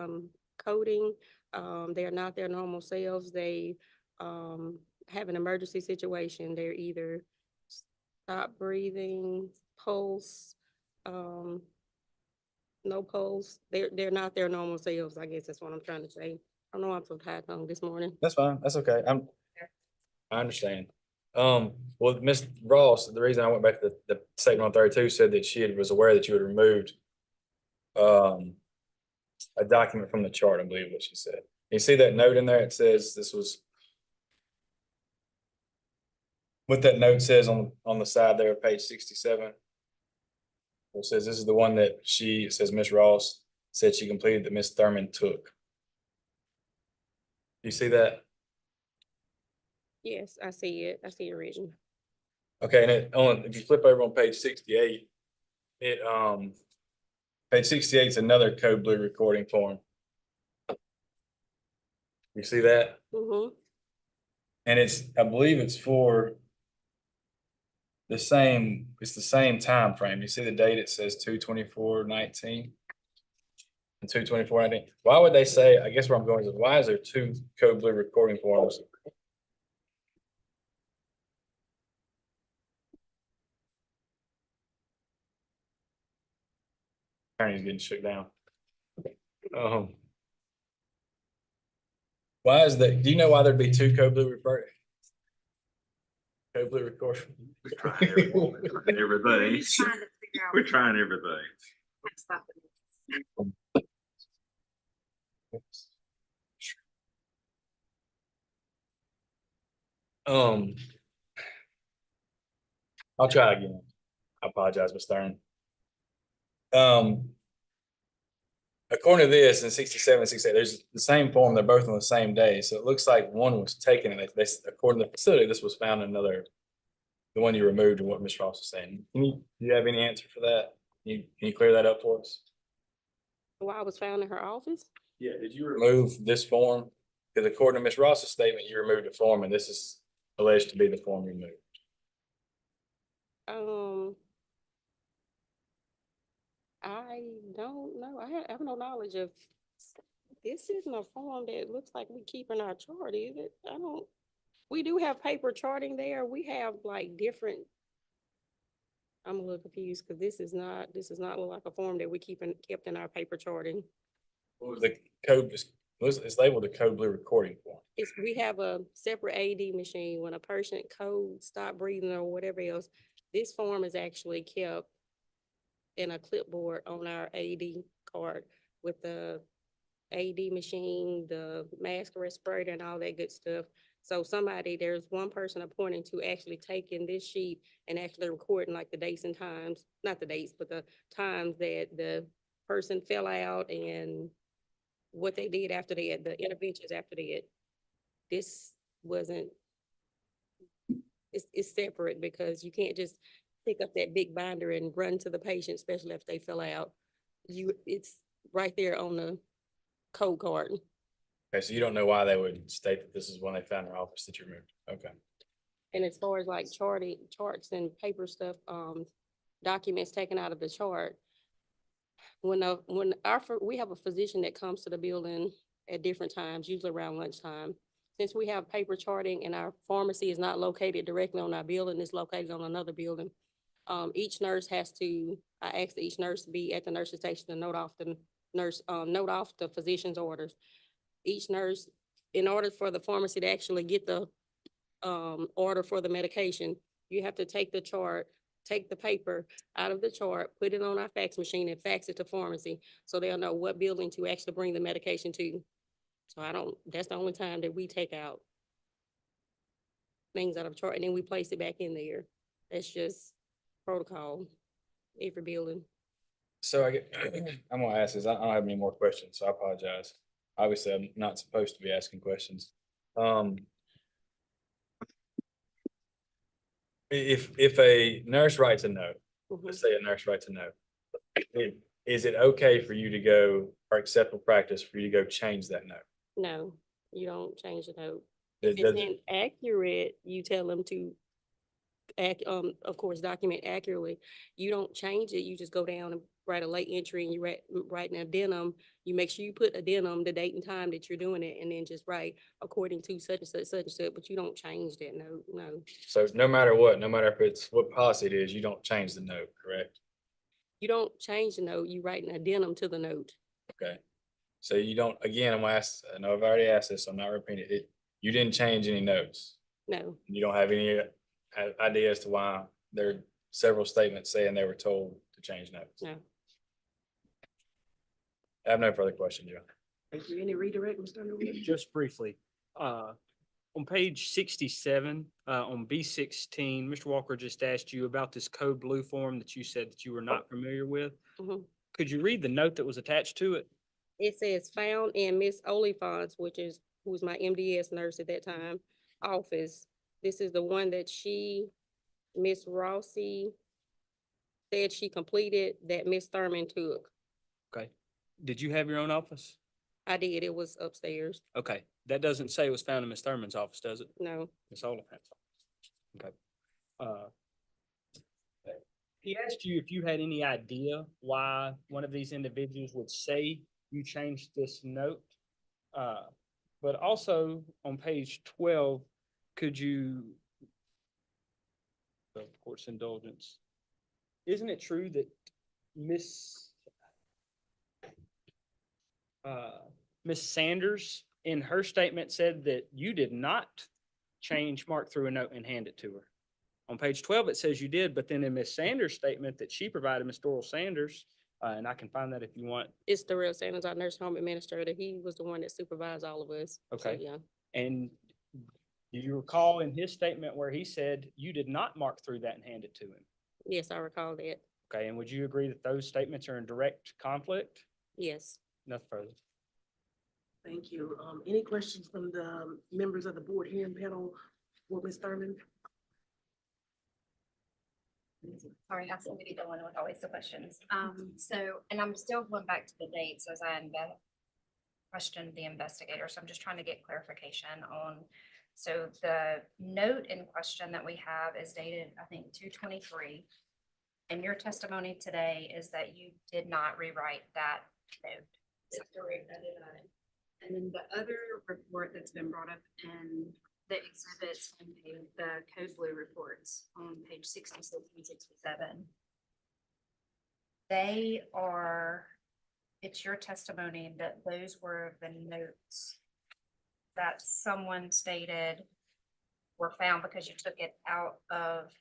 coding. They're not their normal selves. They, have an emergency situation. They're either stop breathing, pulse, no pulse. They're not their normal selves. I guess that's what I'm trying to say. I know I'm so tired this morning. That's fine. That's okay. I understand. Well, Ms. Ross, the reason I went back to the statement on 32 said that was aware that you had removed a document from the chart, I believe what she said. You see that note in there? It says this was what that note says on the side there, page 67. It says this is the one that it says Ms. Ross said she completed that Ms. Thurman took. You see that? Yes, I see it. I see it written. Okay, and if you flip over on page 68, page 68 is another code blue recording form. You see that? Mm-hmm. And I believe it's for it's the same time frame. You see the date, it says 2/24/19 and 2/24/19. Why would they say, I guess where I'm going is, why is there two code blue recording forms? Attorney's getting shook down. Why is that? Do you know why there'd be two code blue record? Code blue record. We're trying everything. We're trying everything. I'll try again. I apologize, Ms. Stern. According to this, in 67, 68, there's the same form. They're both on the same day. So it looks like one was taken and they, according to the facility, this was found in another, the one you removed and what Ms. Ross was saying. Do you have any answer for that? Can you clear that up for us? Why I was found in her office? Yeah, did you remove this form? Because according to Ms. Ross's statement, you removed the form and this is alleged to be the form you removed. I don't know. I have no knowledge of, this isn't a form that looks like we keep in our chart, is it? We do have paper charting there. We have like different. I'm a little confused because this is not look like a form that we kept in our paper charting. What was the code? It's labeled a code blue recording form. We have a separate AD machine. When a person code stop breathing or whatever else, this form is actually kept in a clipboard on our AD card with the AD machine, the mask respirator and all that good stuff. So there's one person appointed to actually taking this sheet and actually recording like the dates and times, not the dates, but the times that the person fell out and what they did after that, the interventions after that. This wasn't, it's separate because you can't just pick up that big binder and run to the patient, especially if they fell out. It's right there on the code card. Okay, so you don't know why they would state that this is when they found their office that you removed. Okay. And as far as like charts and paper stuff, documents taken out of the chart, we have a physician that comes to the building at different times, usually around lunchtime. Since we have paper charting and our pharmacy is not located directly on our building, it's located on another building. Each nurse I asked each nurse to be at the nurse's station to note off the physician's orders. Each nurse, in order for the pharmacy to actually get the order for the medication, you have to take the chart, take the paper out of the chart, put it on our fax machine and fax it to pharmacy so they'll know what building to actually bring the medication to. So that's the only time that we take out things out of chart and then we place it back in there. That's just protocol, every building. So I'm gonna ask this. I don't have any more questions, so I apologize. Obviously, I'm not supposed to be asking questions. If a nurse writes a note, let's say a nurse writes a note, is it okay for you to go, or acceptable practice for you to go change that note? No, you don't change the note. If it's inaccurate, you tell them to of course, document accurately. You don't change it. You just go down and write a late entry and you write an addendum. You make sure you put addendum, the date and time that you're doing it, and then just write according to such and such, such and such, but you don't change that note, no. So no matter what, no matter if it's what policy it is, you don't change the note, correct? You don't change the note, you write an addendum to the note. Okay. So you don't, again, I'm gonna ask, I know I've already asked this, so I'm not repeating it. You didn't change any notes. No, You don't have any idea as to why there are several statements saying they were told to change notes. no. I have no further questions, Joe. Is there any redirect, Mr. Underwood? Just briefly, on page 67, on B16, Mr. Walker just asked you about this code blue form that you said that you were not familiar with. Mhm. Could you read the note that was attached to it? It says found in Miss Oliphant's, who was my MDS nurse at that time, office. This is the one that Miss Rossi said she completed that Miss Thurman took. Okay. Did you have your own office? I did, it was upstairs. Okay. That doesn't say it was found in Ms. Thurman's office, does it? No, Ms. Oliphant's office. Okay. He asked you if you had any idea why one of these individuals would say you changed this note. But also on page 12, could you, of course, indulgence. Isn't it true that Ms. Sanders, in her statement, said that you did not change, mark through a note and hand it to her. On page 12, it says you did, but then in Ms. Sanders' statement that she provided, Ms. Doral Sanders, and I can find that if you want. It's Darrell Sanders, our nurse home administrator. He was the one that supervised all of us. So, Okay. yeah. And do you recall in his statement where he said you did not mark through that and hand it to him? Yes, I recall that. Okay, and would you agree that those statements are in direct conflict? Yes. Nothing further. Thank you. Any questions from the members of the board hearing panel for Ms. Thurman? Sorry, I seem to be the one with always the questions. So, and I'm still going back to the dates as I questioned the investigator, so I'm just trying to get clarification on. So the note in question that we have is dated, I think, 2/23. And your testimony today is that you did not rewrite that note. Is that correct? I did not. And then the other report that's been brought up in the exhibits, and the Code Blue reports on page 66 and 67. They are, it's your testimony that those were the notes that someone stated were found because you took it out of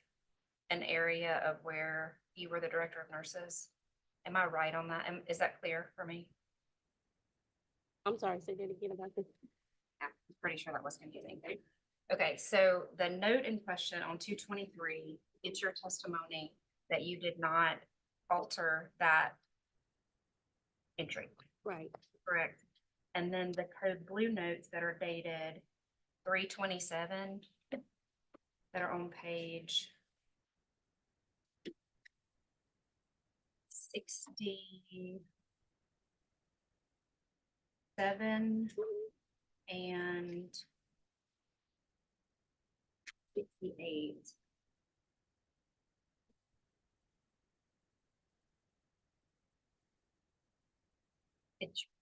an area of where you were the director of nurses. Am I right on that? Is that clear for me? I'm sorry, say that again about this. Yeah, I'm pretty sure that was confusing. Okay, so the note in question on 2/23, it's your testimony that you did not alter that entry, Right. correct? And then the Code Blue notes that are dated 3/27 that are on page 67 and 68.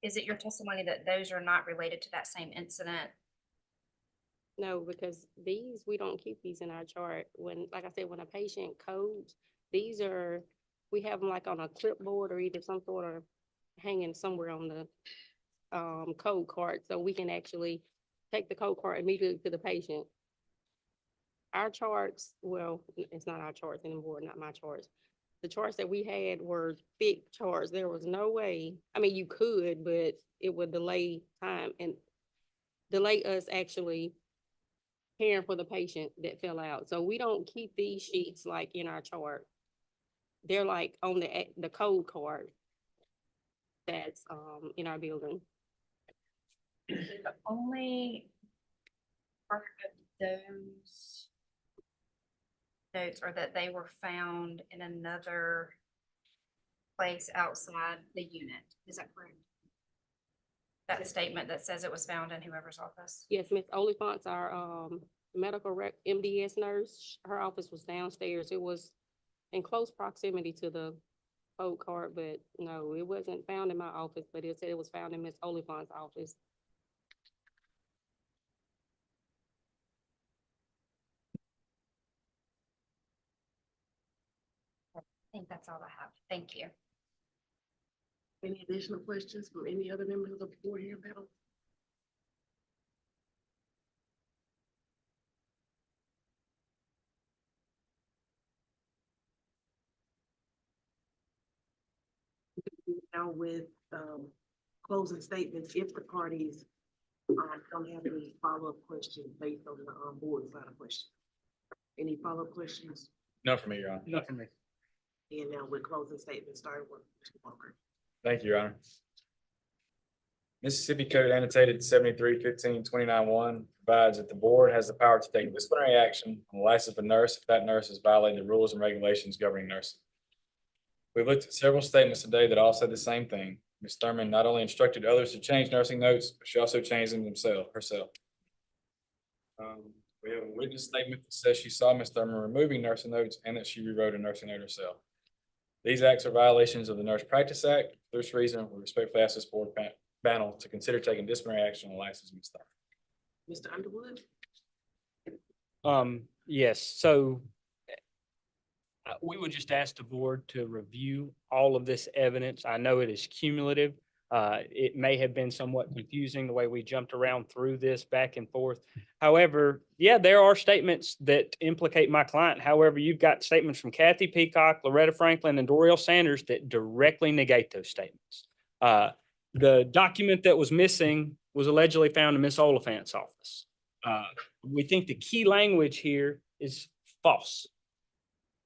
Is it your testimony that those are not related to that same incident? No, because these, we don't keep these in our chart. When, like I said, when a patient codes, these are, we have them like on a clipboard or either some sort of hanging somewhere on the code card, so we can actually take the code card immediately to the patient. Our charts, well, it's not our charts anymore, not my charts. The charts that we had were thick charts. There was no way, I mean, you could, but it would delay time and delay us actually caring for the patient that fell out. So we don't keep these sheets like in our chart. They're like on the code card that's in our building. The only part of those notes are that they were found in another place outside the unit. Is that correct? That statement that says it was found in whoever's office? Yes, Ms. Oliphant's our medical MDS nurse. Her office was downstairs. It was in close proximity to the code card, but no, it wasn't found in my office, but it said it was found in Ms. Oliphant's office. I think that's all I have. Thank you. Any additional questions from any other members of the board hearing panel? Now with closing statements, if the parties don't have any follow-up questions based on the board's line of question. Any follow-up questions? No for me, Your Honor. Nothing. And now with closing statements, starting with Mr. Walker. Thank you, Your Honor. Mississippi Code annotated 73-15-29-1 provides that the board has the power to take disciplinary action on the license of a nurse if that nurse has violated the rules and regulations governing nursing. We've looked at several statements today that all said the same thing. Ms. Thurman not only instructed others to change nursing notes, but she also changed them herself. We have a witness statement that says she saw Ms. Thurman removing nursing notes and that she rewrote a nursing note herself. These acts are violations of the Nurse Practice Act. For this reason, we respectfully ask this board panel to consider taking disciplinary action on the license of Ms. Thurman. Mr. Underwood? Yes, so we would just ask the board to review all of this evidence. I know it is cumulative. It may have been somewhat confusing the way we jumped around through this back and forth. However, yeah, there are statements that implicate my client. However, you've got statements from Kathy Peacock, Loretta Franklin, and Doriel Sanders that directly negate those statements. The document that was missing was allegedly found in Miss Oliphant's office. We think the key language here is false.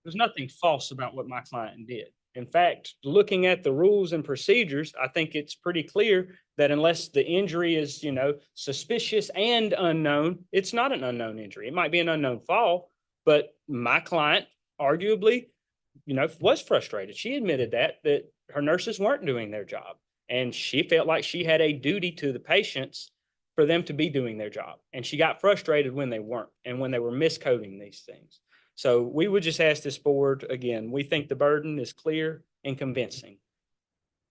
There's nothing false about what my client did. In fact, looking at the rules and procedures, I think it's pretty clear that unless the injury is, suspicious and unknown, it's not an unknown injury. It might be an unknown fall, but my client arguably, was frustrated. She admitted that her nurses weren't doing their job. And she felt like she had a duty to the patients for them to be doing their job. And she got frustrated when they weren't and when they were miscoding these things. So we would just ask this board, again, we think the burden is clear and convincing.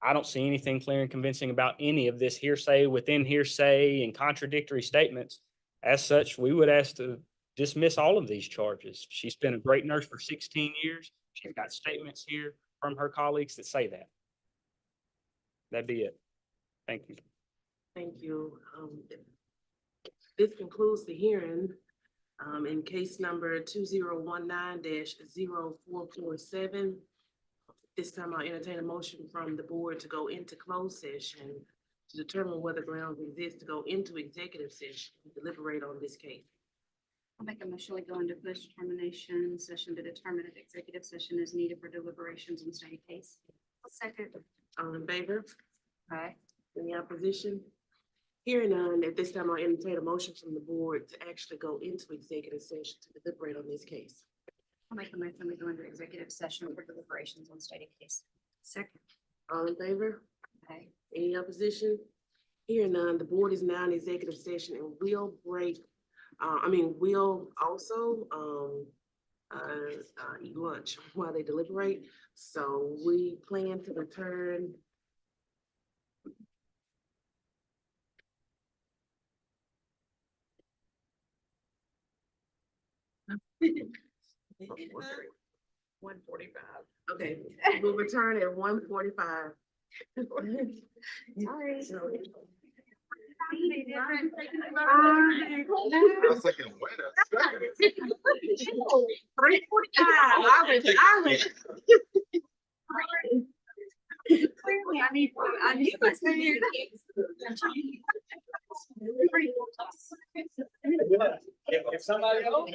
I don't see anything clear and convincing about any of this hearsay within hearsay and contradictory statements. As such, we would ask to dismiss all of these charges. She's been a great nurse for 16 years. She's got statements here from her colleagues that say that. That'd be it. Thank you. Thank you. This concludes the hearing. In case number 2019-0447. This time I'll entertain a motion from the board to go into closed session to determine whether grounds exist to go into executive session and deliberate on this case. I'll make a motion to go into post determination session to determine if executive session is needed for deliberations on state case. Second. All in favor? Aye. Any opposition? Hearing none, at this time I'll entertain a motion from the board to actually go into executive session to deliberate on this case. I'll make a motion to go into executive session for deliberations on stated case. Second. All in favor? Aye. Any opposition? Hearing none, the board is now in executive session and will we'll also eat lunch while they deliberate. So we plan to return. $1:45. Okay, we'll return at 1:45. Sorry. I was thinking, wait a second. 3:45. Clearly, I need what's in here. If somebody else.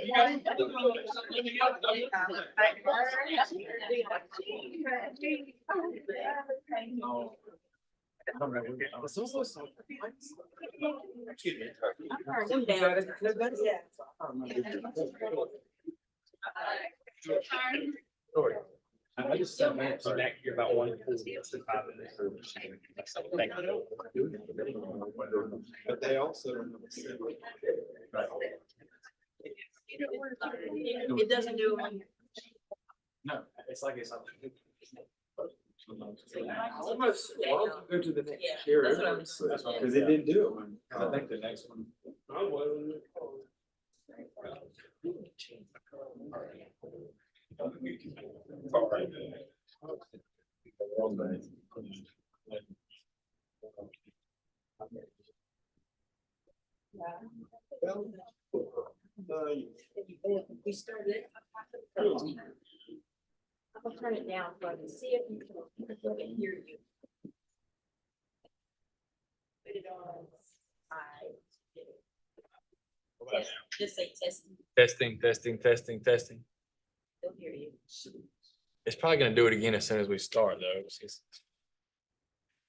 I just said that back here about 1:45 minutes. Thank you. But they also. It doesn't do. No, it's like it's. Almost, go to the next Yeah, year. that's what I was- Because it didn't do it. I think the next one. We started. I'll turn it down for you, see if you can hear you. Put it on. Just say testing, Testing. they'll hear you. It's probably gonna do it again as soon as we start, though.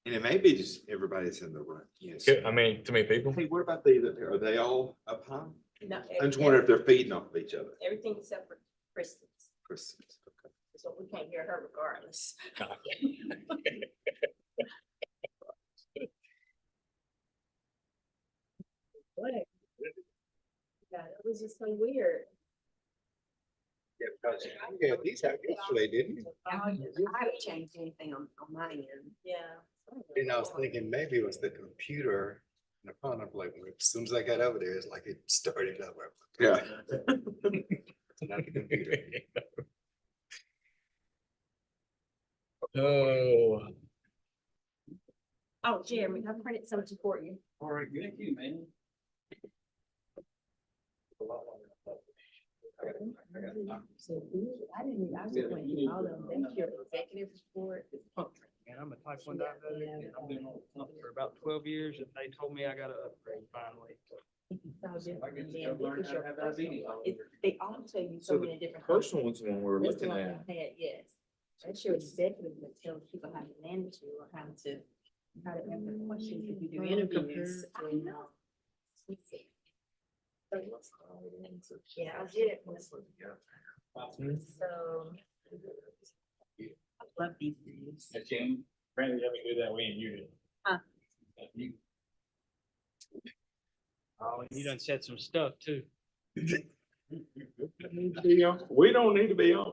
And it may be just everybody that's in the room. Yes. I mean, too many people. Hey, what about are they all up high? No, I just wonder if they're feeding off of each other. everything except for Kristen's, Christians, okay. so we can't hear her regardless. What? Yeah, it was just so weird. Yeah, these have yesterday, didn't you? I haven't changed anything on my end. Yeah. And I was thinking maybe it was the computer. And I found out like, as soon as I got over there, it's like it started up. Yeah. It's not the computer. Oh. Oh, Jeremy, I printed something for you. All right, thank you, man. And I'm a type one diabetic, and I've been on something for about 12 years, and they told me I gotta upgrade finally. They all tell you So the personal one's the one we're looking at. Yes. That's your executive that tells people how to manage you or how to answer questions if you do interviews. Yeah, I did it. So. I love these things. And Tim, Brandon, you have me do that, we ain't you. Huh. Oh, and you done said some stuff too. We don't need to be on.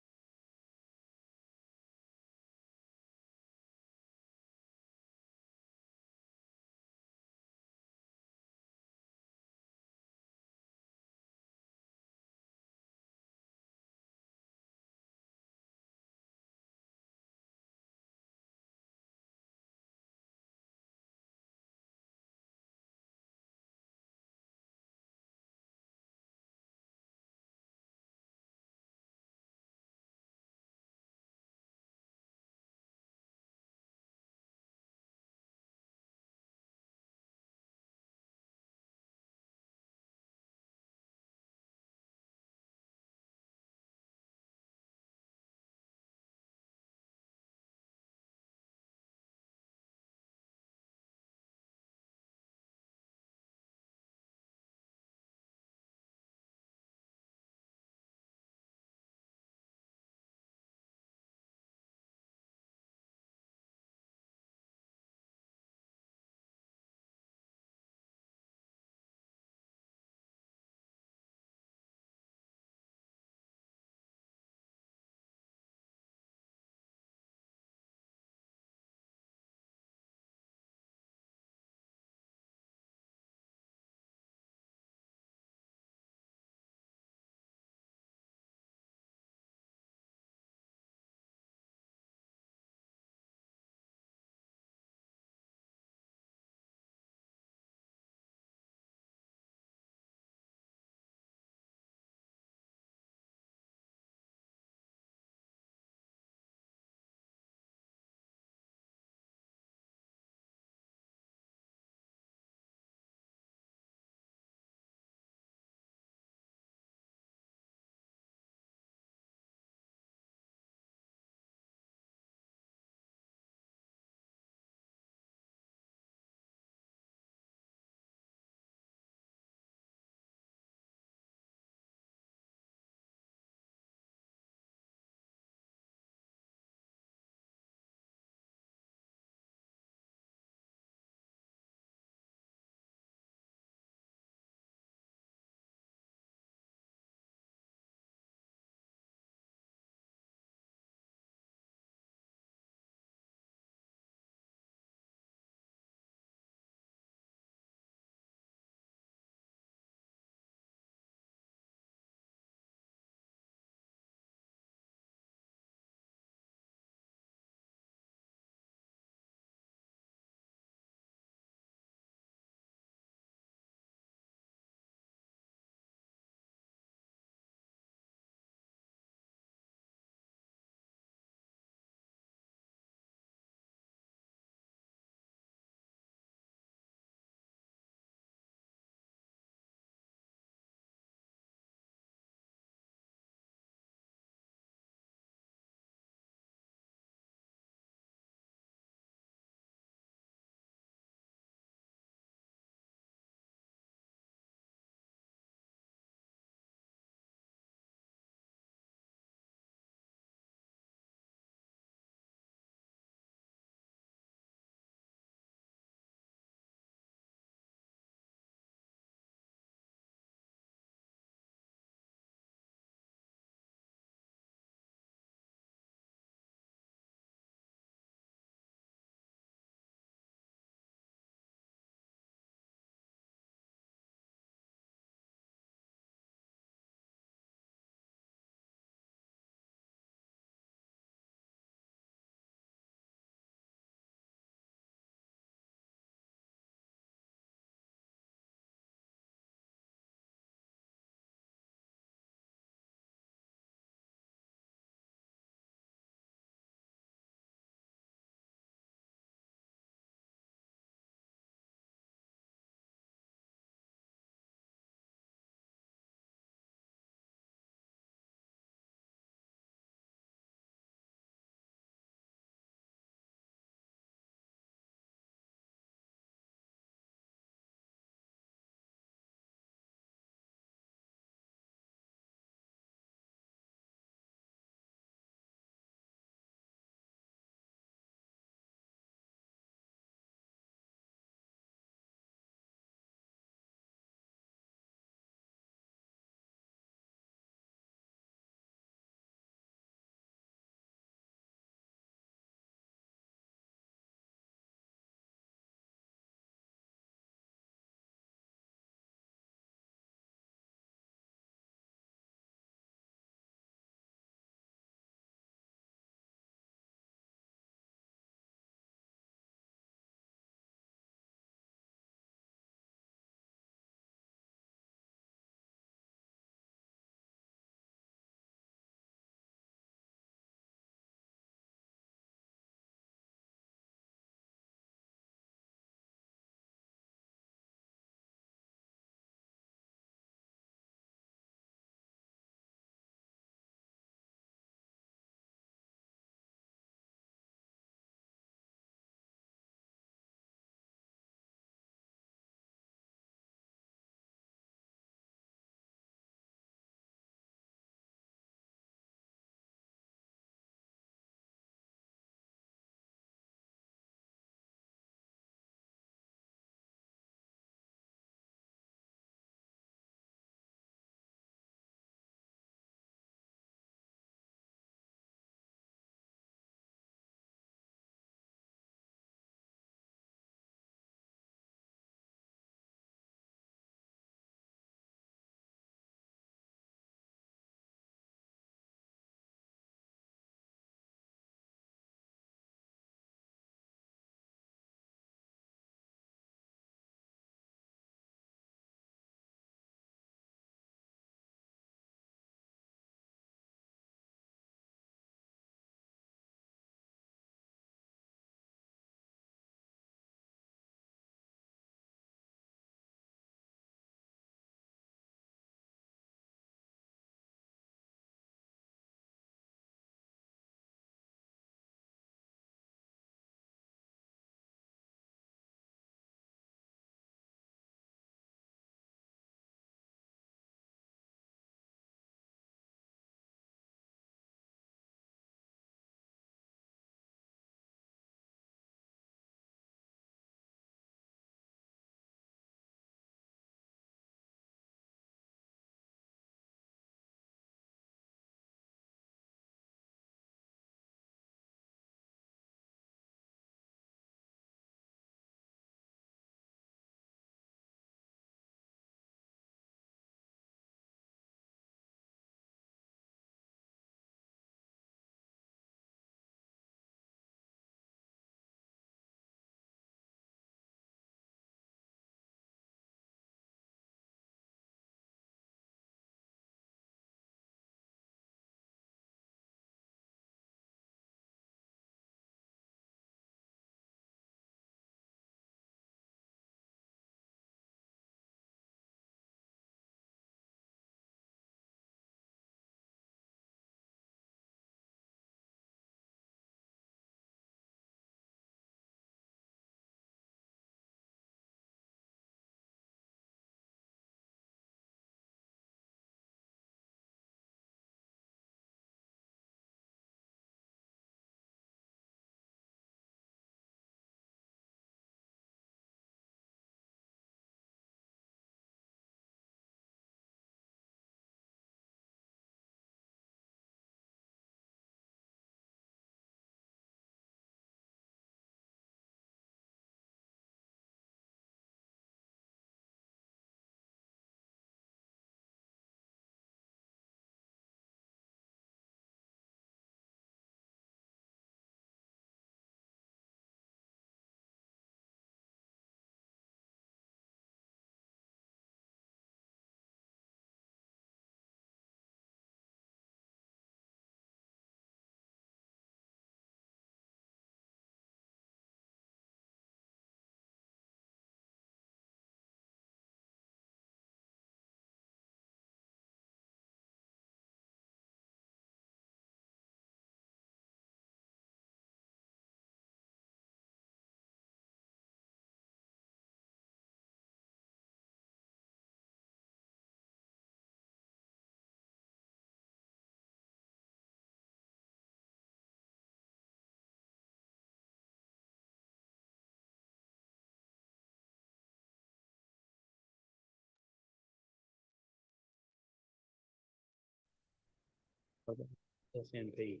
SNP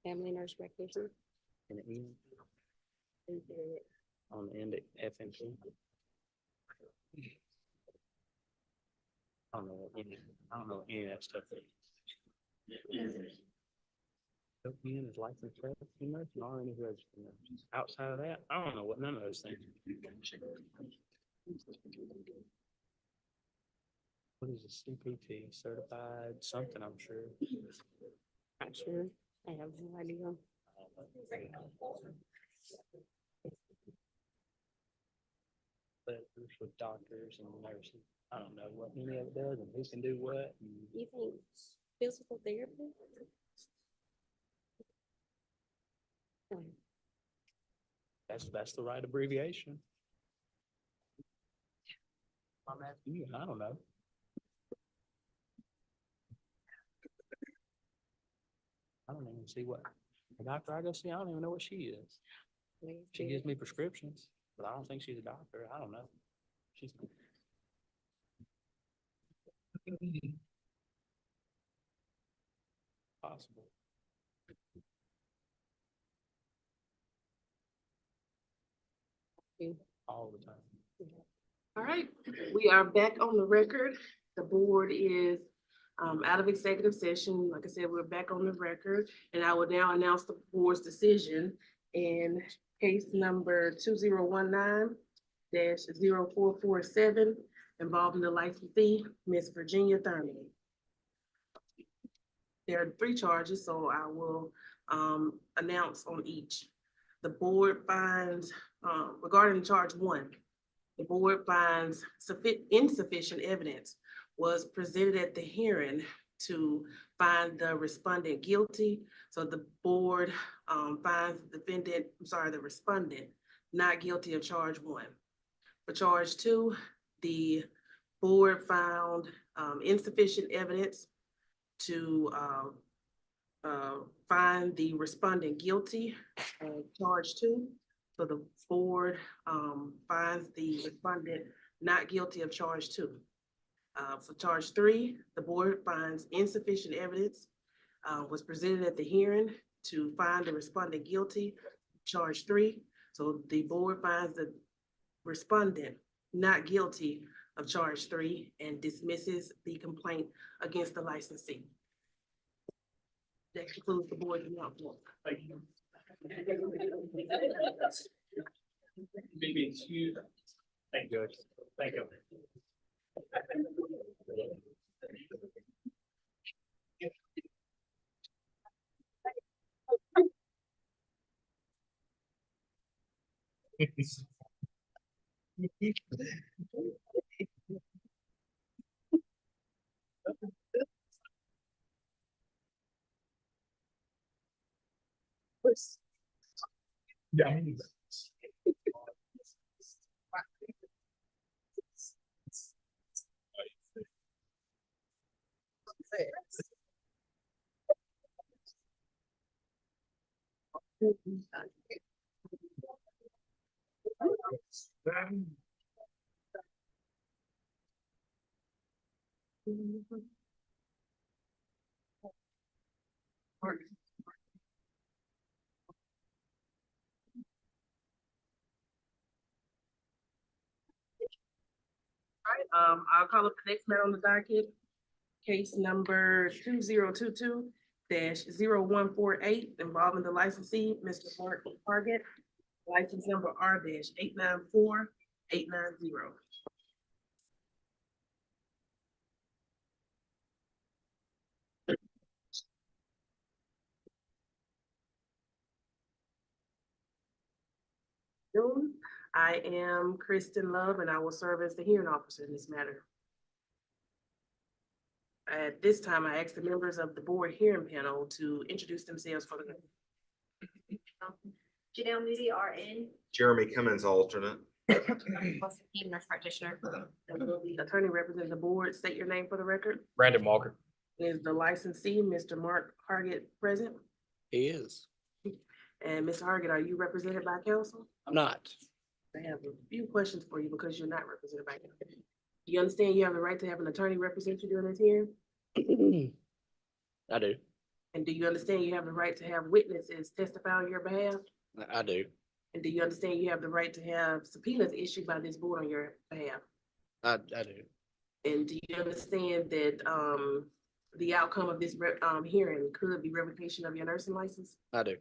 family nurse practitioner. and N on the end of FNP. I don't know what any of that stuff is. OPN is licensed therapy nurse and RN is registered nurse. Outside of that, I don't know what none of those things. What is a CPT? Certified something, I'm sure. Not sure. I have no idea. But with doctors and nurses, I don't know what any of it does and who can do what. You think physical therapy? That's the right abbreviation. I'm asking you, I don't know. I don't even see what, the doctor I go see, I don't even know what she is. She gives me prescriptions, but I don't think she's a doctor. I don't know. She's. Possible. All the time. All right, we are back on the record. The board is out of executive session. Like I said, we're back on the record, and I will now announce the board's decision in case number 2019-0447 involving the licensee, Miss Virginia Thurman. There are 3 charges, so I will announce on each. The board finds, regarding charge 1, the board finds insufficient evidence was presented at the hearing to find the respondent guilty. So the board finds the respondent not guilty of charge 1. For charge 2, the board found insufficient evidence to find the respondent guilty of charge 2. So the board finds the respondent not guilty of charge 2. For charge 3, the board finds insufficient evidence was presented at the hearing to find the respondent guilty of charge 3. So the board finds the respondent not guilty of charge 3 and dismisses the complaint against the licensee. That concludes the board's announcement. Thank you. Thank you. Thank you. Yeah. I'll call up the next matter on the docket. Case number 2022-0148 involving the licensee, Mr. Mark Target, license number R-894890. I am Kristen Love, and I will serve as the hearing officer in this matter. At this time, I ask the members of the board hearing panel to introduce themselves for the. Janelle Moody, RN. Jeremy Cummins, alternate. Nurse practitioner. And will the attorney representing the board state your name for the record? Brandon Walker. Is the licensee, Mr. Mark Hargett, present? He is. And Mr. Hargett, are you represented by counsel? I'm not. I have a few questions for you because you're not represented by counsel. Do you understand you have the right to have an attorney represent you during this hearing? I do. And do you understand you have the right to have witnesses testify on your behalf? I do. And do you understand you have the right to have subpoenas issued by this board on your behalf? I do. And do you understand that the outcome of this hearing could be revocation of your nursing license? I do.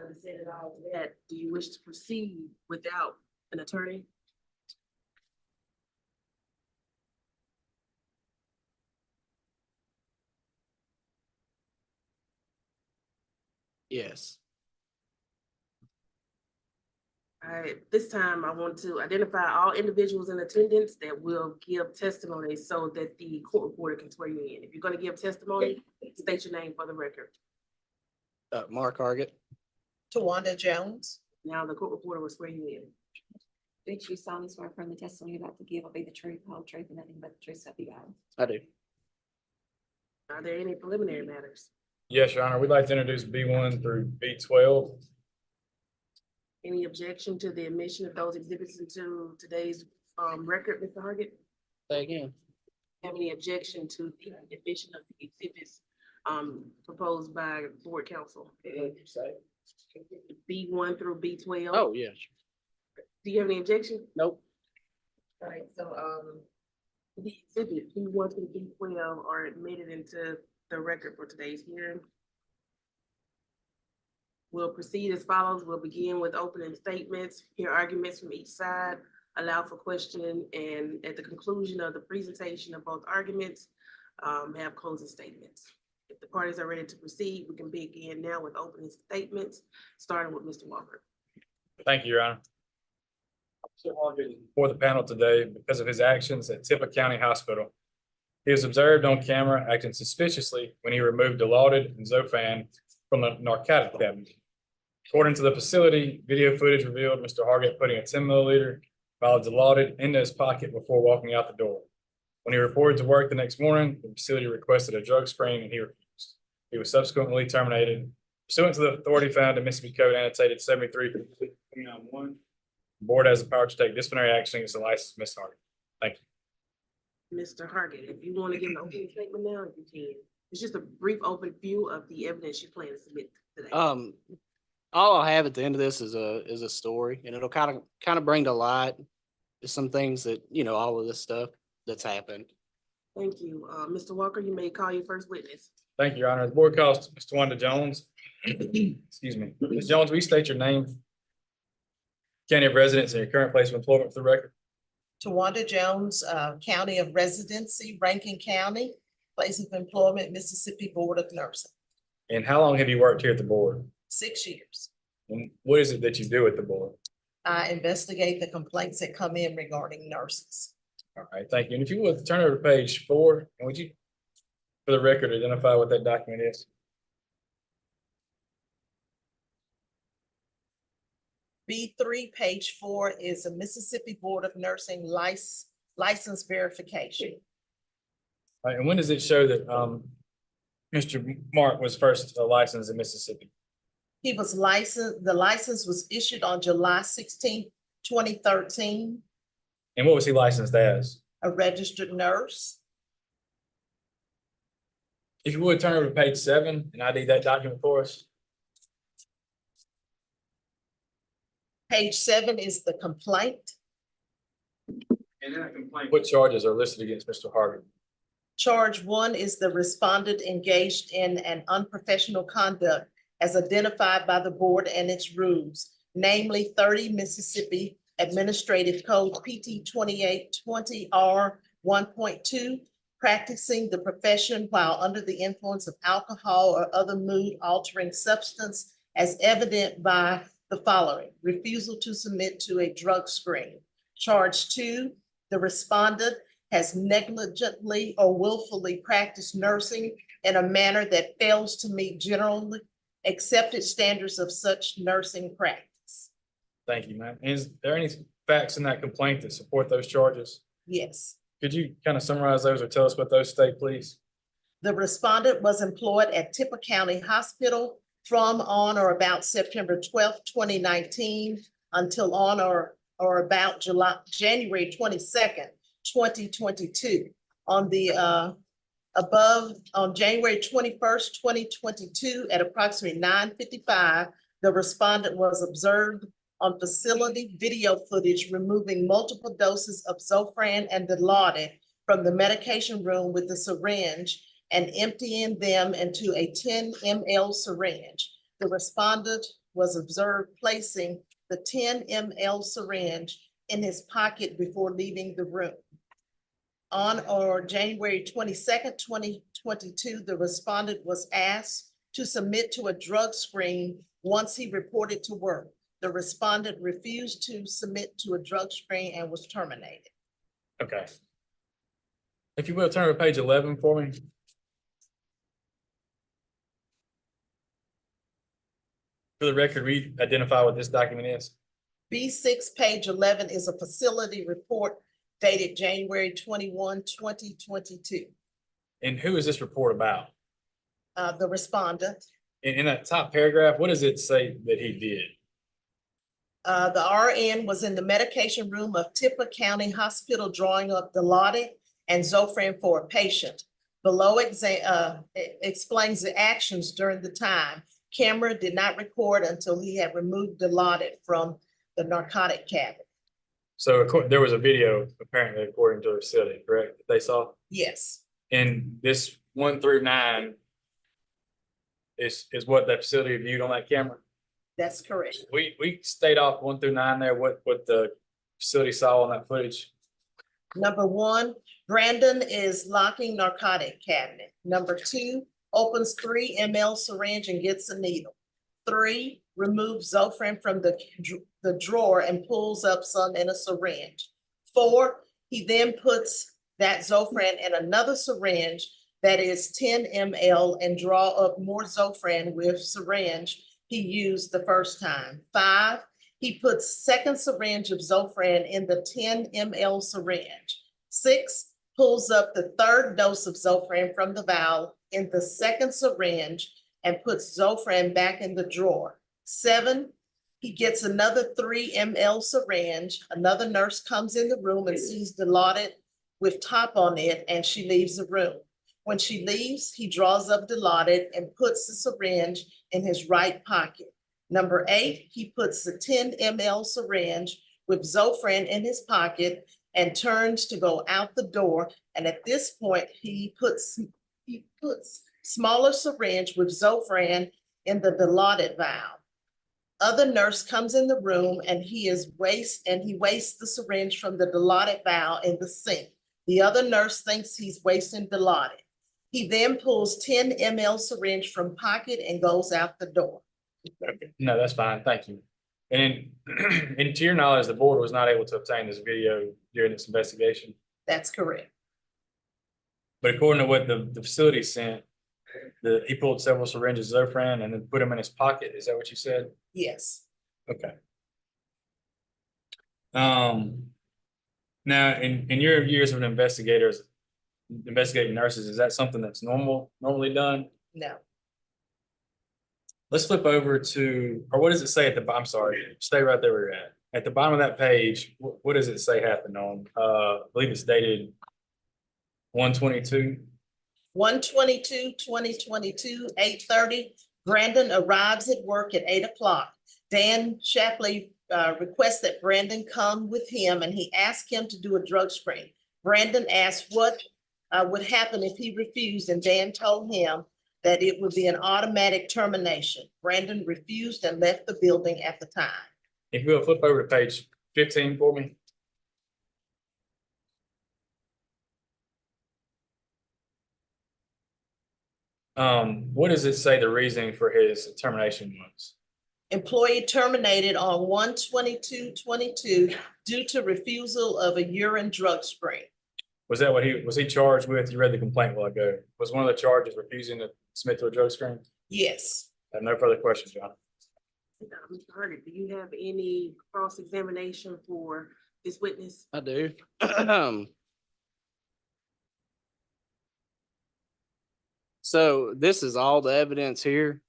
Understanding all of that, do you wish to proceed without an attorney? Yes. All right, this time I want to identify all individuals in attendance that will give testimony so that the court reporter can swear you in. If you're gonna give testimony, state your name for the record. Mark Hargett. Tawanda Jones. Now the court reporter will swear you in. Do you solemnly swear from the testimony you're about to give will be the truth, the whole truth, and nothing but the truth, so help you God? I do. Are there any preliminary matters? Yes, Your Honor, we'd like to introduce B1 through B12. Any objection to the admission of those exhibits into today's record, Mr. Hargett? Say again. Have any objection to the admission of the exhibits proposed by board counsel? B1 through B12? Oh, yes. Do you have any objection? Nope. All right, so the exhibit B1 through B12 are admitted into the record for today's hearing. We'll proceed as follows. We'll begin with opening statements, hear arguments from each side, allow for question, and at the conclusion of the presentation of both arguments, have closing statements. If the parties are ready to proceed, we can begin now with opening statements, starting with Mr. Walker. Thank you, Your Honor. For the panel today because of his actions at Tippah County Hospital. He was observed on camera acting suspiciously when he removed Dilaudid and Zofan from the narcotic cabinet. According to the facility, video footage revealed Mr. Hargett putting a 10 milliliter vial of Dilaudid into his pocket before walking out the door. When he reported to work the next morning, the facility requested a drug screen and he refused. He was subsequently terminated. Pursuant to the authority found in Mississippi Code annotated 73.391, the board has the power to take disciplinary action against the licensed Ms. Hargett. Thank you. Mr. Hargett, if you want to give an opening statement now, you can. It's just a brief overview of the evidence you plan to submit today. All I'll have at the end of this is a story, and it'll kind of bring to light some things that, all of this stuff that's happened. Thank you. Mr. Walker, you may call your first witness. Thank you, Your Honor. The board calls Ms. Tawanda Jones. Excuse me. Ms. Jones, will you state your name, county of residence, and your current place of employment for the record? Tawanda Jones, county of residency, Rankin County, place of employment, Mississippi Board of Nursing. And how long have you worked here at the board? 6 years. And what is it that you do at the board? I investigate the complaints that come in regarding nurses. All right, thank you. And if you would turn over to page 4, and would you, for the record, identify what that document is? B3, page 4 is a Mississippi Board of Nursing license verification. All right, and when does it show that Mr. Mark was first licensed in Mississippi? He was licensed, the license was issued on July 16, 2013, And what was he licensed as? a registered nurse. If you would turn over to page 7 and ID that document for us. Page 7 is the complaint. And in that complaint, what charges are listed against Mr. Hargett? Charge 1 is the respondent engaged in an unprofessional conduct as identified by the board and its rules, namely 30 Mississippi Administrative Code PT 2820 R 1.2, practicing the profession while under the influence of alcohol or other mood altering substance as evident by the following: refusal to submit to a drug screen. Charge 2, the respondent has negligently or willfully practiced nursing in a manner that fails to meet generally accepted standards of such nursing practice. Thank you, ma'am. Is there any facts in that complaint that support those charges? Yes. Could you kind of summarize those or tell us what those state, please? The respondent was employed at Tippah County Hospital from on or about September 12th, 2019 until on or about January 22nd, 2022. On the Above, on January 21st, 2022, at approximately 9:55, the respondent was observed on facility video footage removing multiple doses of Zofran and Dilaudid from the medication room with the syringe and emptying them into a 10 ml syringe. The respondent was observed placing the 10 ml syringe in his pocket before leaving the room. On or January 22nd, 2022, the respondent was asked to submit to a drug screen once he reported to work. The respondent refused to submit to a drug screen and was terminated. Okay. If you will, turn to page 11 for me. For the record, we identify what this document is. B6, page 11 is a facility report dated January 21, 2022. And who is this report about? The respondent, In that top paragraph, what does it say that he did? the RN was in the medication room of Tippah County Hospital drawing up Dilaudid and Zofran for a patient. Below explains the actions during the time. Camera did not record until he had removed Dilaudid from the narcotic cabinet. So there was a video apparently according to the facility, correct? That they saw? Yes, And this 1 through 9 is what the facility viewed on that camera? that's correct. We stayed off 1 through 9 there, what the facility saw on that footage. Number 1, Brandon is locking narcotic cabinet. Number 2, opens 3 ml syringe and gets a needle. 3, removes Zofran from the drawer and pulls up some in a syringe. 4, he then puts that Zofran in another syringe that is 10 ml and draw up more Zofran with syringe he used the first time. 5, he puts second syringe of Zofran in the 10 ml syringe. 6, pulls up the third dose of Zofran from the vial in the second syringe and puts Zofran back in the drawer. 7, he gets another 3 ml syringe. Another nurse comes in the room and sees Dilaudid with top on it, and she leaves the room. When she leaves, he draws up Dilaudid and puts the syringe in his right pocket. Number 8, he puts the 10 ml syringe with Zofran in his pocket and turns to go out the door. And at this point, he puts smaller syringe with Zofran in the Dilaudid vial. Other nurse comes in the room and he wastes the syringe from the Dilaudid vial in the sink. The other nurse thinks he's wasting Dilaudid. He then pulls 10 ml syringe from pocket and goes out the door. Okay. No, that's fine. Thank you. And to your knowledge, the board was not able to obtain this video during this investigation. That's correct. But according to what the facility sent, he pulled several syringes of Zofran and then put them in his pocket. Is that what you said? Yes. Okay. Now, in your years of an investigating nurses, is that something that's normally done? No. Let's flip over to, or what does it say at the, I'm sorry, stay right there where you're at. At the bottom of that page, what does it say happened on? I believe it's dated 1/22. 1/22/2022, 8:30. Brandon arrives at work at 8 o'clock. Dan Shapley requests that Brandon come with him and he asked him to do a drug screen. Brandon asked what would happen if he refused, and Dan told him that it would be an automatic termination. Brandon refused and left the building at the time. If you will flip over to page 15 for me. What does it say the reasoning for his termination was? Employee terminated on 1/22/22 due to refusal of a urine drug screen. Was that what was he charged with? You read the complaint a while ago. Was one of the charges refusing to submit to a drug screen? Yes. I have no further questions, John. Mr. Hardy, do you have any cross-examination for this witness? I do. So this is all the evidence here,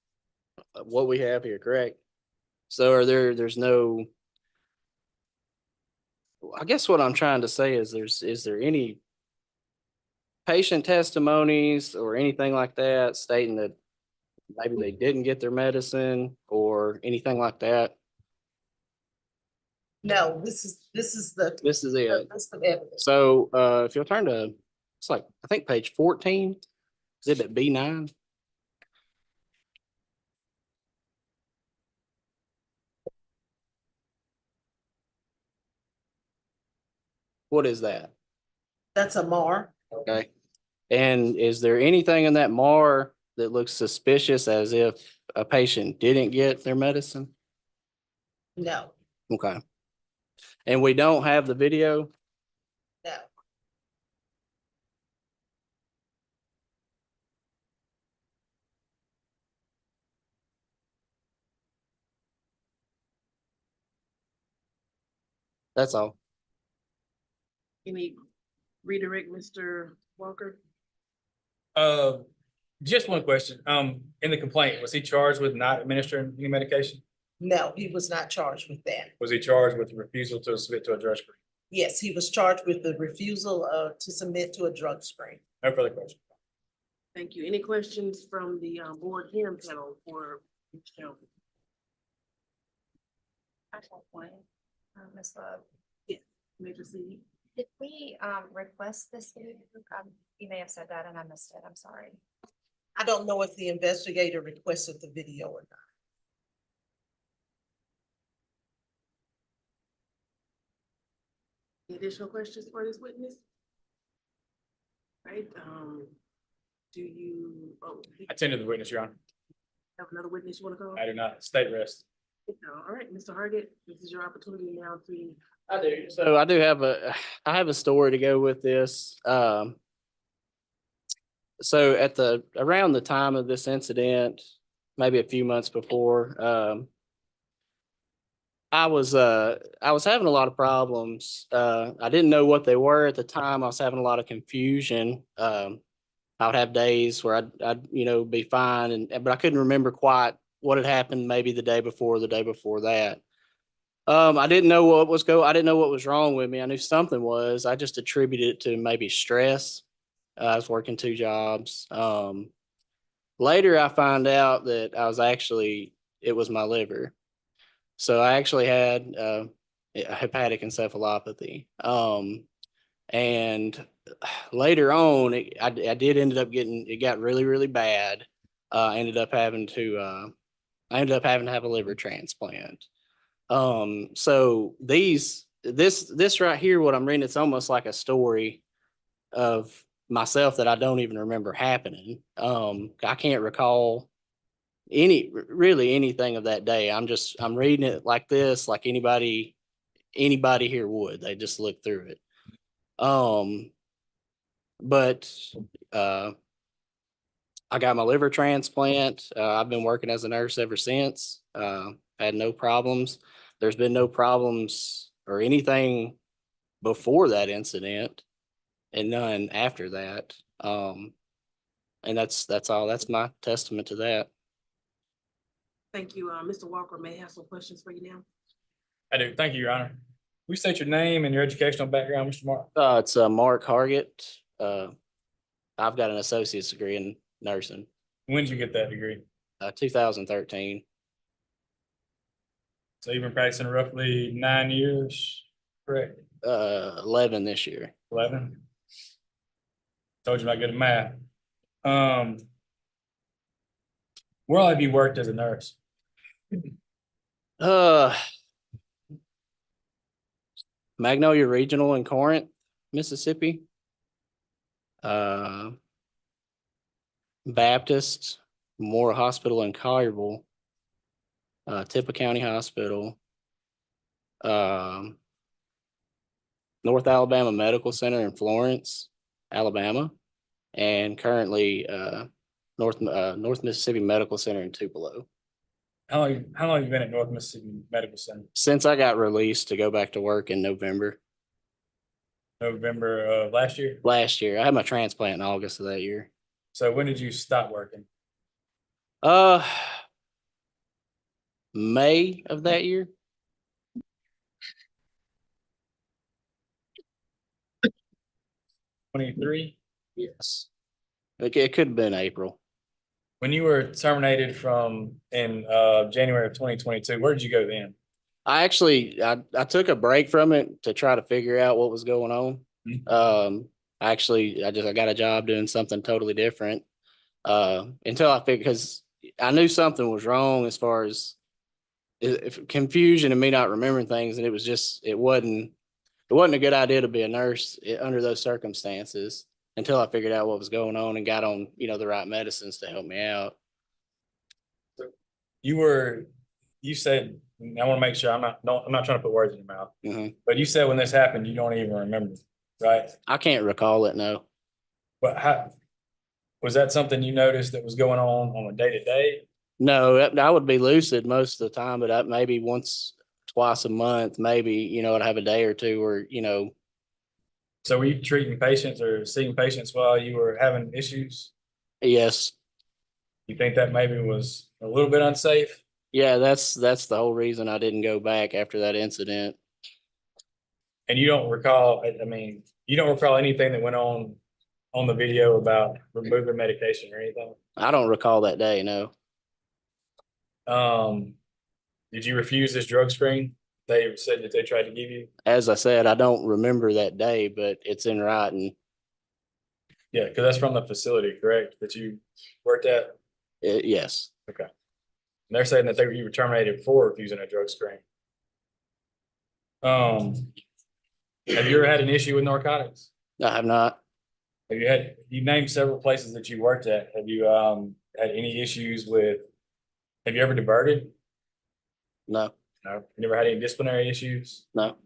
of what we have here, correct? So there's no, I guess what I'm trying to say is is there any patient testimonies or anything like that stating that maybe they didn't get their medicine or anything like that? No, this is the. This is the it. list of evidence. So, if you'll turn to, it's like, I think page 14, exhibit B9. What is that? That's a MAR. Okay. And is there anything in that MAR that looks suspicious as if a patient didn't get their medicine? No, Okay. And we don't have the video? no. That's all. Any redirect, Mr. Walker? Just one question. In the complaint, was he charged with not administering any medication? No, he was not charged with that. Was he charged with refusal to submit to a drug screen? Yes, he was charged with the refusal to submit to a drug screen. No further question. Thank you. Any questions from the board hearing panel for Ms. Jones? I have one. Ms. Love, Yes, may proceed. did we request this? You may have said that and I missed it. I'm sorry. I don't know if the investigator requested the video or not. Any additional questions for this witness? Right, do you, I attended the witness, Your Honor. have another witness you want to call? I do not. State rest. All right, Mr. Hargett, this is your opportunity now to. I do. So I have a story to go with this. So around the time of this incident, maybe a few months before, I was having a lot of problems. I didn't know what they were at the time. I was having a lot of confusion. I would have days where I'd be fine, but I couldn't remember quite what had happened maybe the day before, the day before that. I didn't know I didn't know what was wrong with me. I knew something was. I just attributed it to maybe stress. I was working 2 jobs. Later I found out that it was my liver. So I actually had hepatic encephalopathy. And later on, I did ended up it got really, really bad. I ended up having to have a liver transplant. So this right here, what I'm reading, it's almost like a story of myself that I don't even remember happening. I can't recall really anything of that day. I'm reading it like this, like anybody here would. They just look through it. But I got my liver transplant. I've been working as a nurse ever since. Had no problems. There's been no problems or anything before that incident and none after that. And that's all. That's my testament to that. Thank you. Mr. Walker may have some questions for you now. I do. Thank you, Your Honor. Will you state your name and your educational background, Mr. Mark? It's Mark Hargett. I've got an associate's degree in nursing. When did you get that degree? 2013. So you've been practicing roughly 9 years, correct? 11 this year. 11? Told you I'm not good at math. Where all have you worked as a nurse? Magnolia Regional in Corinth, Mississippi. Baptist Memorial Hospital in Collierville. Tippah County Hospital. North Alabama Medical Center in Florence, Alabama, and currently North Mississippi Medical Center in Tupelo. How long have you been at North Mississippi Medical Center? Since I got released to go back to work in November. November of last year? Last year. I had my transplant in August of that year. So when did you stop working? May of that year. '23? Yes. It could have been April. When you were terminated from in January of 2022, where did you go then? I took a break from it to try to figure out what was going on. I got a job doing something totally different. Until I figured, because I knew something was wrong as far as if confusion and me not remembering things, and it wasn't a good idea to be a nurse under those circumstances until I figured out what was going on and got on, the right medicines to help me out. You said, I want to make sure I'm not trying to put words in your mouth, but you said when this happened, you don't even remember, right? I can't recall it, no. But how, was that something you noticed that was going on a day to day? No, I would be lucid most of the time, but maybe once, twice a month, maybe, I'd have a day or two where, So were you treating patients or seeing patients while you were having issues? yes. You think that maybe was a little bit unsafe? Yeah, that's the whole reason I didn't go back after that incident. And you don't recall, I mean, you don't recall anything that went on the video about removing medication or anything? I don't recall that day, no. Did you refuse this drug screen they said that they tried to give you? As I said, I don't remember that day, but it's in writing. Yeah, because that's from the facility, correct, that you worked at? Yes. Okay. And they're saying that you were terminated for refusing a drug screen. Have you ever had an issue with narcotics? I have not. You named several places that you worked at. Have you had any issues with, have you ever diverted? No. No. You never had any disciplinary issues? No.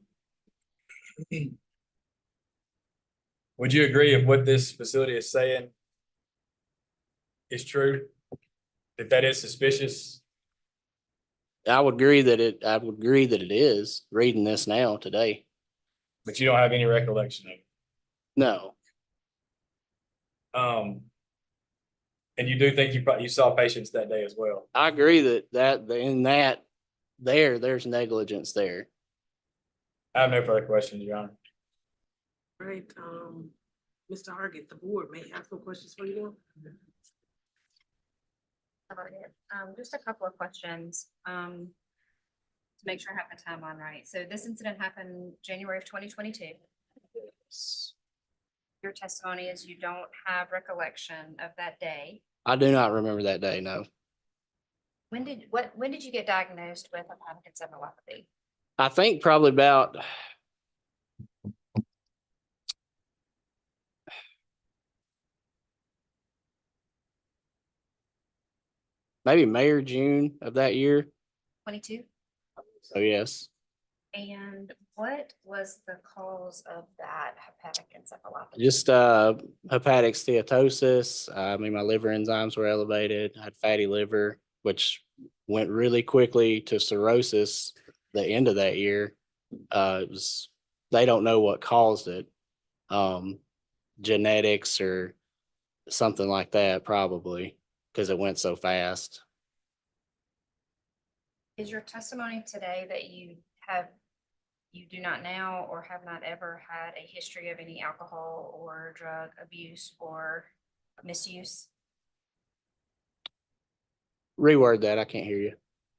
Would you agree if what this facility is saying is true? That is suspicious? I would agree that it is, reading this now today. But you don't have any recollection of it? No. And you do think you saw patients that day as well? I agree that there's negligence there. I have no further questions, Your Honor. Right, Mr. Hargett, the board may have some questions for you. Just a couple of questions, to make sure I have the timeline right. So this incident happened January of 2022. Your testimony is you don't have recollection of that day. I do not remember that day, no. When did you get diagnosed with hepatic encephalopathy? I think probably about maybe May or June of that year. 22? So yes. And what was the cause of that hepatic encephalopathy? Just hepatic steatosis. I mean, my liver enzymes were elevated. I had fatty liver, which went really quickly to cirrhosis the end of that year. They don't know what caused it. Genetics or something like that, probably, because it went so fast. Is your testimony today that you do not now or have not ever had a history of any alcohol or drug abuse or misuse? Reword that, I can't hear you.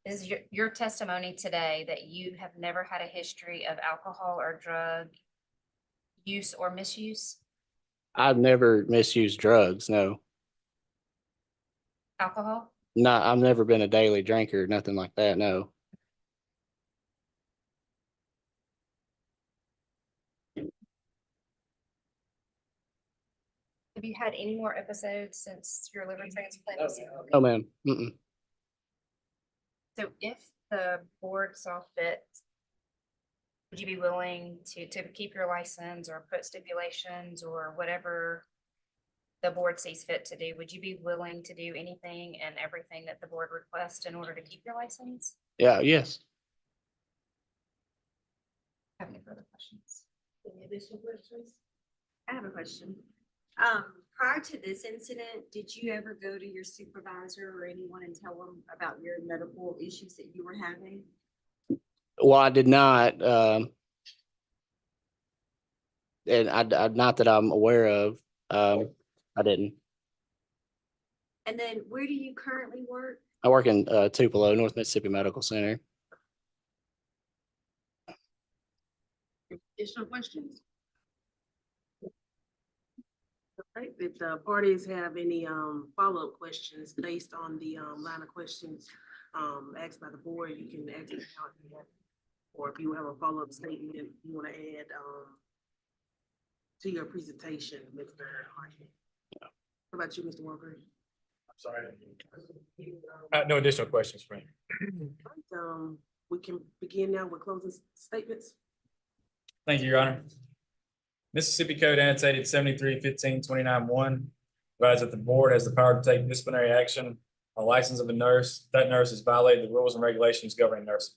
Is your testimony today that you have never had a history of alcohol or drug use or misuse? I've never misused drugs, no. Alcohol? No, I've never been a daily drinker, nothing like that, no. Have you had any more episodes since your liver transplant? Oh, ma'am. Mm-mm. So if the board saw fit, would you be willing to keep your license or put stipulations or whatever the board sees fit to do? Would you be willing to do anything and everything that the board requests in order to keep your license? Yeah, yes. Have any further questions? Any additional questions? I have a question. Prior to this incident, did you ever go to your supervisor or anyone and tell them about your medical issues that you were having? Well, I did not, and I not that I'm aware of. I didn't. And then where do you currently work? I work in Tupelo, North Mississippi Medical Center. Additional questions? Right, if the parties have any follow-up questions based on the line of questions asked by the board, you can ask it out here. Or if you have a follow-up statement you want to add to your presentation, Mr. Hartman. How about you, Mr. Walker? I'm sorry. No additional questions for me. We can begin now with closing statements. Thank you, Your Honor. Mississippi Code annotated 73-15-29-1 provides that the board has the power to take disciplinary action on license of a nurse. That nurse has violated the rules and regulations governing nursing.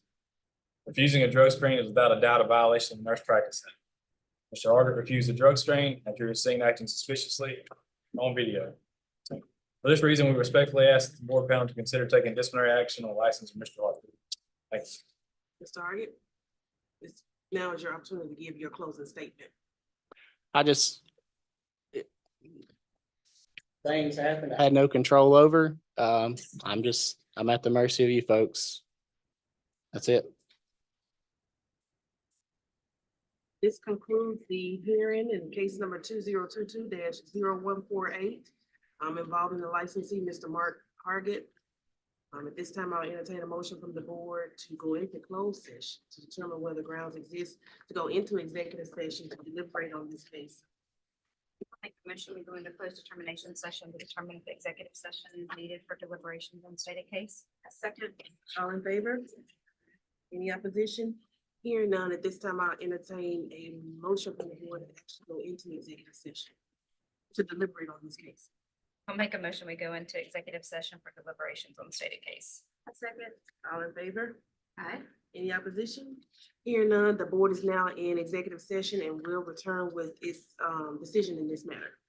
Refusing a drug screen is without a doubt a violation of Nurse Practice Act. Mr. Argett refused a drug screen after he was seen acting suspiciously on video. For this reason, we respectfully ask the board panel to consider taking disciplinary action on the license of Mr. Argett. Thanks. Mr. Argett, now is your opportunity to give your closing statement. Things happen I had no control over. I'm at the mercy of you folks. That's it. This concludes the hearing in case number 2022-0148 involving the licensee, Mr. Mark Hargett. At this time, I'll entertain a motion from the board to go into closed session to determine whether grounds exist to go into executive session to deliberate on this case. Make the motion, we go into closed determination session to determine if the executive session is needed for deliberations on stated case. Second. All in favor? Any opposition? Hearing none, at this time, I'll entertain a motion from the board to actually go into executive session to deliberate on this case. I'll make a motion, we go into executive session for deliberations on stated case. Second. All in favor? Aye. Any opposition? Hearing none, the board is now in executive session and will return with its decision in this matter.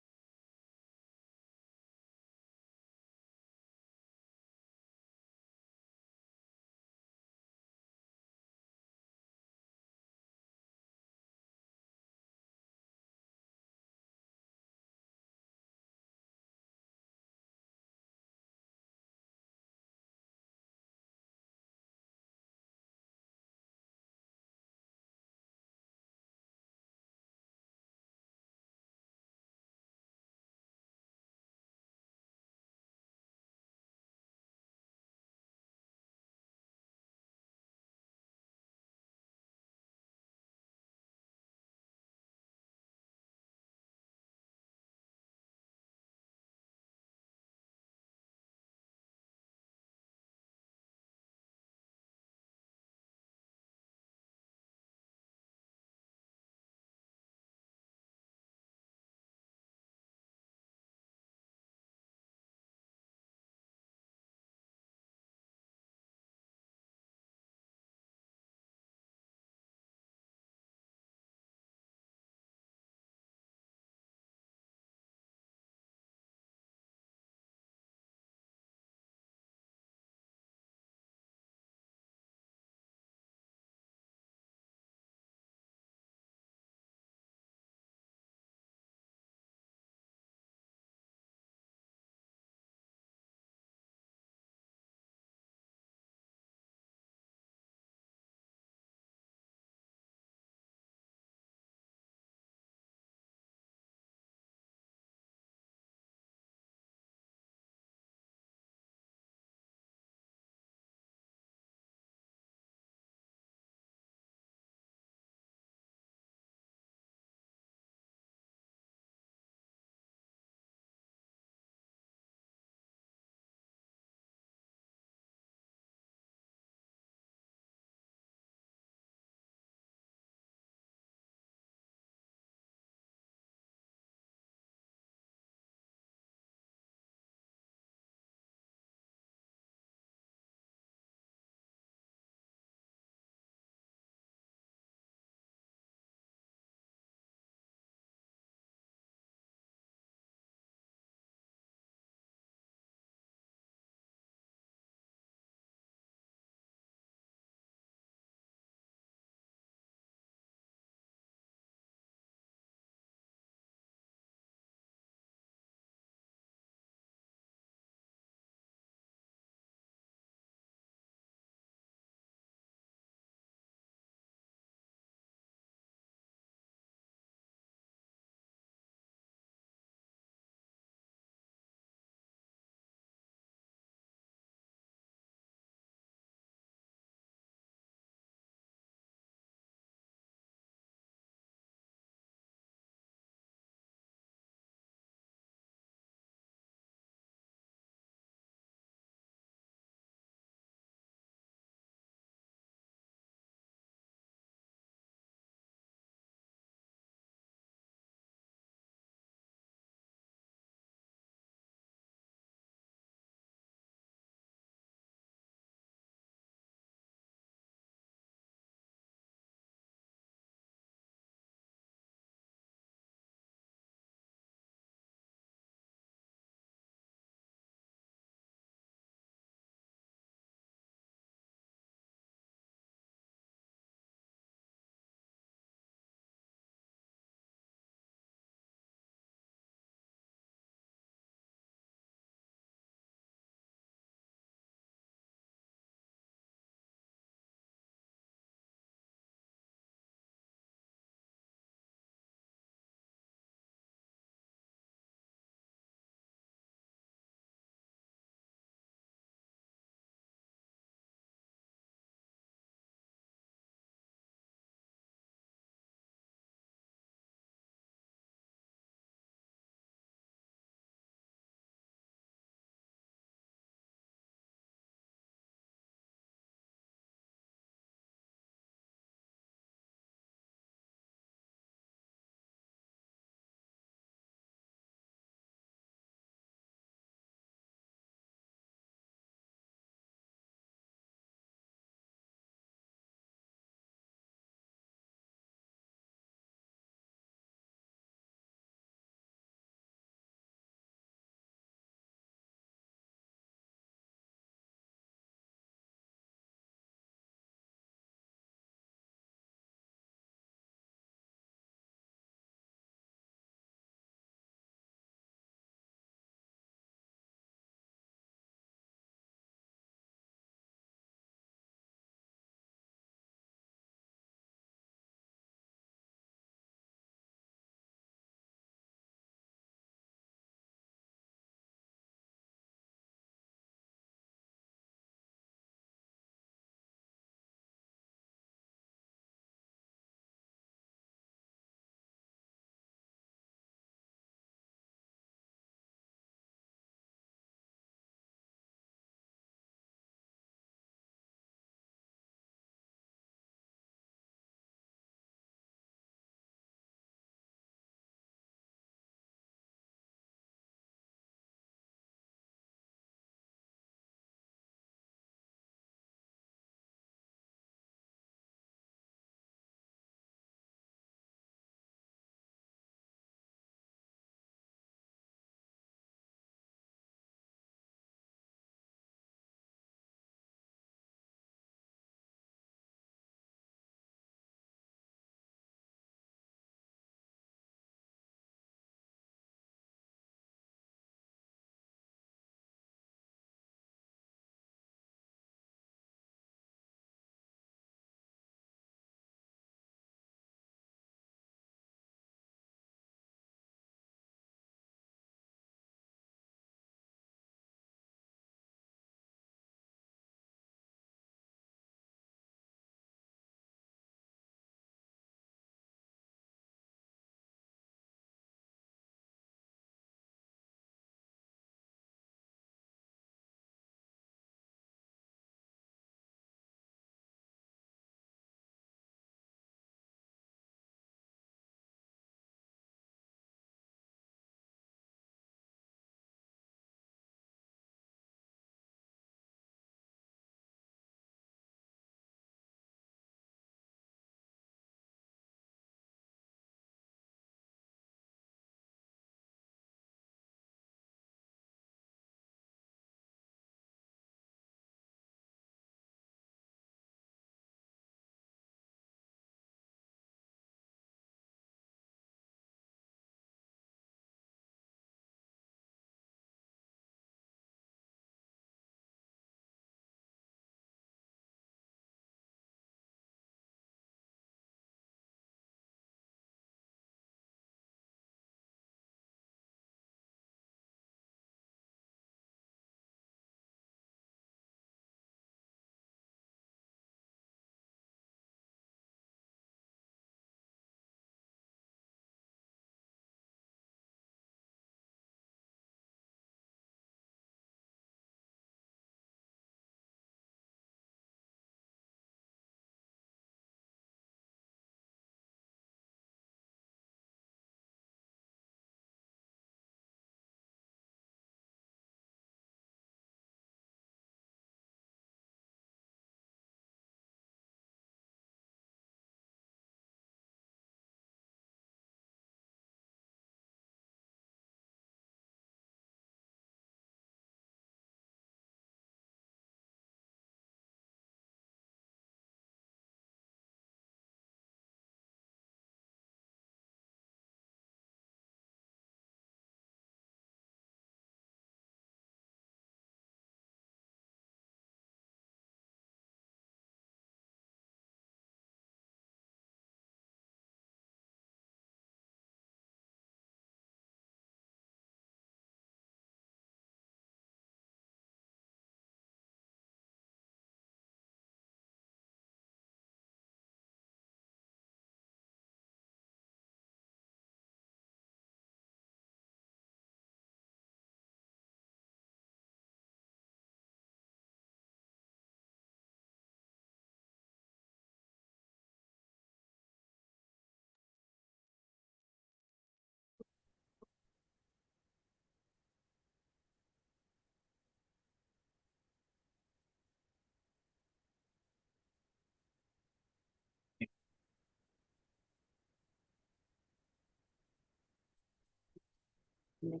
So,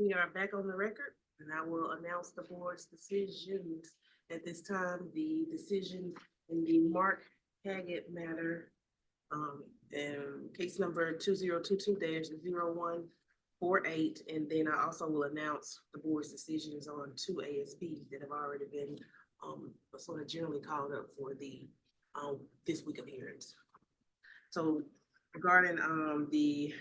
We are back on the record, and I will announce the board's decisions. At this time, the decision in the Mark Haggett matter, and case number 2022-0148, and then I also will announce the board's decisions on 2 ASPs that have already been, sort of generally called up for the, this week of hearings. So regarding, the,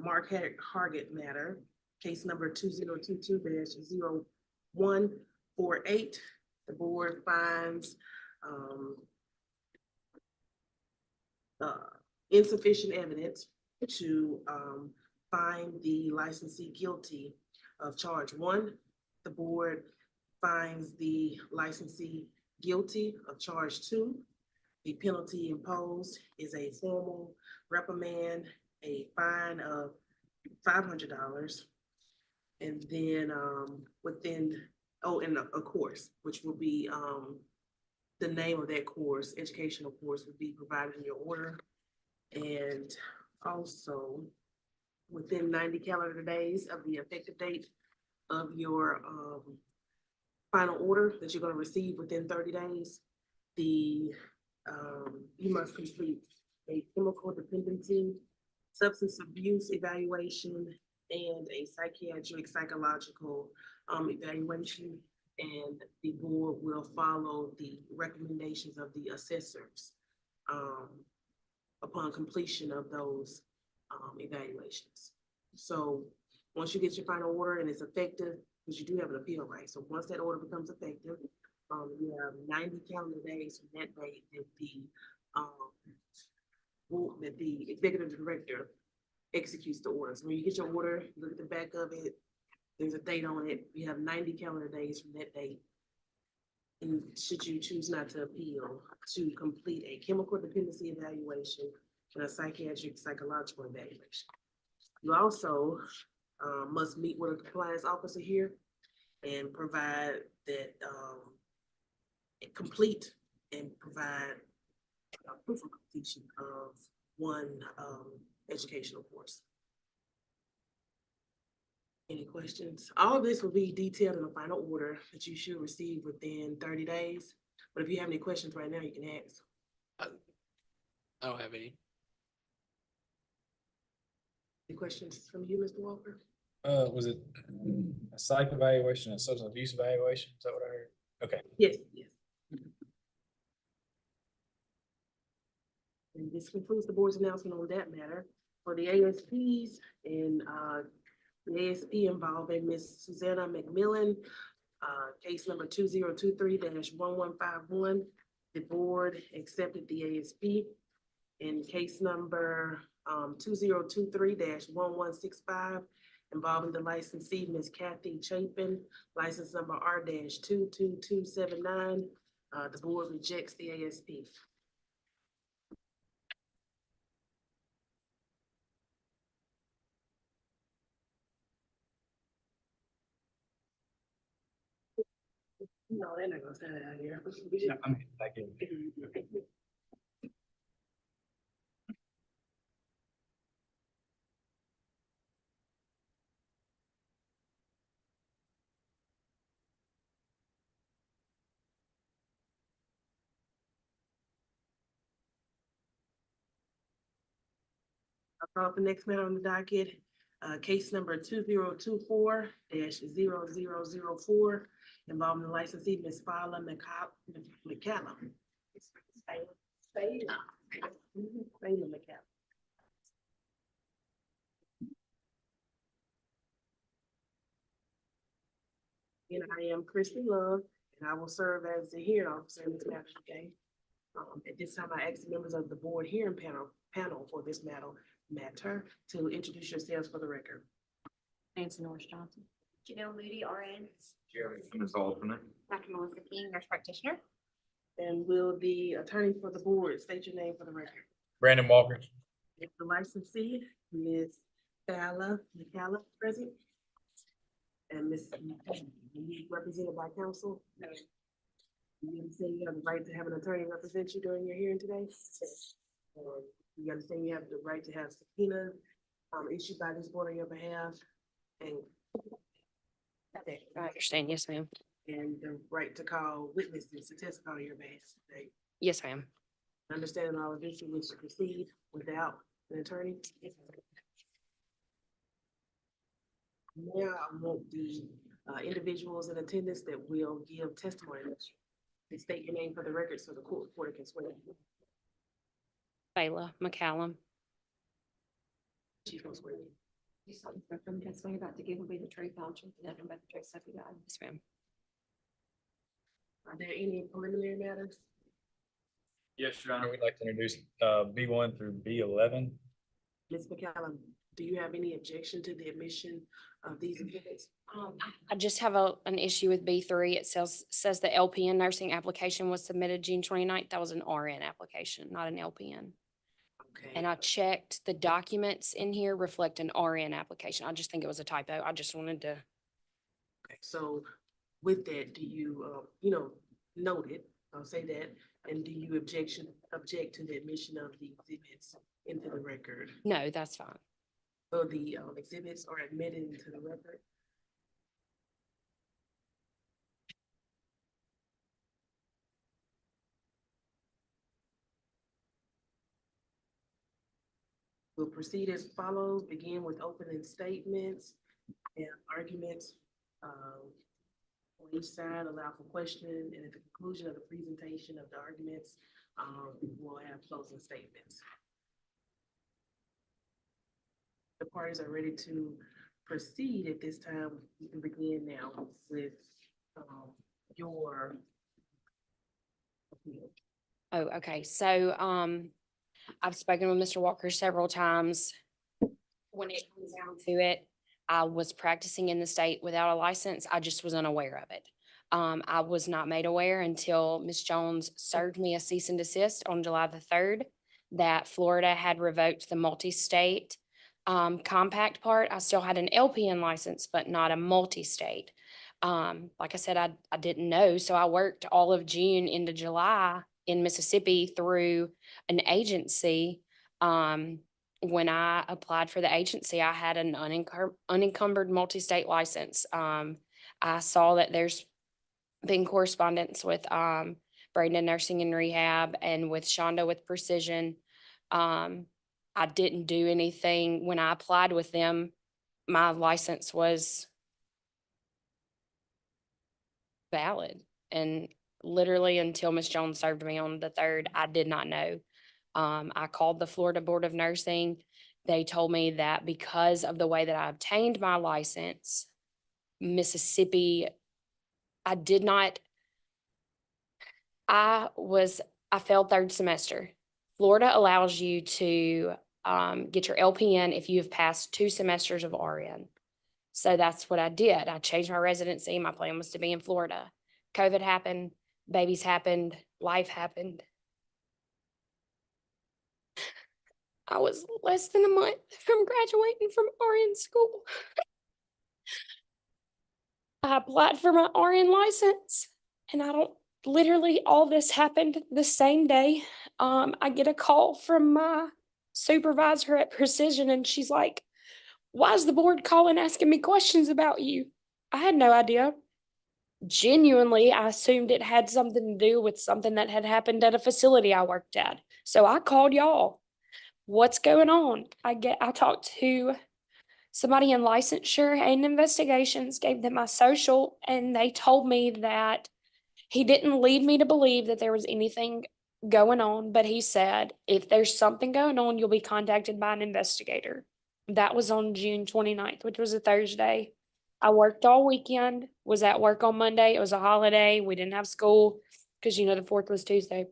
Mark Haggett matter, case number 2022-0148, the board finds insufficient evidence to find the licensee guilty of charge 1. The board finds the licensee guilty of charge 2. The penalty imposed is a formal reprimand, a fine of $500. And then and a course, which will be the name of that course, educational course, would be provided in your order. And also within 90 calendar days of the effective date of your final order that you're going to receive within 30 days, you must complete a chemical dependency, substance abuse evaluation, and a psychiatric psychological evaluation, and the board will follow the recommendations of the assessors upon completion of those evaluations. So once you get your final order and it's effective, because you do have an appeal right, so once that order becomes effective, you have 90 calendar days from that date that the executive director executes the order. So when you get your order, look at the back of it, there's a date on it. You have 90 calendar days from that date. And should you choose not to appeal, to complete a chemical dependency evaluation and a psychiatric psychological evaluation. You also must meet with a compliance officer here and provide that, complete and provide proof of completion of one educational course. Any questions? All of this will be detailed in the final order that you should receive within 30 days. But if you have any questions right now, you can ask. I don't have any. Any questions from you, Mr. Walker? Was it a psych evaluation, a substance abuse evaluation? Is that what I heard? Okay. Yes, yes. And this concludes the board's announcement on that matter. For the ASPs and the ASP involving Ms. Susanna McMillan, case number 2023-1151. The board accepted the ASP. In case number 2023-1165, involving the licensee, Ms. Kathy Chapin, license number R-22279, the board rejects the ASP. No, they're not gonna stand it out here. I mean, back in. I call the next matter on the docket, case number 2024-0004, involving the licensee, Ms. Fala McCallum. Again, I am Kristen Love, and I will serve as the hearing officer in this matter today. At this time, I ask the members of the board hearing panel for this matter to introduce yourselves for the record. Nancy Norris Johnson. Janelle Moody, RN. Jeremy, Ms. alternate. Dr. Melissa King, nurse practitioner. And will the attorney for the board state your name for the record? Brandon Walker. If the licensee, Ms. Fowler, McCallum, present. And Ms. represented by counsel. You understand you have the right to have an attorney represent you during your hearing today? Or you understand you have the right to have subpoena issued by this board on your behalf and I understand. Yes, ma'am. and the right to call witnesses to testify on your behalf today. Yes, ma'am. Understanding all of this, you wish to proceed without an attorney? Now, I want the individuals in attendance that will give testimony. Please state your name for the record so the court reporter can swear. Bayla McCallum. Chief will swear you. From testimony about to give will be the truth, nothing but the truth, so help you God. Yes, ma'am. Are there any preliminary matters? Yes, Your Honor. We'd like to introduce B1 through B11. Ms. McCallum, do you have any objection to the admission of these exhibits? I just have an issue with B3. It says the LPN nursing application was submitted June 29th. That was an RN application, not an LPN. Okay. And I checked the documents in here reflect an RN application. I just think it was a typo. I just wanted to. Okay, so with that, do you, note it, I'll say that, and do you object to the admission of the exhibits into the record? No, that's fine. So the exhibits are admitted into the record? We'll proceed as follows, begin with opening statements and arguments. On each side, allow for question, and at the conclusion of the presentation of the arguments, we'll have closing statements. The parties are ready to proceed at this time. We can begin now with your appeal. Oh, okay. So, I've spoken with Mr. Walker several times. When it comes down to it, I was practicing in the state without a license. I just was unaware of it. I was not made aware until Ms. Jones served me a cease and desist on July the 3rd that Florida had revoked the multi-state compact part. I still had an LPN license, but not a multi-state. Like I said, I didn't know. So I worked all of June into July in Mississippi through an agency. When I applied for the agency, I had an unencumbered multi-state license. I saw that there's been correspondence with Braden Nursing and Rehab and with Shonda with Precision. I didn't do anything. When I applied with them, my license was valid. And literally until Ms. Jones served me on the 3rd, I did not know. I called the Florida Board of Nursing. They told me that because of the way that I obtained my license, Mississippi, I failed 3rd semester. Florida allows you to get your LPN if you have passed 2 semesters of RN. So that's what I did. I changed my residency. My plan was to be in Florida. COVID happened, babies happened, life happened. I was less than a month from graduating from RN school. I applied for my RN license and literally all this happened the same day. I get a call from my supervisor at Precision and she's like, why is the board calling asking me questions about you? I had no idea. Genuinely, I assumed it had something to do with something that had happened at a facility I worked at. So I called y'all. What's going on? I talked to somebody in licensure and investigations, gave them my social, and they told me that he didn't lead me to believe that there was anything going on, but he said, if there's something going on, you'll be contacted by an investigator. That was on June 29th, which was a Thursday. I worked all weekend, was at work on Monday. It was a holiday. We didn't have school because the 4th was Tuesday.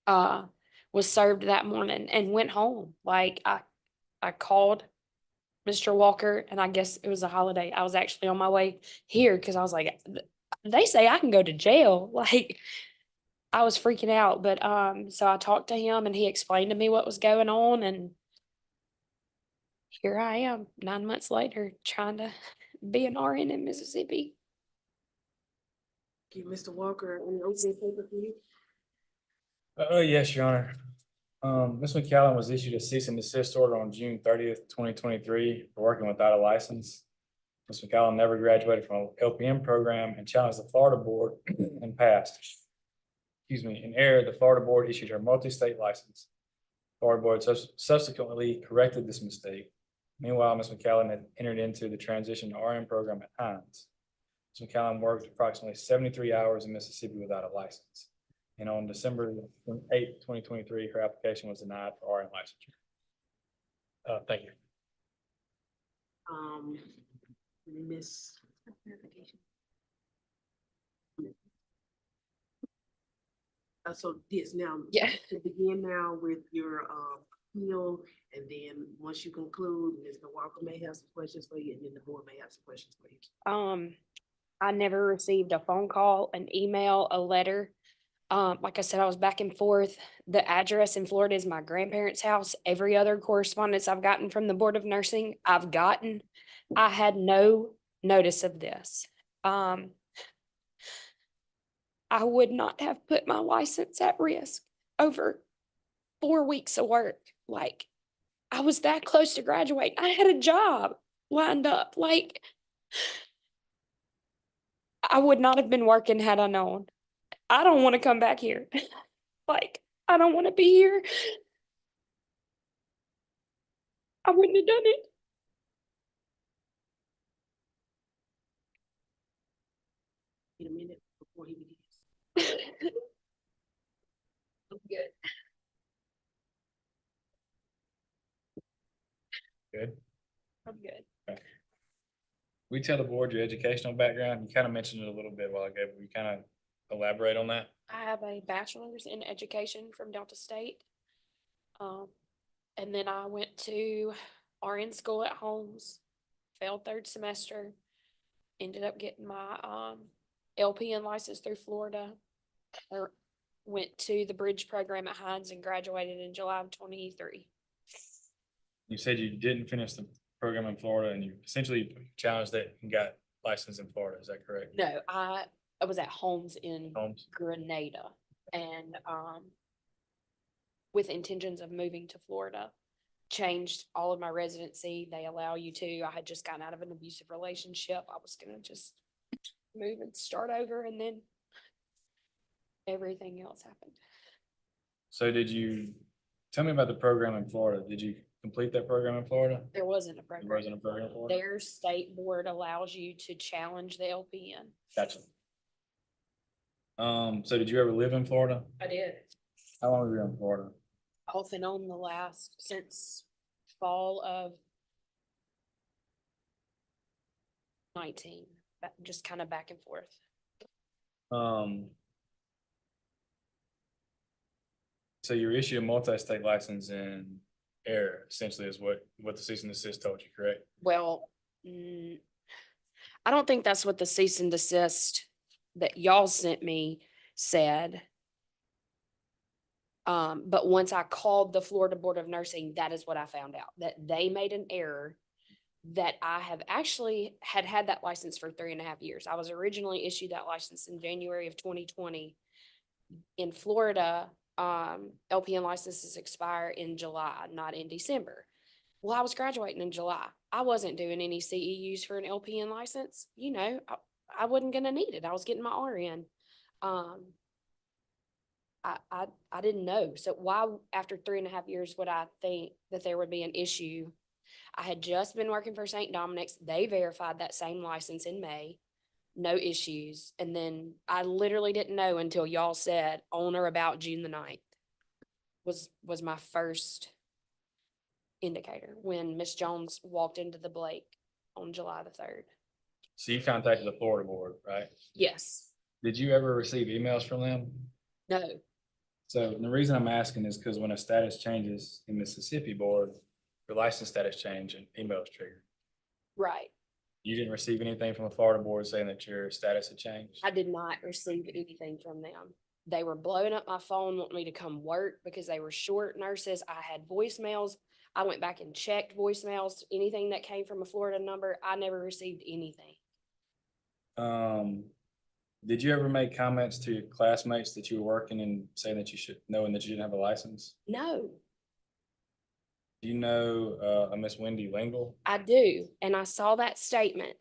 Was served that morning and went home. Like I called Mr. Walker and I guess it was a holiday. I was actually on my way here because I was like, they say I can go to jail. Like I was freaking out. But so I talked to him and he explained to me what was going on, and here I am 9 months later trying to be an RN in Mississippi. Thank you, Mr. Walker. Any opening statement for you? Yes, Your Honor. Ms. McCallum was issued a cease and desist order on June 30th, 2023 for working without a license. Ms. McCallum never graduated from an LPN program and challenged the Florida board and passed. Excuse me, in error, the Florida board issued her multi-state license. Florida board subsequently corrected this mistake. Meanwhile, Ms. McCallum had entered into the transition to RN program at Hines. Ms. McCallum worked approximately 73 hours in Mississippi without a license. And on December 8th, 2023, her application was denied for RN licensure. Thank you. Miss. So yes, now. Yeah. To begin now with your appeal, and then once you conclude, Mr. Walker may have some questions for you, and then the board may have some questions for you. I never received a phone call, an email, a letter. Like I said, I was back and forth. The address in Florida is my grandparents' house. Every other correspondence I've gotten from the Board of Nursing, I've gotten. I had no notice of this. I would not have put my license at risk over 4 weeks of work. Like, I was that close to graduating. I had a job lined up. Like, I would not have been working had I known. I don't want to come back here. Like, I don't want to be here. I wouldn't have done it. In a minute before he begins. I'm good. Good. I'm good. Okay. We tell the board your educational background. You kind of mentioned it a little bit while ago, but we kind of elaborate on that. I have a bachelor's in education from Delta State. And then I went to RN school at Holmes, failed 3rd semester, ended up getting my LPN license through Florida. Or went to the bridge program at Hines and graduated in July of 23. You said you didn't finish the program in Florida and you essentially challenged it and got licensed in Florida. Is that correct? No, I was at Holmes in Holmes. Grenada, and with intentions of moving to Florida. Changed all of my residency. They allow you to. I had just gotten out of an abusive relationship. I was gonna just move and start over, and then everything else happened. So tell me about the program in Florida? Did you complete that program in Florida? There wasn't a program. There wasn't a program in Florida? Their state board allows you to challenge the LPN. Gotcha. So did you ever live in Florida? I did. How long were you in Florida? Off and on since fall of 19, just kind of back and forth. So you were issued a multi-state license in error, essentially is what the cease and desist told you, correct? Well, I don't think that's what the cease and desist that y'all sent me said. But once I called the Florida Board of Nursing, that is what I found out, that they made an error, that I have actually had that license for 3.5 years. I was originally issued that license in January of 2020. In Florida, LPN licenses expire in July, not in December. Well, I was graduating in July. I wasn't doing any CEUs for an LPN license. You know, I wasn't gonna need it. I was getting my RN. I didn't know. So why, after 3.5 years, would I think that there would be an issue? I had just been working for St. Dominic's. They verified that same license in May. No issues. And then I literally didn't know until y'all said on or about June the 9th was my first indicator when Miss Jones walked into the Blake on July the 3rd. So you contacted the Florida board, right? Yes, Did you ever receive emails from them? no, So the reason I'm asking is because when a status changes in Mississippi board, your license status change and email is triggered. right. You didn't receive anything from the Florida board saying that your status had changed? I did not receive anything from them. They were blowing up my phone, wanting me to come work because they were short nurses. I had voicemails. I went back and checked voicemails, anything that came from a Florida number. I never received anything. Did you ever make comments to your classmates that you were working and saying that you should, knowing that you didn't have a license? No, Do you know, a Miss Wendy Lingle? I do. And I saw that statement.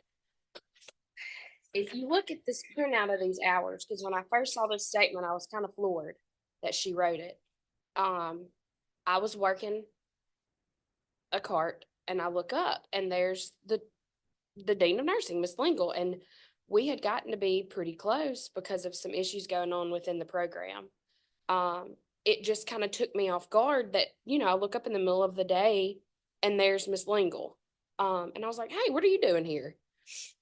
If you look at this printout of these hours, because when I first saw this statement, I was kind of floored that she wrote it. I was working a cart and I look up and there's the dean of nursing, Miss Lingle, and we had gotten to be pretty close because of some issues going on within the program. It just kind of took me off guard that, I look up in the middle of the day and there's Miss Lingle. And I was like, hey, what are you doing here?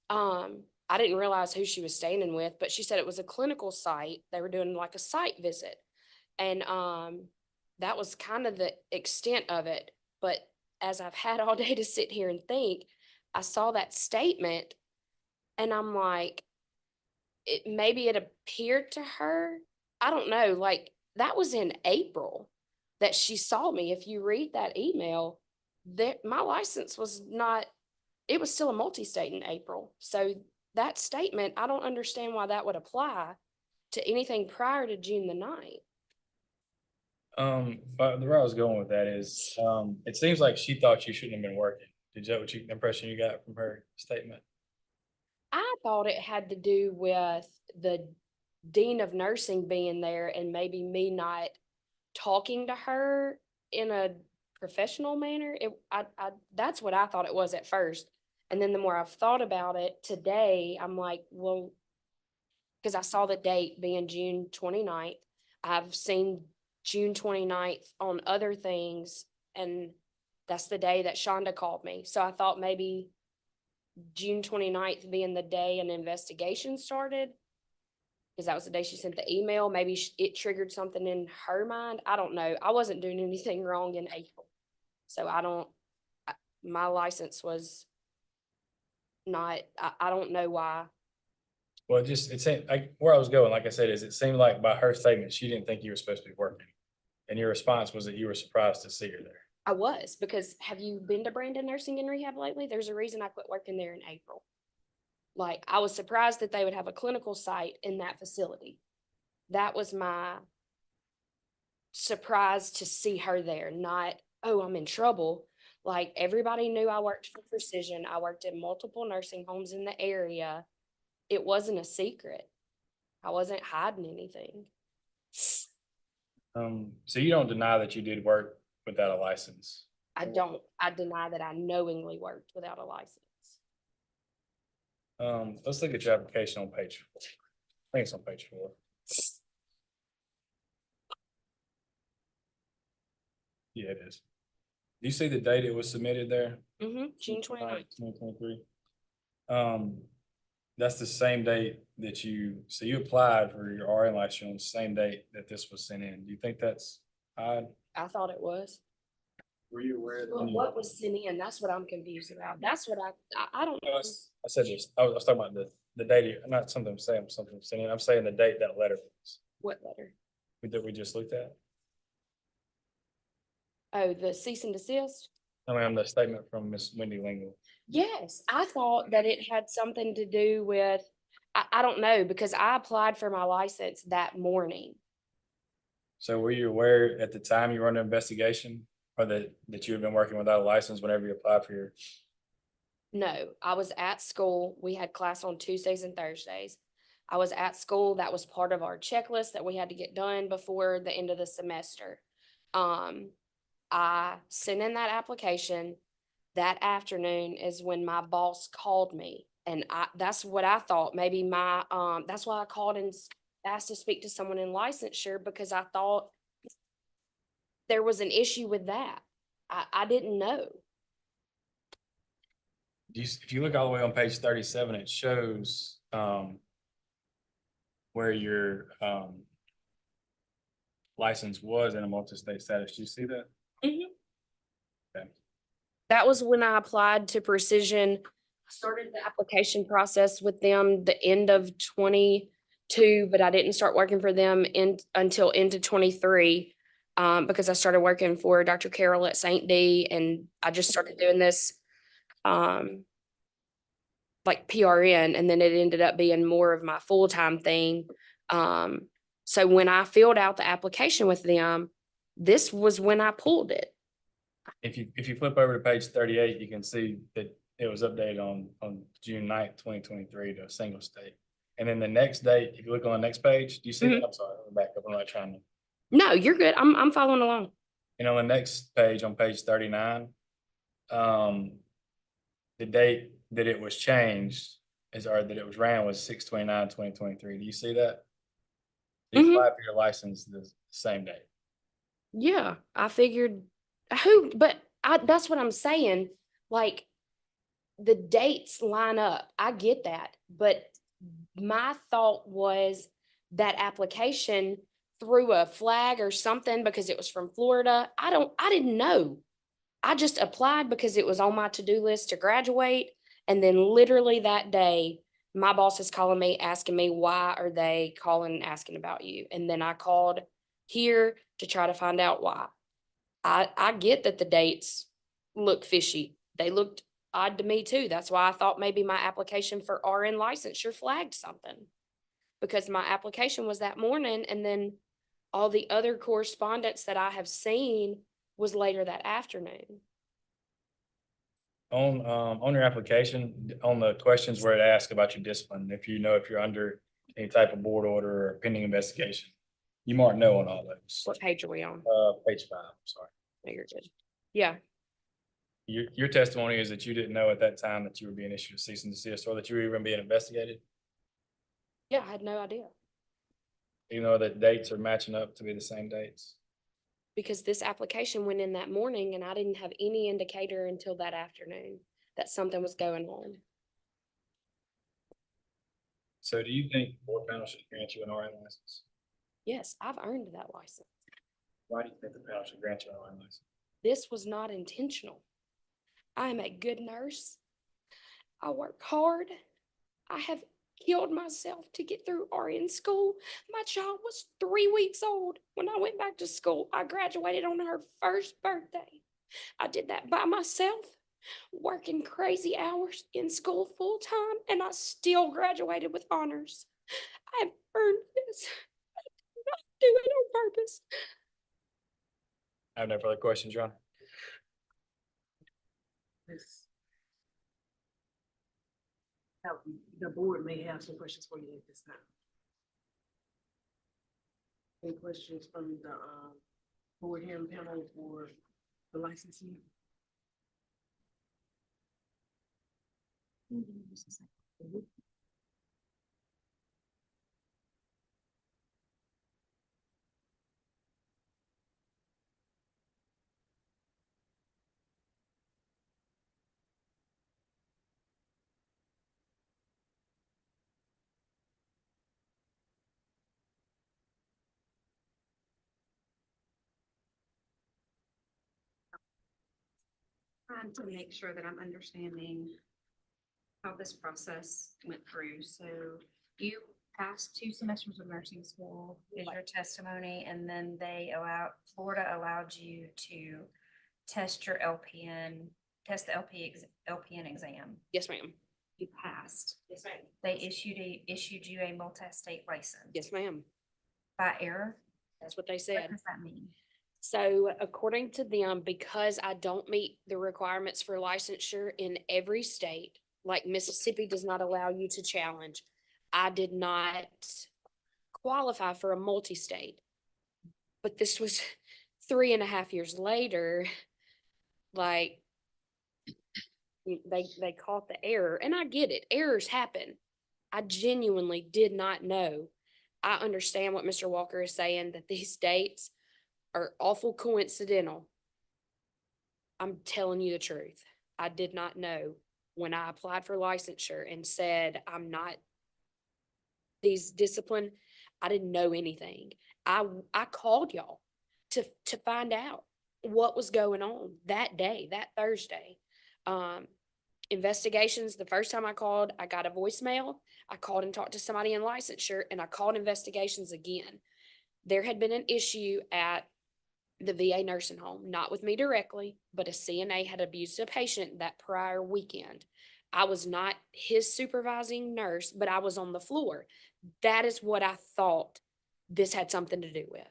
I didn't realize who she was standing with, but she said it was a clinical site. They were doing like a site visit. And that was kind of the extent of it. But as I've had all day to sit here and think, I saw that statement and I'm like, maybe it appeared to her. I don't know. Like that was in April that she saw me. If you read that email, that my license was not, it was still a multi-state in April. So that statement, I don't understand why that would apply to anything prior to June the 9th. But where I was going with that is, it seems like she thought you shouldn't have been working. Did you, what impression you got from her statement? I thought it had to do with the dean of nursing being there and maybe me not talking to her in a professional manner. That's what I thought it was at first. And then the more I've thought about it today, I'm like, well, because I saw the date being June 29th. I've seen June 29th on other things, and that's the day that Shonda called me. So I thought maybe June 29th being the day an investigation started, because that was the day she sent the email. Maybe it triggered something in her mind. I don't know. I wasn't doing anything wrong in April. So my license was not, I don't know why. Well, it seemed like where I was going, like I said, is it seemed like by her statement, she didn't think you were supposed to be working. And your response was that you were surprised to see her there. I was, because have you been to Brandon Nursing and Rehab lately? There's a reason I quit working there in April. Like, I was surprised that they would have a clinical site in that facility. That was my surprise to see her there, not, oh, I'm in trouble. Like, everybody knew I worked for Precision. I worked in multiple nursing homes in the area. It wasn't a secret. I wasn't hiding anything. So you don't deny that you did work without a license? I deny that I knowingly worked without a license. Let's look at your application on page 4. I think it's on page 4. Yeah, it is. Do you see the date it was submitted there? June 29th. 2023. That's the same date that so you applied for your RN license on the same date that this was sent in. Do you think that's odd? I thought it was. Were you aware Well, that? what was sent in? That's what I'm confused about. That's what I don't know. I said this, I was talking about the date, not something I'm saying, something I'm saying, I'm saying the date that letter was, What letter? that we just looked at. Oh, the cease and desist? I mean, the statement from Miss Wendy Lingle. Yes, I thought that it had something to do with, I don't know, because I applied for my license that morning. So were you aware at the time you were under investigation, or that you had been working without a license whenever you applied for your? No, I was at school. We had class on Tuesdays and Thursdays. I was at school. That was part of our checklist that we had to get done before the end of the semester. I sent in that application. That afternoon is when my boss called me. And that's what I thought. Maybe that's why I called and asked to speak to someone in licensure, because I thought there was an issue with that. I didn't know. if you look all the way on page 37, it shows, where your, license was in a multi-state status. Do you see that? Okay. That was when I applied to Precision. I started the application process with them the end of 22, but I didn't start working for them until into 23. Because I started working for Dr. Carroll at St. D, and I just started doing this like PRN, and then it ended up being more of my full-time thing. So when I filled out the application with them, this was when I pulled it. If you flip over to page 38, you can see that it was updated on June 9th, 2023 to a single state. And then the next date, if you look on the next page, do you see that? I'm sorry, I'm back up. I'm not trying to. No, you're good. I'm following along. And on the next page, on page 39, the date that it was changed or that it was ran was 6/29/2023. Do you see that? You apply for your license the same day. Yeah, I figured that's what I'm saying. Like, the dates line up. I get that. But my thought was that application threw a flag or something because it was from Florida. I didn't know. I just applied because it was on my to-do list to graduate. And then literally that day, my boss is calling me, asking me, why are they calling and asking about you? And then I called here to try to find out why. I get that the dates look fishy. They looked odd to me too. That's why I thought maybe my application for RN licensure flagged something. Because my application was that morning, and then all the other correspondence that I have seen was later that afternoon. On your application, on the questions where it asks about your discipline, if you're under any type of board order or pending investigation, you mark no on all those. What page are we on? Page 5, sorry. No, you're good. Yeah. Your testimony is that you didn't know at that time that you were being issued a cease and desist, or that you were even being investigated, Yeah, I had no idea. even though the dates are matching up to be the same dates. Because this application went in that morning and I didn't have any indicator until that afternoon that something was going on. So do you think the board panel should grant you an RN license? Yes, I've earned that license. Why do you think the panel should grant you an RN license? This was not intentional. I am a good nurse. I work hard. I have killed myself to get through RN school. My child was 3 weeks old when I went back to school. I graduated on her first birthday. I did that by myself, working crazy hours in school full time, and I still graduated with honors. I've earned this. I did not do it on purpose. I have no further questions, Your Honor. Now, the board may have some questions for you at this time. Any questions from the board hearing panel for the licensee? Trying to make sure that I'm understanding how this process went through. So you passed 2 semesters of nursing school is your testimony, and then Florida allowed you to test your LPN, test the LPN exam. Yes, ma'am. You passed. Yes, ma'am. They issued you a multi-state license. Yes, ma'am. By error? That's what they What said. does that mean? So according to them, because I don't meet the requirements for licensure in every state, like Mississippi does not allow you to challenge, I did not qualify for a multi-state. But this was 3.5 years later, like they caught the error, and I get it. Errors happen. I genuinely did not know. I understand what Mr. Walker is saying, that these dates are awful coincidental. I'm telling you the truth. I did not know when I applied for licensure and said, I'm not these discipline, I didn't know anything. I called y'all to find out what was going on that day, that Thursday. Investigations, the first time I called, I got a voicemail. I called and talked to somebody in licensure, and I called investigations again. There had been an issue at the VA nursing home, not with me directly, but a CNA had abused a patient that prior weekend. I was not his supervising nurse, but I was on the floor. That is what I thought this had something to do with.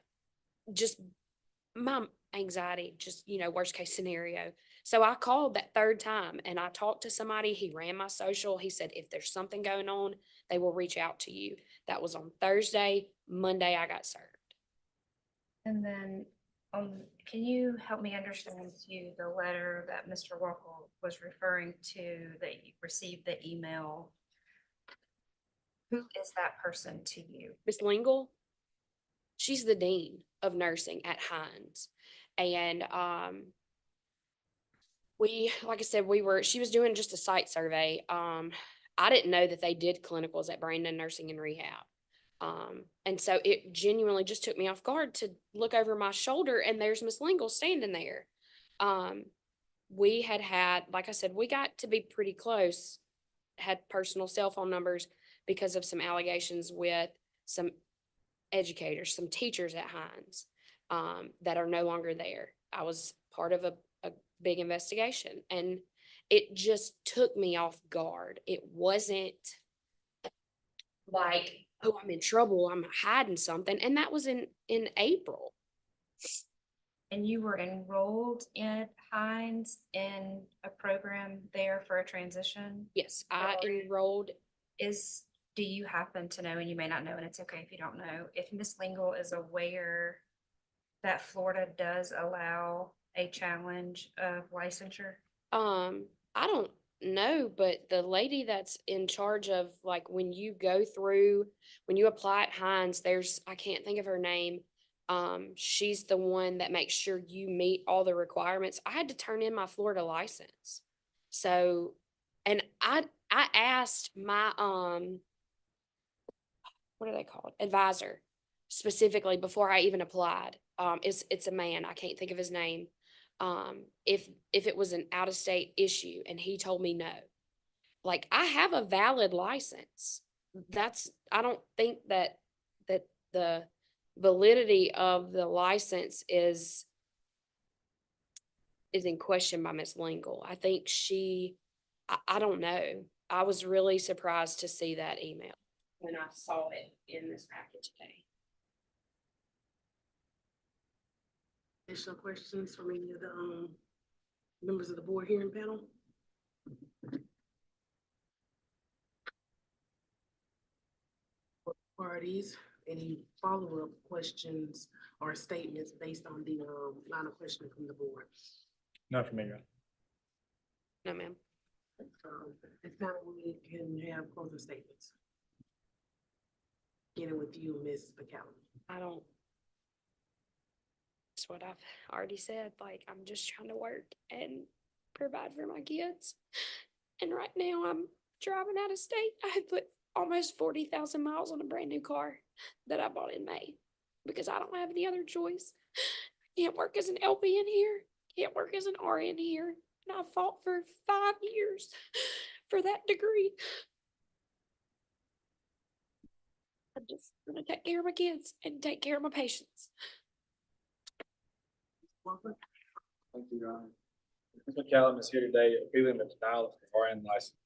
Just my anxiety, just, worst case scenario. So I called that third time and I talked to somebody. He ran my social. He said, if there's something going on, they will reach out to you. That was on Thursday. Monday, I got served. And then, can you help me understand too, the letter that Mr. Walker was referring to, that you received the email? Who is that person to you? Miss Lingle, she's the dean of nursing at Hines. And like I said, she was doing just a site survey. I didn't know that they did clinicals at Brandon Nursing and Rehab. And so it genuinely just took me off guard to look over my shoulder and there's Miss Lingle standing there. We had, like I said, we got to be pretty close, had personal cell phone numbers because of some allegations with some educators, some teachers at Hines, that are no longer there. I was part of a big investigation and it just took me off guard. It wasn't like, oh, I'm in trouble, I'm hiding something. And that was in April. And you were enrolled in Hines in a program there for a transition? Yes, I enrolled. Do you happen to know, and you may not know, and it's okay if you don't know, if Miss Lingle is aware that Florida does allow a challenge of licensure? I don't know, but the lady that's in charge of, like, when you apply at Hines, I can't think of her name. She's the one that makes sure you meet all the requirements. I had to turn in my Florida license. So, and I asked my, what are they called? Advisor, specifically before I even applied. It's a man, I can't think of his name. If it was an out of state issue, and he told me no. Like, I have a valid license. I don't think that the validity of the license is in question by Miss Lingle. I think I don't know. I was really surprised to see that email when I saw it in this package today. Additional questions from any of the members of the board hearing panel? Parties, any follow-up questions or statements based on the line of questioning from the board? Not for me, Your Honor. No, ma'am. It's time we can have closing statements. Beginning with you, Ms. McCallum. That's what I've already said. Like, I'm just trying to work and provide for my kids. And right now I'm driving out of state. I had put almost 40,000 miles on a brand new car that I bought in May because I don't have any other choice. I can't work as an LPN here. Can't work as an RN here. And I fought for 5 years for that degree. I'm just gonna take care of my kids and take care of my patients. Thank you, Your Honor. Ms. McCallum is here today appealing the denial of her RN license.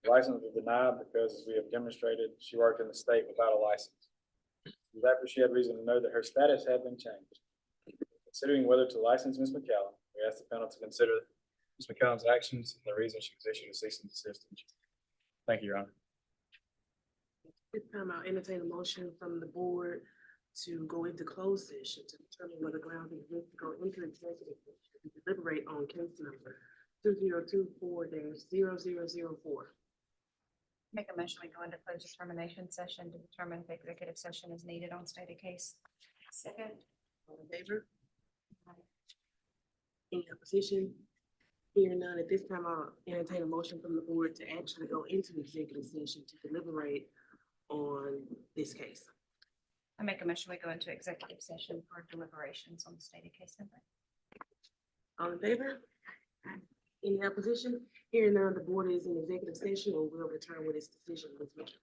The license was denied because, as we have demonstrated, she worked in the state without a license. After she had reason to know that her status had been changed. Considering whether to license Ms. McCallum, we ask the panel to consider Ms. McCallum's actions and the reason she was issued a cease and desist. Thank you, Your Honor. This time I'll entertain a motion from the board to go into closed session to determine whether grounds exist to go into executive session to deliberate on case number 2024-0004. Make a motion, we go into closed determination session to determine if executive session is needed on stated case. Second. All in favor? Any opposition? Hearing none, at this time, I'll entertain a motion from the board to actually go into executive session to deliberate on this case. I make a motion, we go into executive session for deliberations on the stated case number. All in favor? Any opposition? Hearing none, the board is in executive session and will return with its decision. Ms. Mitchell.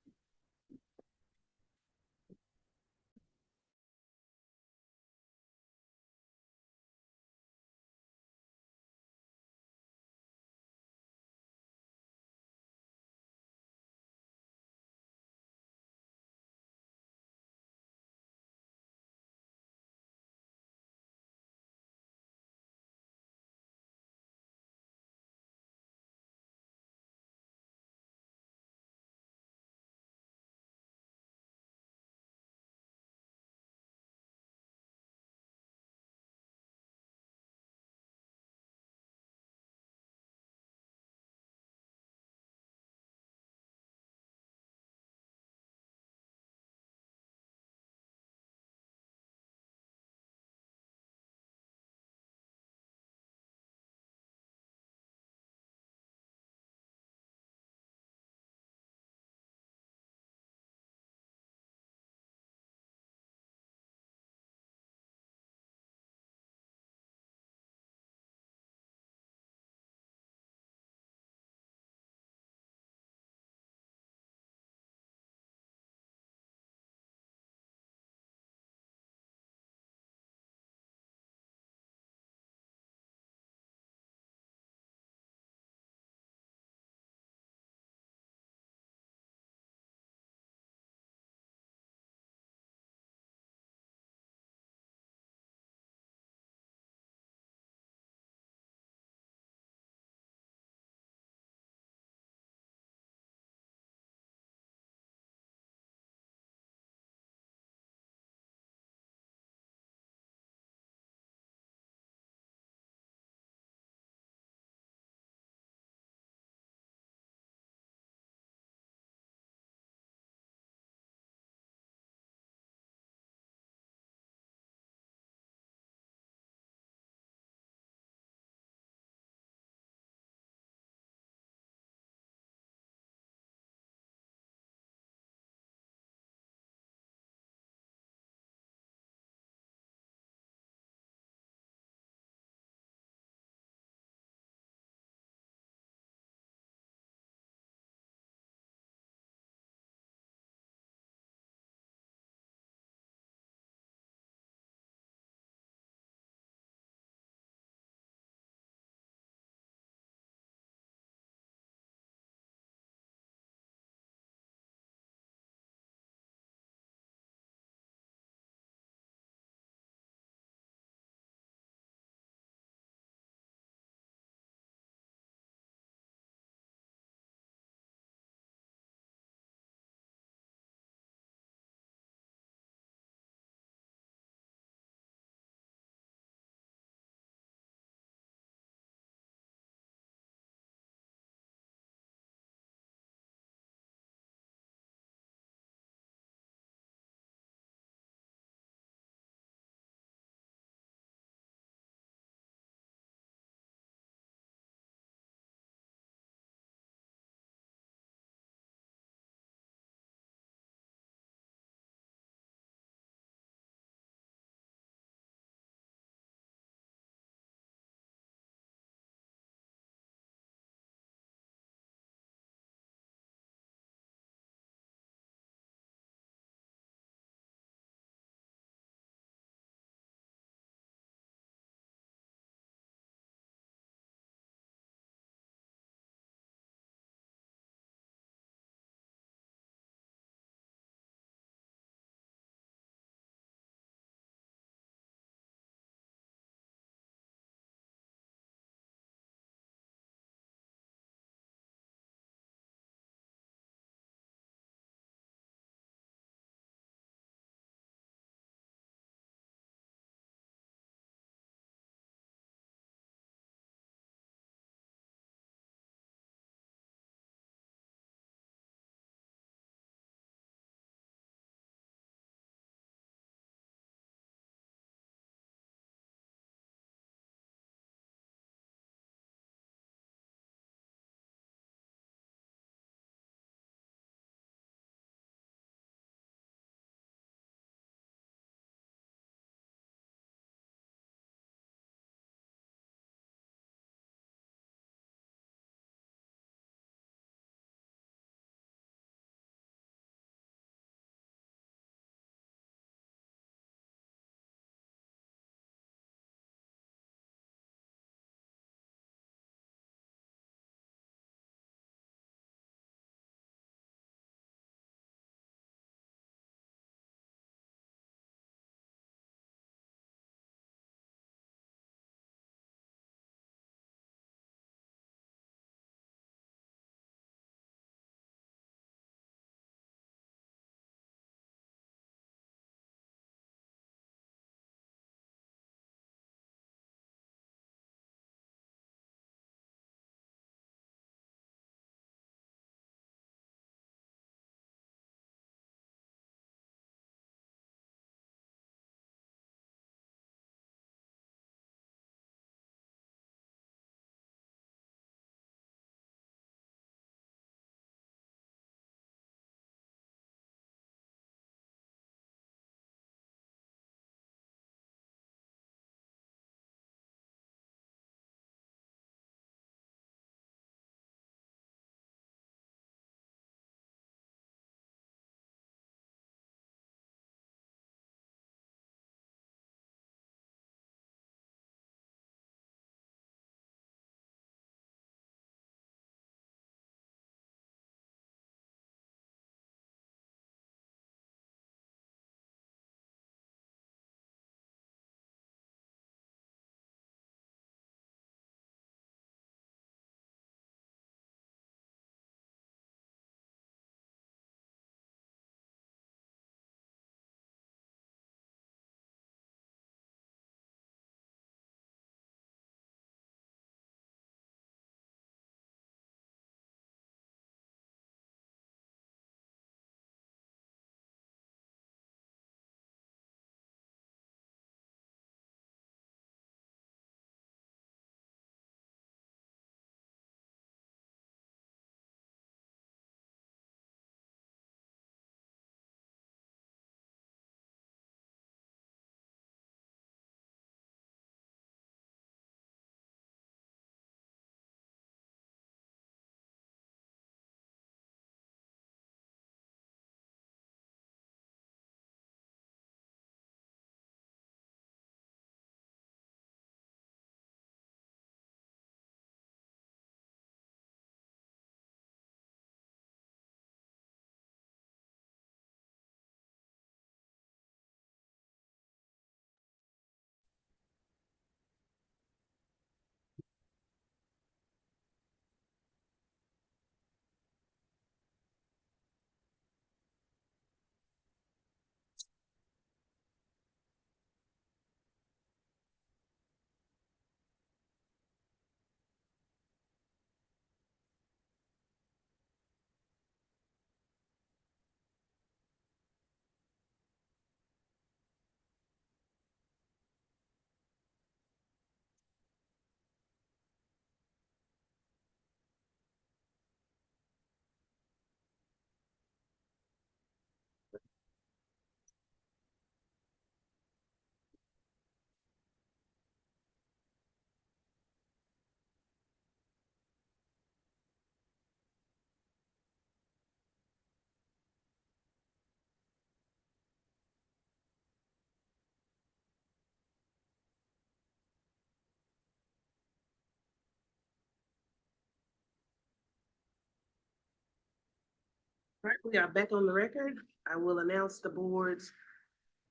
Right, we are back on the record. I will announce the board's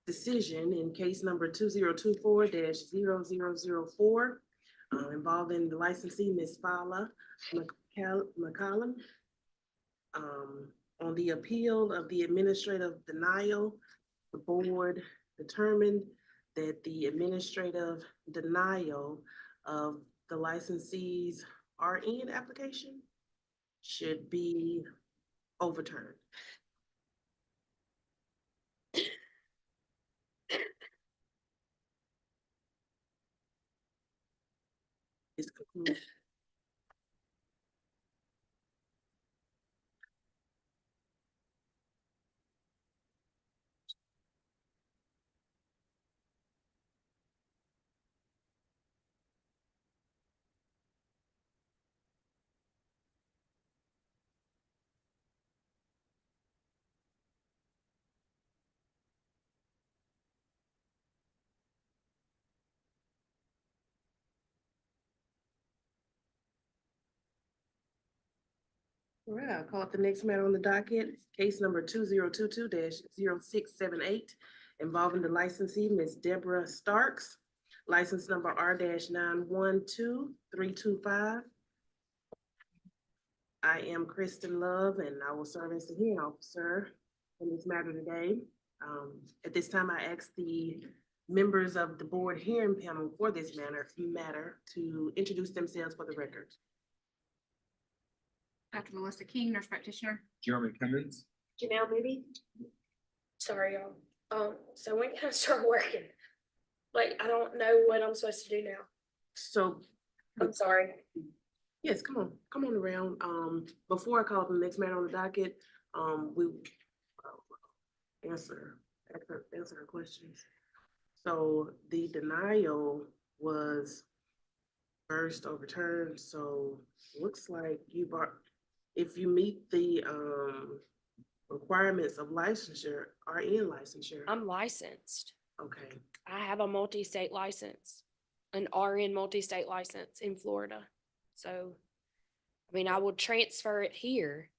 decision in case number 2024-0004 involving the licensee, Ms. Fala McCollum. On the appeal of the administrative denial, the board determined that the administrative denial of the licensee's RN application should be overturned. This concludes. All right, I'll call up the next matter on the docket, case number 2022-0678, involving the licensee, Ms. Deborah Starks, license number R-912325. I am Kristen Love, and I will serve as the hearing officer in this matter today. At this time, I ask the members of the board hearing panel for this matter to introduce themselves for the record. Dr. Melissa King, nurse practitioner. Jeremy Cummins. Janelle Moody. Sorry, y'all. So when can I start working? Like, I don't know what I'm supposed to do now. So, I'm sorry. yes, come on around. Before I call up the next matter on the docket, we answer her questions. So the denial was first overturned, so looks like if you meet the requirements of licensure, RN licensure. I'm licensed. Okay, I have a multi-state license, an RN multi-state license in Florida. So, I mean, I would transfer it here.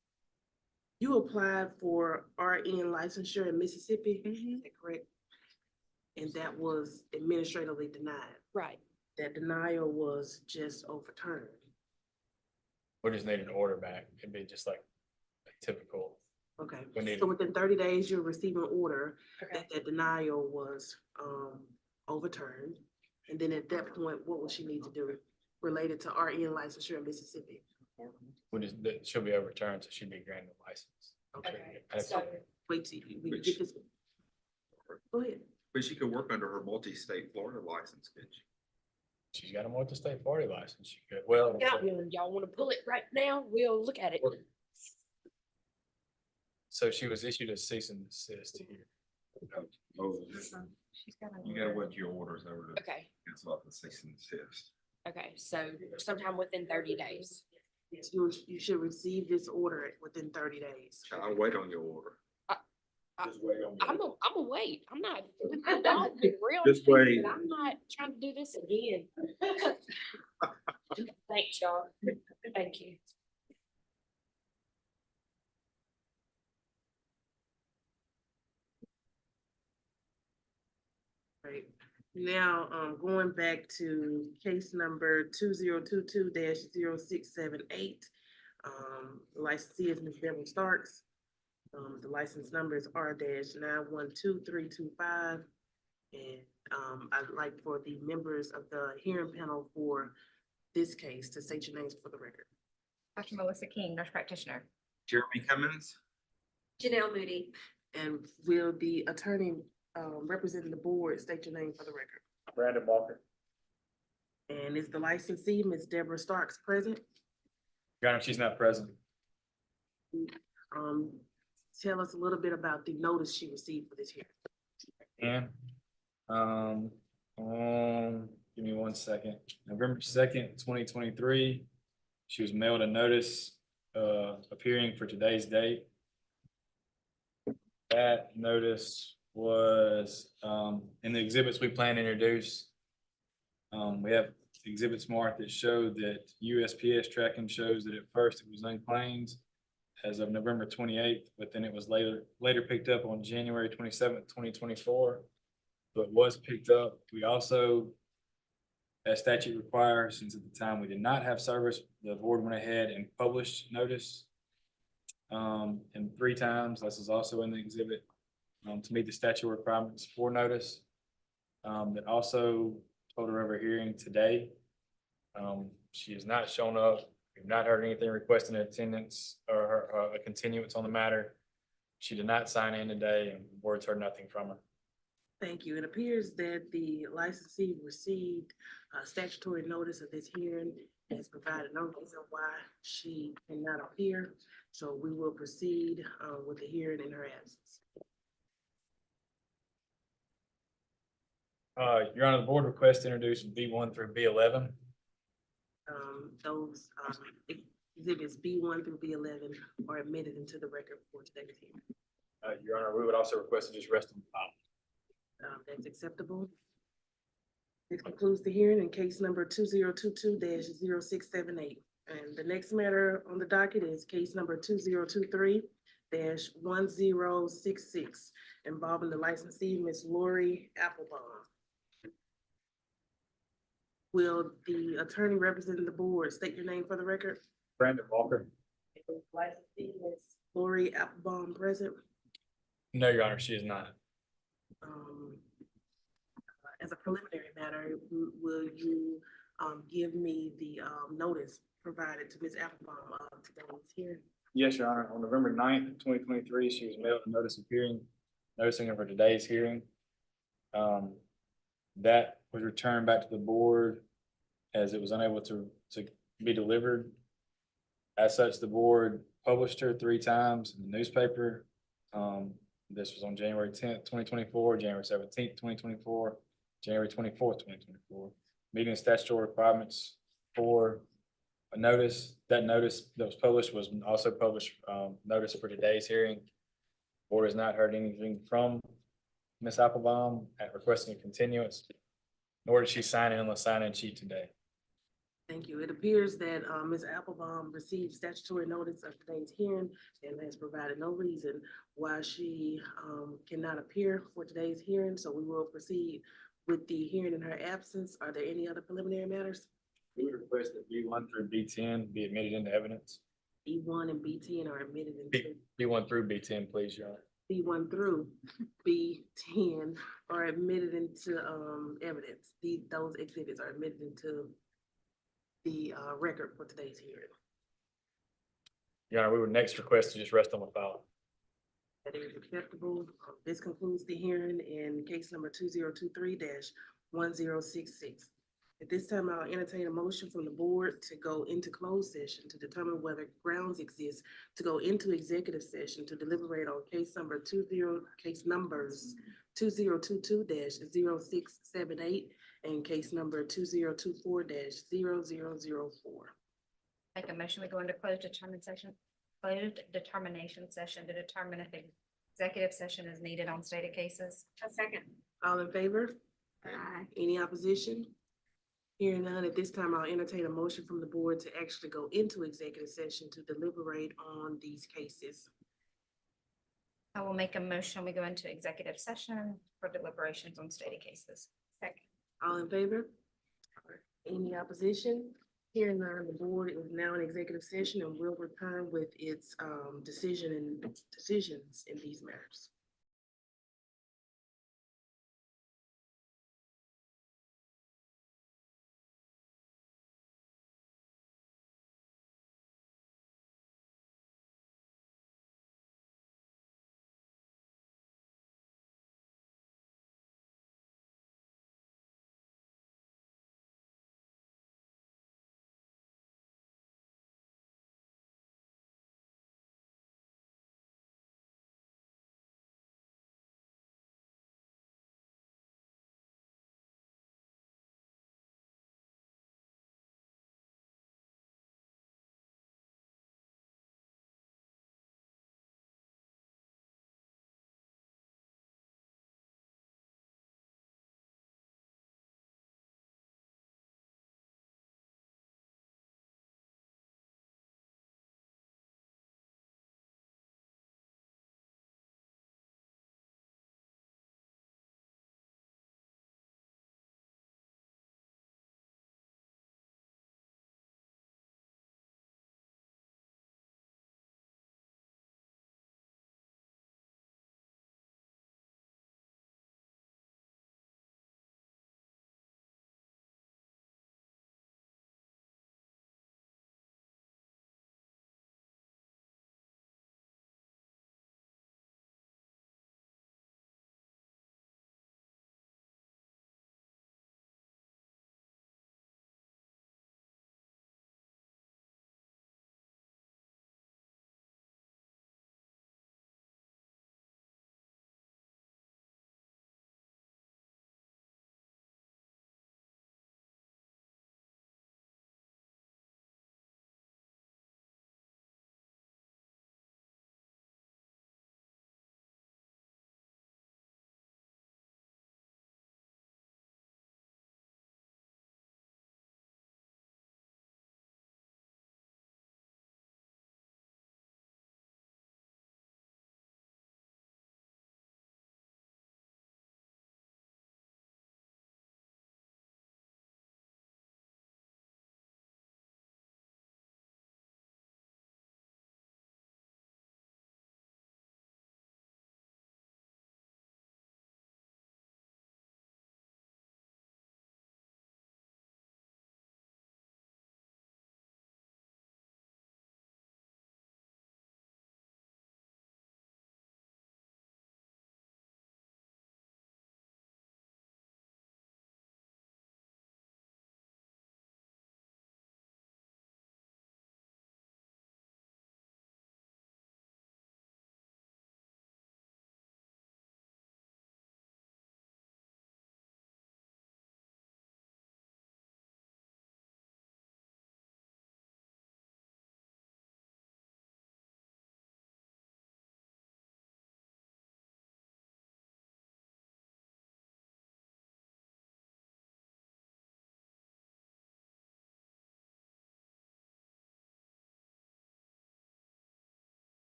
you applied for RN licensure in Mississippi, is that correct? And that was administratively denied. Right. That denial was just overturned. We just need an order back. It'd be just like a typical. Okay, We need- so within 30 days, you'll receive an order Okay. that the denial was overturned. And then at that point, what will she need to do related to RN licensure in Mississippi? That she'll be overturned, so she'd be granted a license. Okay, That's- So, wait till we get this. Go ahead. But she could work under her multi-state Florida license, could she? She's got a multi-state Florida license. She could, well. y'all want to pull it right now? We'll look at it. So she was issued a cease and desist here. You gotta wait your orders over to Okay, cancel out the cease and desist. okay, so sometime within 30 days. Yes, you should receive this order within 30 days. I'll wait on your order. Just wait on. I'm a wait. I'm not, I'll be real. Just wait. but I'm not trying to do this again. Thanks, y'all. Thank you. Right, now, going back to case number 2022-0678. Licensee is Ms. Deborah Starks. The license number is R-912325. And I'd like for the members of the hearing panel for this case to state your names for the record. Dr. Melissa King, nurse practitioner. Jeremy Cummins. Janelle Moody. And will the attorney representing the board state your name for the record? Brandon Walker. And is the licensee, Ms. Deborah Starks, present? Your Honor, she's not present. Tell us a little bit about the notice she received for this hearing. And, give me 1 second. November 2nd, 2023, she was mailed a notice, appearing for today's date. That notice was, in the exhibits we plan to introduce. We have exhibits marked that show that USPS tracking shows that at first it was unclaimed. as of November 28th, but then it was later picked up on January 27th, 2024. So it was picked up. We also, as statute requires, since at the time we did not have service, the board went ahead and published notice. And 3 times, this is also in the exhibit, to meet the statute requirements for notice. That also told her of her hearing today. She has not shown up. We've not heard anything requesting attendance or a continuance on the matter. She did not sign in today, and the board's heard nothing from her. Thank you. It appears that the licensee received a statutory notice of this hearing and has provided no reason why she cannot appear. So we will proceed with the hearing in her absence. Your Honor, the board requests to introduce B1 through B11. Those exhibits B1 through B11 are admitted into the record for today's hearing. Your Honor, we would also request to just rest on the file. That's acceptable. This concludes the hearing in case number 2022-0678. And the next matter on the docket is case number 2023-1066 involving the licensee, Ms. Lori Applebaum. Will the attorney representing the board state your name for the record? Brandon Walker. Licensee, Ms. Lori Applebaum present. No, Your Honor, she is not. As a preliminary matter, will you give me the notice provided to Ms. Applebaum of today's hearing? Yes, Your Honor. On November 9th, 2023, she was mailed a notice of hearing, noticing of her today's hearing. That was returned back to the board as it was unable to be delivered. As such, the board published her 3 times in the newspaper. This was on January 10th, 2024, January 17th, 2024, January 24th, 2024. Meeting statutory requirements for a notice. That notice that was published was also published, notice for today's hearing. Board has not heard anything from Ms. Applebaum at requesting a continuance, nor did she sign in on the sign-in sheet today. Thank you. It appears that Ms. Applebaum received statutory notice of today's hearing and has provided no reason why she cannot appear for today's hearing. So we will proceed with the hearing in her absence. Are there any other preliminary matters? We would request that B1 through B10 be admitted into evidence. B1 and B10 are admitted into. B1 through B10, please, Your Honor. B1 through B10 are admitted into evidence. Those exhibits are admitted into the record for today's hearing. Your Honor, we would next request to just rest on the file. That is acceptable. This concludes the hearing in case number 2023-1066. At this time, I'll entertain a motion from the board to go into closed session to determine whether grounds exist to go into executive session to deliberate on case numbers 2022-0678 and case number 2024-0004. Make a motion, we go into closed determination session to determine if executive session is needed on stated cases. A second. All in favor? Aye. Any opposition? Hearing none, at this time, I'll entertain a motion from the board to actually go into executive session to deliberate on these cases. I will make a motion, we go into executive session for deliberations on stated cases. Second. All in favor? Any opposition? Hearing none, the board is now in executive session and will return with its decisions in these matters.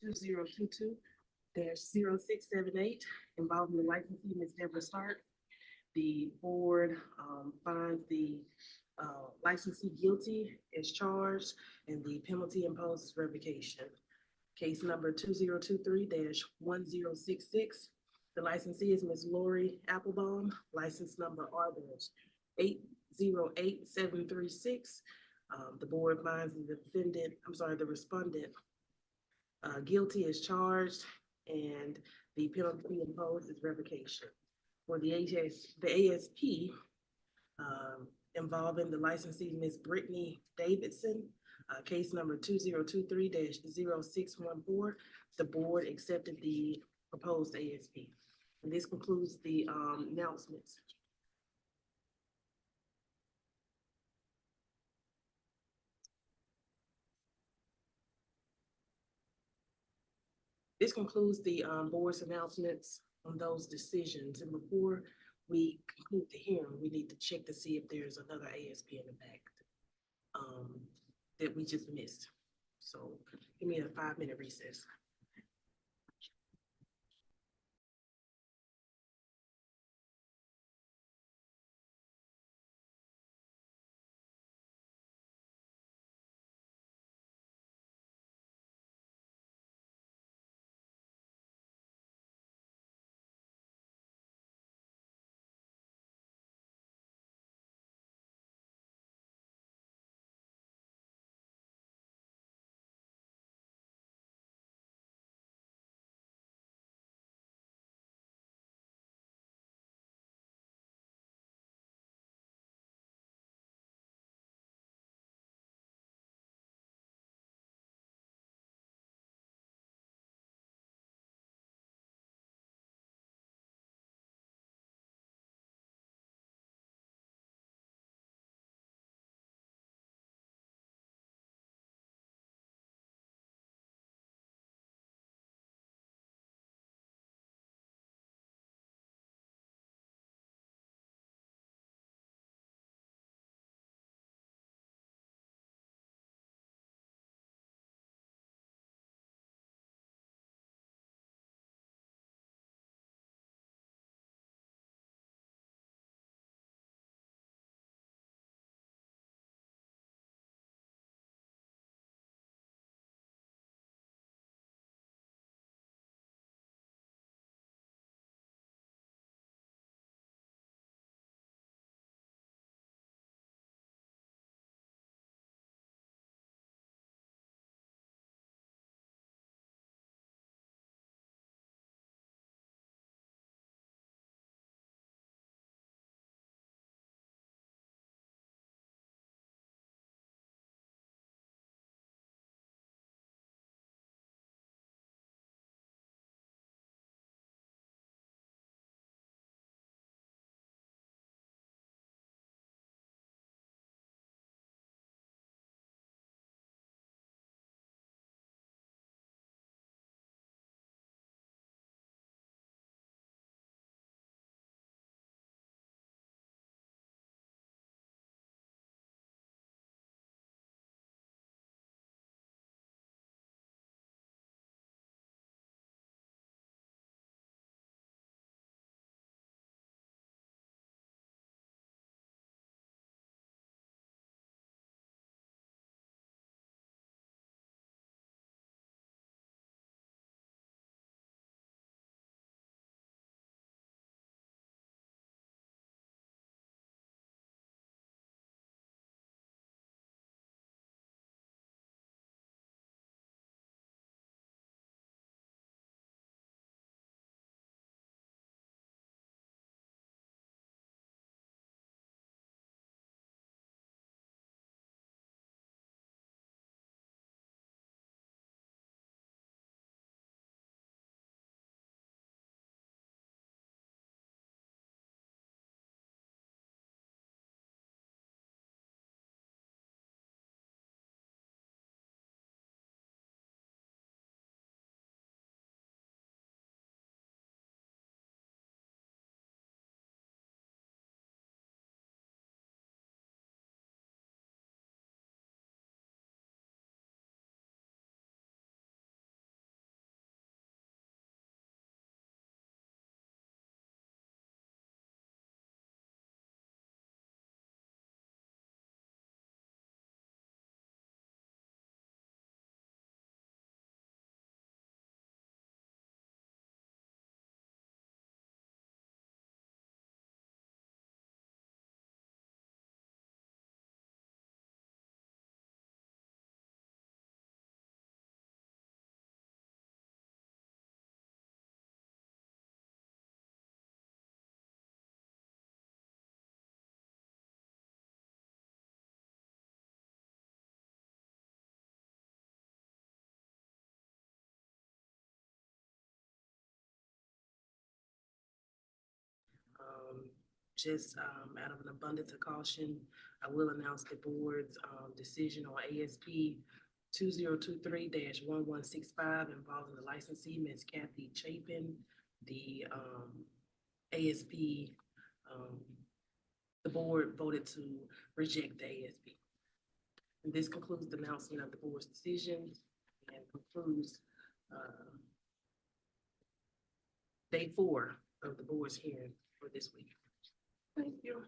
2022-0678 involving the licensee, Ms. Deborah Stark. The board finds the licensee guilty as charged and the penalty imposed is revocation. Case number 2023-1066. The licensee is Ms. Lori Applebaum, license number R-808736. The board finds the the respondent guilty as charged and the penalty imposed is revocation. For the ASP involving the licensee, Ms. Brittany Davidson, case number 2023-0614, the board accepted the proposed ASP. And this concludes the announcements. This concludes the board's announcements on those decisions. And before we conclude the hearing, we need to check to see if there's another ASP in the back that we just missed. So give me a 5-minute recess. just out of an abundance of caution, I will announce the board's decision on ASP 2023-1165 involving the licensee, Ms. Kathy Chapin. The ASP, the board voted to reject the ASP. And this concludes the announcement of the board's decision and concludes day 4 of the board's hearing for this week. Thank you.